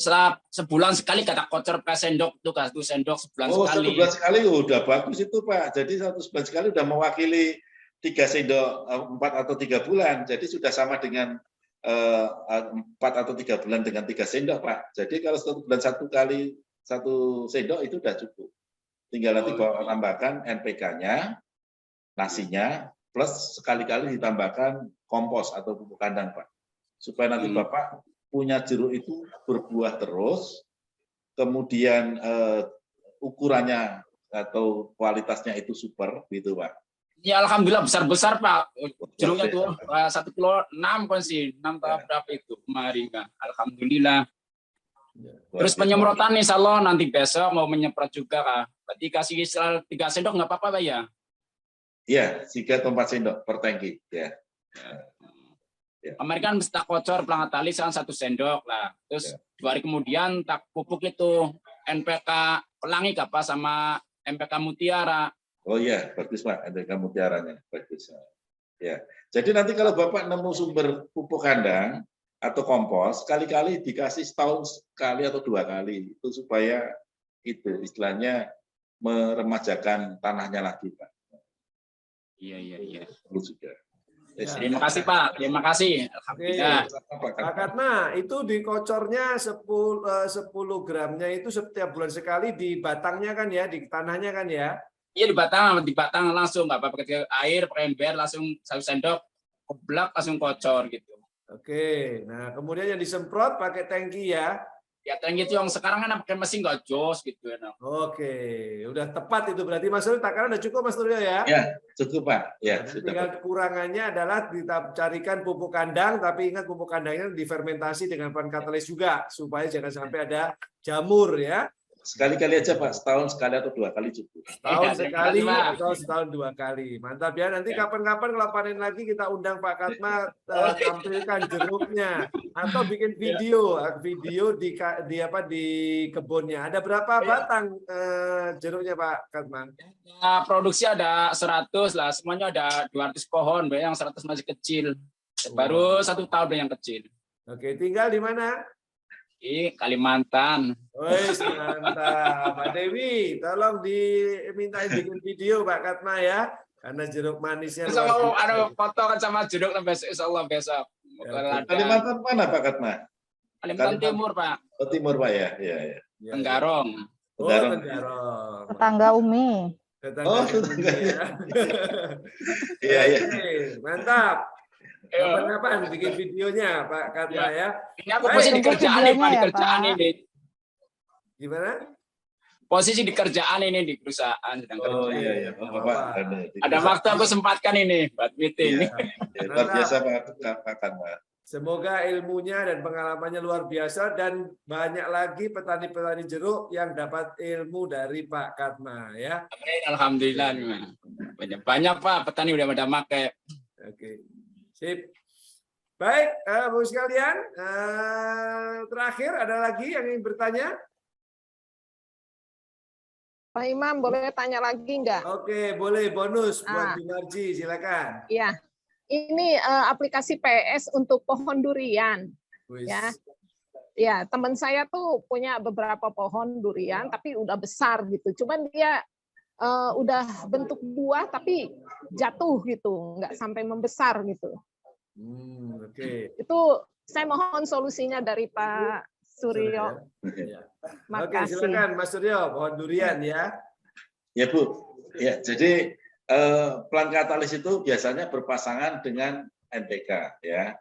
sebulan sekali kata kocor ke sendok tuh 1 sendok sebulan sekali. 1 bulan sekali udah bagus itu Pak. Jadi 1 bulan sekali udah mewakili 3 sendok 4 atau 3 bulan. Jadi sudah sama dengan 4 atau 3 bulan dengan 3 sendok Pak. Jadi kalau 1 bulan 1 kali 1 sendok itu udah cukup. Tinggal nanti Bapak tambahkan NPK-nya, nasinya, plus sekali-kali ditambahkan kompos atau pupuk kandang Pak. Supaya nanti Bapak punya jeruk itu berbuah terus, kemudian ukurannya atau kualitasnya itu super gitu Pak. Ya alhamdulillah besar-besar Pak. Jeruknya tuh 1,6 kilo kan sih, 6 tahap berapa itu kemarin Kak. Alhamdulillah. Terus penyemprotan insya Allah nanti besok mau menyemprot juga Kak. Berarti kasih 3 sendok nggak apa-apa Pak ya? Iya, 3 atau 4 sendok per tangki ya. Kemarin kan tak kocor pelangkat tali 1 sendok lah. Terus 2 hari kemudian tak pupuk itu NPK Pelangi apa sama NPK Mutiara. Oh iya, bagus Pak, NPK Mutiaranya bagus. Ya. Jadi nanti kalau Bapak nemu sumber pupuk kandang atau kompos, kali-kali dikasih setahun sekali atau 2 kali itu supaya itu istilahnya meremajakan tanahnya lagi Pak. Iya. Perlu juga. Terima kasih Pak, terima kasih. Alhamdulillah. Pak Katma, itu di kocornya 10 gramnya itu setiap bulan sekali di batangnya kan ya, di tanahnya kan ya? Iya di batang langsung nggak apa-apa pakai air, pakai ember langsung 1 sendok, keblak langsung kocor gitu. Oke, nah kemudian yang disemprot pakai tangki ya? Ya tangki itu yang sekarang kan pakai mesin nggak jos gitu ya. Oke, udah tepat itu berarti Mas Suryo takaran udah cukup Mas Suryo ya? Ya, cukup Pak. Ya, Nah, sudah. tinggal kekurangannya adalah kita carikan pupuk kandang, tapi ingat pupuk kandangnya difermentasi dengan bahan katalis juga supaya jangan sampai ada jamur ya. Sekali-kali aja Pak, setahun sekali atau 2 kali cukup. Setahun sekali terima kasih, Pak. atau setahun 2 kali. Mantap ya. Nanti kapan-kapan kalau panen lagi kita undang Pak Katma tampilkan jeruknya atau bikin video di kebunnya. Ada berapa batang jeruknya Pak Katma? Nah, produksi ada 100 lah, semuanya ada 200 pohon, yang 100 masih kecil. Baru 1 tahun yang kecil. Oke, tinggal di mana? Di Kalimantan. Woi, mantap. Mbak Dewi, tolong dimintain bikin video Pak Katma ya. Karena jeruk manisnya Insya luar Allah biasa. ada foto kan sama jeruk besok, insya Allah besok. Kalimantan mana Pak Katma? Kalimantan Timur Pak. Oh, Timur Pak ya. Iya. Tenggarong. Oh, Tenggarong. Tetangga Umi. Oh, tetangganya. Iya. Oke, mantap. Kapan-kapan bikin videonya Pak Katma ya. Ini aku posisi di kerjaan nih Pak, di kerjaan ini. Gimana? Posisi di kerjaan ini di perusahaan sedang kerja. Oh iya. Bapak. Ada waktu aku sempatkan ini buat meeting. Luar biasa Pak Katma. Semoga ilmunya dan pengalamannya luar biasa dan banyak lagi petani-petani jeruk yang dapat ilmu dari Pak Katma ya. Alhamdulillah. Banyak Pak petani udah pada pakai. Oke. Sip. Baik, Bu sekalian, terakhir ada lagi yang ingin bertanya? Pak Imam, boleh tanya lagi enggak? Oke, boleh bonus buat Bu Marji, silakan. Iya. Ini aplikasi PS untuk pohon durian. Wis. Ya. Ya, teman saya tuh punya beberapa pohon durian tapi udah besar gitu. Cuman dia udah bentuk buah tapi jatuh gitu, nggak sampai membesar gitu. Oke. Itu saya mohon solusinya dari Pak Suryo. Ya. Oke, Makasih. silakan Mas Suryo, pohon durian ya. Ya Bu. Ya, jadi plant katalis itu biasanya berpasangan dengan NPK ya.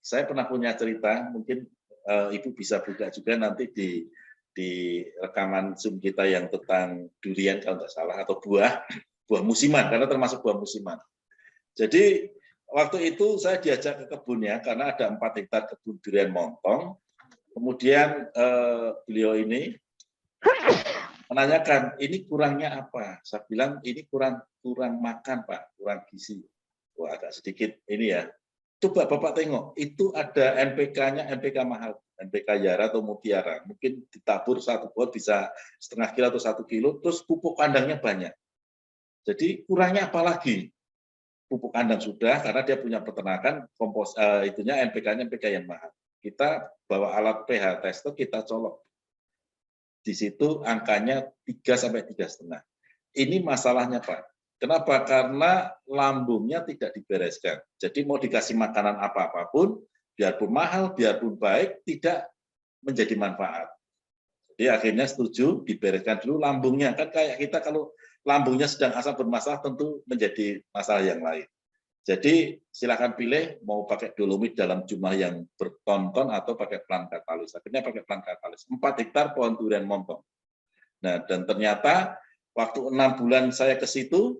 Saya pernah punya cerita, mungkin Ibu bisa buka juga nanti di rekaman Zoom kita yang tentang durian kalau nggak salah, atau buah musiman, karena termasuk buah musiman. Jadi waktu itu saya diajak ke kebunnya karena ada 4 hektar kebun durian montong. Kemudian beliau ini menanyakan, ini kurangnya apa? Saya bilang ini kurang makan Pak, kurang gizi. Wah, agak sedikit ini ya. Coba Bapak tengok, itu ada NPK-nya, NPK mahal. NPK Yara atau Mutiara. Mungkin ditabur satu pohon bisa setengah kilo atau 1 kilo, terus pupuk kandangnya banyak. Jadi kurangnya apa lagi? Pupuk kandang sudah, karena dia punya peternakan, itunya NPK-nya NPK yang mahal. Kita bawa alat pH tester, kita colok. Di situ angkanya 3 sampai 3,5. Ini masalahnya, Pak. Kenapa? Karena lambungnya tidak dibereskan. Jadi mau dikasih makanan apapun, biarpun mahal, biarpun baik, tidak menjadi manfaat. Jadi akhirnya setuju dibereskan dulu lambungnya. Kan kayak kita kalau lambungnya sedang asam bermasalah tentu menjadi masalah yang lain. Jadi silakan pilih mau pakai dolomit dalam jumlah yang berton-ton atau pakai plant katalis. Akhirnya pakai plant katalis. 4 hektar pohon durian montong. Nah, dan ternyata waktu 6 bulan saya ke situ,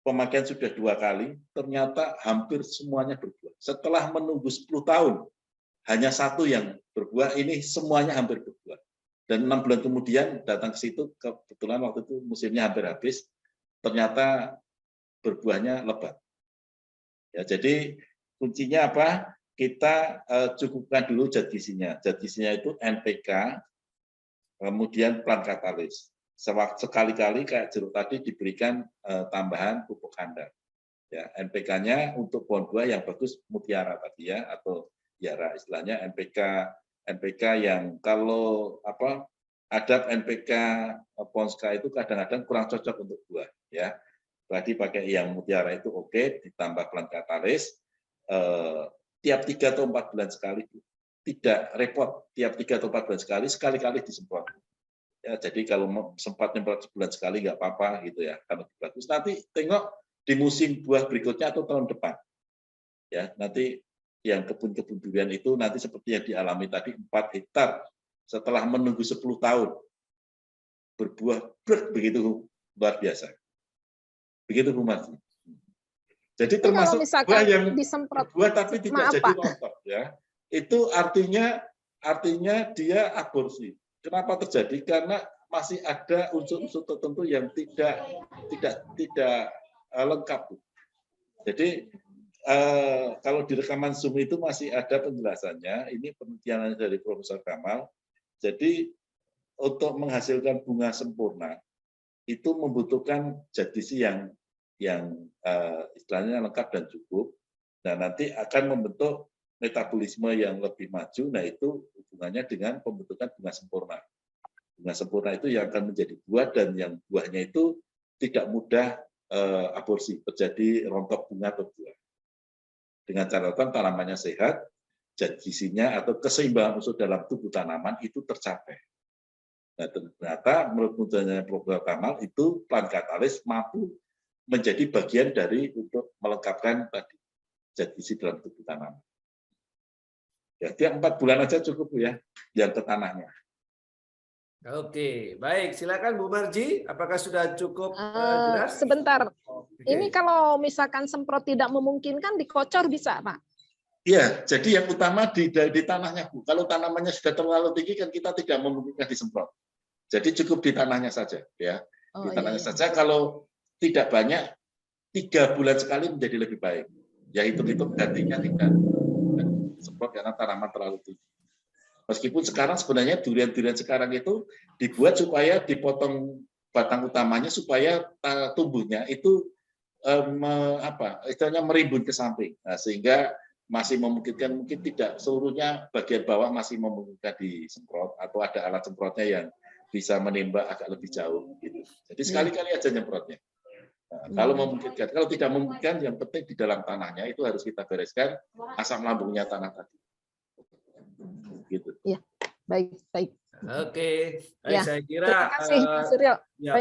pemakaian sudah 2 kali, ternyata hampir semuanya berbuah. Setelah menunggu 10 tahun, hanya 1 yang berbuah, ini semuanya hampir berbuah. Dan 6 bulan kemudian datang ke situ, kebetulan waktu itu musimnya hampir habis, ternyata berbuahnya lebat. Ya, jadi kuncinya apa? Kita cukupkan dulu zat gizinya. Zat gizinya itu NPK, kemudian plant katalis. Sekali-kali kayak jeruk tadi diberikan tambahan pupuk kandang. Ya, NPK-nya untuk pohon buah yang bagus Mutiara tadi ya, atau Yara istilahnya NPK yang kalau adap NPK Ponska itu kadang-kadang kurang cocok untuk buah ya. Tadi pakai yang Mutiara itu oke, ditambah plant katalis tiap 3 atau 4 bulan sekali. Tidak repot, tiap 3 atau 4 bulan sekali disemprot. Ya, jadi kalau sempat nyemprot sebulan sekali nggak apa-apa gitu ya, kalau bagus. Nanti tengok di musim buah berikutnya atau tahun depan. Ya, nanti yang kebun-kebun durian itu nanti seperti yang dialami tadi 4 hektar setelah menunggu 10 tahun berbuah begitu luar biasa. Begitu Bu Marti. Jadi termasuk buah yang berbuah tapi tidak jadi rontok ya. Itu artinya dia aborsi. Kenapa terjadi? Karena masih ada unsur-unsur tertentu yang tidak lengkap. Jadi kalau di rekaman Zoom itu masih ada penjelasannya. Ini penelitian dari Profesor Kamal. Jadi untuk menghasilkan bunga sempurna itu membutuhkan zat gizi yang istilahnya lengkap dan cukup. Dan nanti akan membentuk metabolisme yang lebih maju, nah itu hubungannya dengan pembentukan bunga sempurna. Bunga sempurna itu yang akan menjadi buah dan yang buahnya itu tidak mudah aborsi, terjadi rontok bunga atau buah. Dengan catatan tanamannya sehat, zat gizinya atau keseimbangan unsur dalam tubuh tanaman itu tercapai. Nah, ternyata menurut munculnya Profesor Kamal itu plant katalis mampu menjadi bagian dari untuk melengkapkan tadi zat gizi dalam tubuh tanaman. Ya, tiap 4 bulan aja cukup ya, yang ke tanahnya. Oke, baik. Silakan Bu Marji, apakah sudah cukup jelas? Sebentar. Oke. Ini kalau misalkan semprot tidak memungkinkan, dikocor bisa, Pak? Iya, jadi yang utama di tanahnya, Bu. Kalau tanamannya sudah terlalu tinggi, kan kita tidak memungkinkan disemprot. Jadi cukup di tanahnya saja, ya. Di tanahnya saja. Kalau tidak banyak, 3 bulan sekali menjadi lebih baik. Ya hitung-hitung gantinya tidak semprot karena tanaman terlalu tinggi. Meskipun sekarang sebenarnya durian-durian sekarang itu dibuat supaya dipotong batang utamanya supaya tumbuhnya itu istilahnya merimbun ke samping. Nah, sehingga masih memungkinkan, mungkin tidak seluruhnya bagian bawah masih memungkinkan disemprot atau ada alat semprotnya yang bisa menembak agak lebih jauh gitu. Jadi sekali-kali aja nyemprotnya. Nah, kalau memungkinkan, kalau tidak memungkinkan, yang penting di dalam tanahnya itu harus kita bereskan asam lambungnya tanah tadi. Gitu. Ya, baik. Oke, Ya, saya kira terima kasih, Pak Suryo. ya,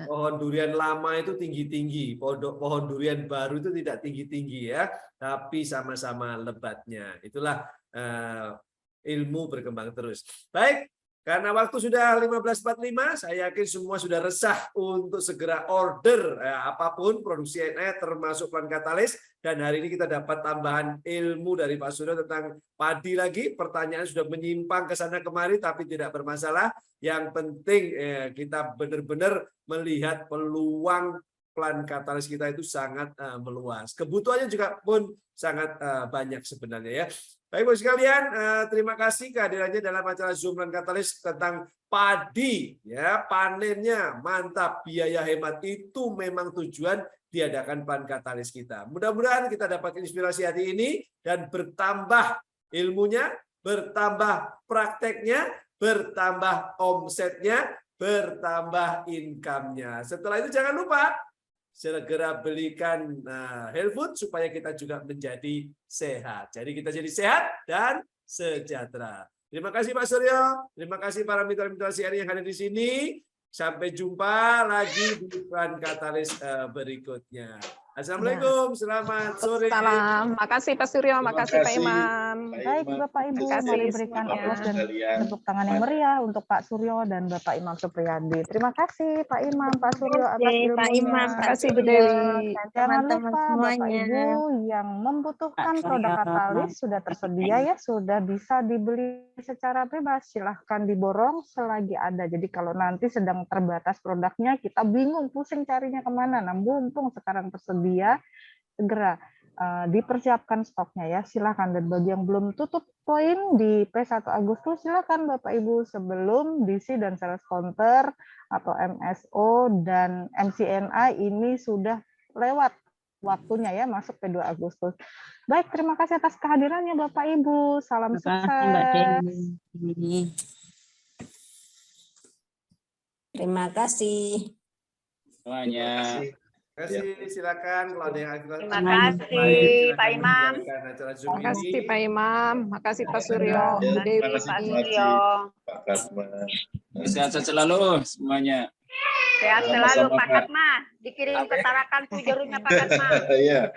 pohon durian lama itu tinggi-tinggi, pohon durian baru itu tidak tinggi-tinggi ya, tapi sama-sama lebatnya. Itulah ilmu berkembang terus. Baik. Karena waktu sudah 15.45, saya yakin semua sudah resah untuk segera order apapun produksi NE termasuk plant katalis. Dan hari ini kita dapat tambahan ilmu dari Pak Suryo tentang padi lagi. Pertanyaan sudah menyimpang ke sana kemari tapi tidak bermasalah. Yang penting kita benar-benar melihat peluang plan katalis kita itu sangat meluas. Kebutuhannya juga pun sangat banyak sebenarnya ya. Baik Bapak sekalian, terima kasih kehadirannya dalam acara Zoom Plan Katalis tentang padi ya, panennya mantap, biaya hemat itu memang tujuan diadakan Plan Katalis kita. Mudah-mudahan kita dapat inspirasi hari ini dan bertambah ilmunya, bertambah prakteknya, bertambah omsetnya, bertambah income-nya. Setelah itu jangan lupa segera belikan health food supaya kita juga menjadi sehat. Jadi kita jadi sehat dan sejahtera. Terima kasih Pak Suryo, terima kasih para mitra-mitra CRI yang hadir di sini. Sampai jumpa lagi di Plan Katalis berikutnya. Assalamualaikum, selamat sore. Salam, makasih Pak Suryo, makasih Pak Imam. Baik Bapak Ibu, Terima kasih mari berikan semuanya. aplaus dan tepuk tangan yang meriah untuk Pak Suryo dan Bapak Imam Supriyadi. Terima kasih Pak Imam, Pak Suryo atas ilmunya. Pak Imam, Terima kasih Bu Dewi. Jangan teman-teman lupa Bapak semuanya. Ibu yang membutuhkan produk katalis sudah tersedia ya, sudah bisa dibeli secara bebas. Silahkan diborong selagi ada. Jadi kalau nanti sedang terbatas produknya, kita bingung, pusing carinya kemana. Nah, mumpung sekarang tersedia, segera dipersiapkan stoknya ya. Silahkan. Dan bagi yang belum tutup poin di P1 Agustus, silahkan Bapak Ibu sebelum DC dan sales counter atau MSO dan MCNI ini sudah lewat waktunya ya, masuk P2 Agustus. Baik, terima kasih atas kehadirannya Bapak Ibu. Salam sukses. Terima kasih. Semuanya. Terima kasih, silakan kalau ada yang Terima kasih, Pak Imam. Terima kasih Pak Imam, makasih Pak Suryo, Bu Terima Dewi. kasih Pak Bu Haji, Suryo. Pak Kasma. Sehat selalu semuanya. Sehat selalu Pak Katma. Dikirim ke Tarakan tuh jeruknya Pak Katma. Iya.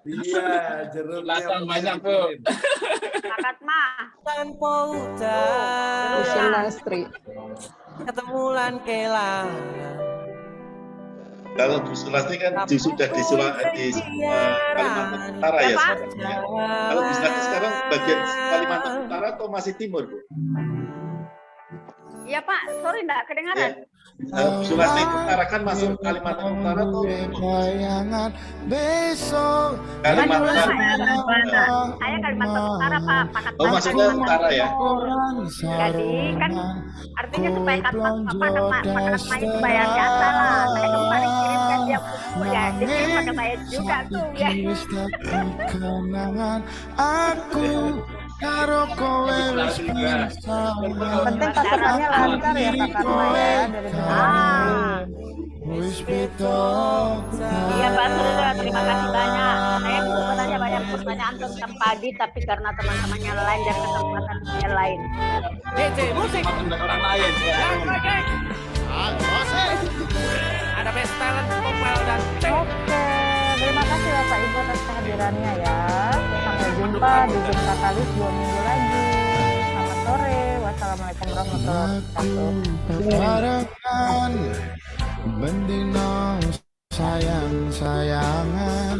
Iya, jeruknya Belakang banyak, Bu. Pak Katma. Tanpa Bu hutan Sulastri. ketemulan kelangan. Kalau Bu Sulastri kan sudah di Kalimantan Utara ya sekarang. Ya. Kalau Bu Sulastri sekarang bagian Kalimantan Utara atau masih timur, Bu? Iya Pak, sorry enggak kedengaran. Bu Sulastri Utara kan masuk Kalimantan Utara atau bayangan besok Kalimantan? Saya Kalimantan Utara Pak, Pak Katma. Oh, maksudnya Utara ya? Jadi kan artinya supaya Pak Katma itu bayar jasa lah. Saya kemarin kirimkan dia buku ya, dikirim pakai saya juga tuh ya. kenangan aku karo kowe wis Penting pasokannya lancar ya Pak Katma ya dari wis beda. Iya Pak Suryo, terima kasih banyak. Saya sebenarnya banyak pertanyaan tentang padi, tapi karena teman-temannya lain dan kesempatan yang lain. DJ musik. Orang lain. Ada best talent vokal dan cek. Oke, terima kasih Bapak Ibu atas kehadirannya ya. Sampai jumpa di Zoom Katalis 2 minggu lagi. Selamat sore. Wassalamualaikum warahmatullahi wabarakatuh. Barengan bendino sayang-sayangan,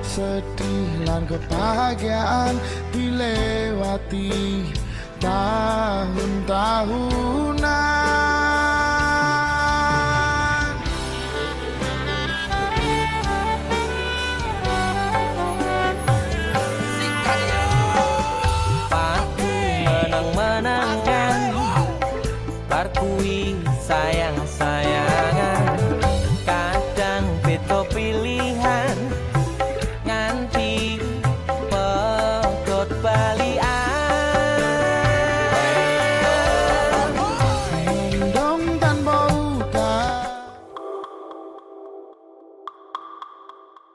sedih lan kebahagiaan dilewati tahun-tahunan. Paku menang-menangan, parkui sayang-sayangan. Kadang beda pilihan, nganti pegot balik.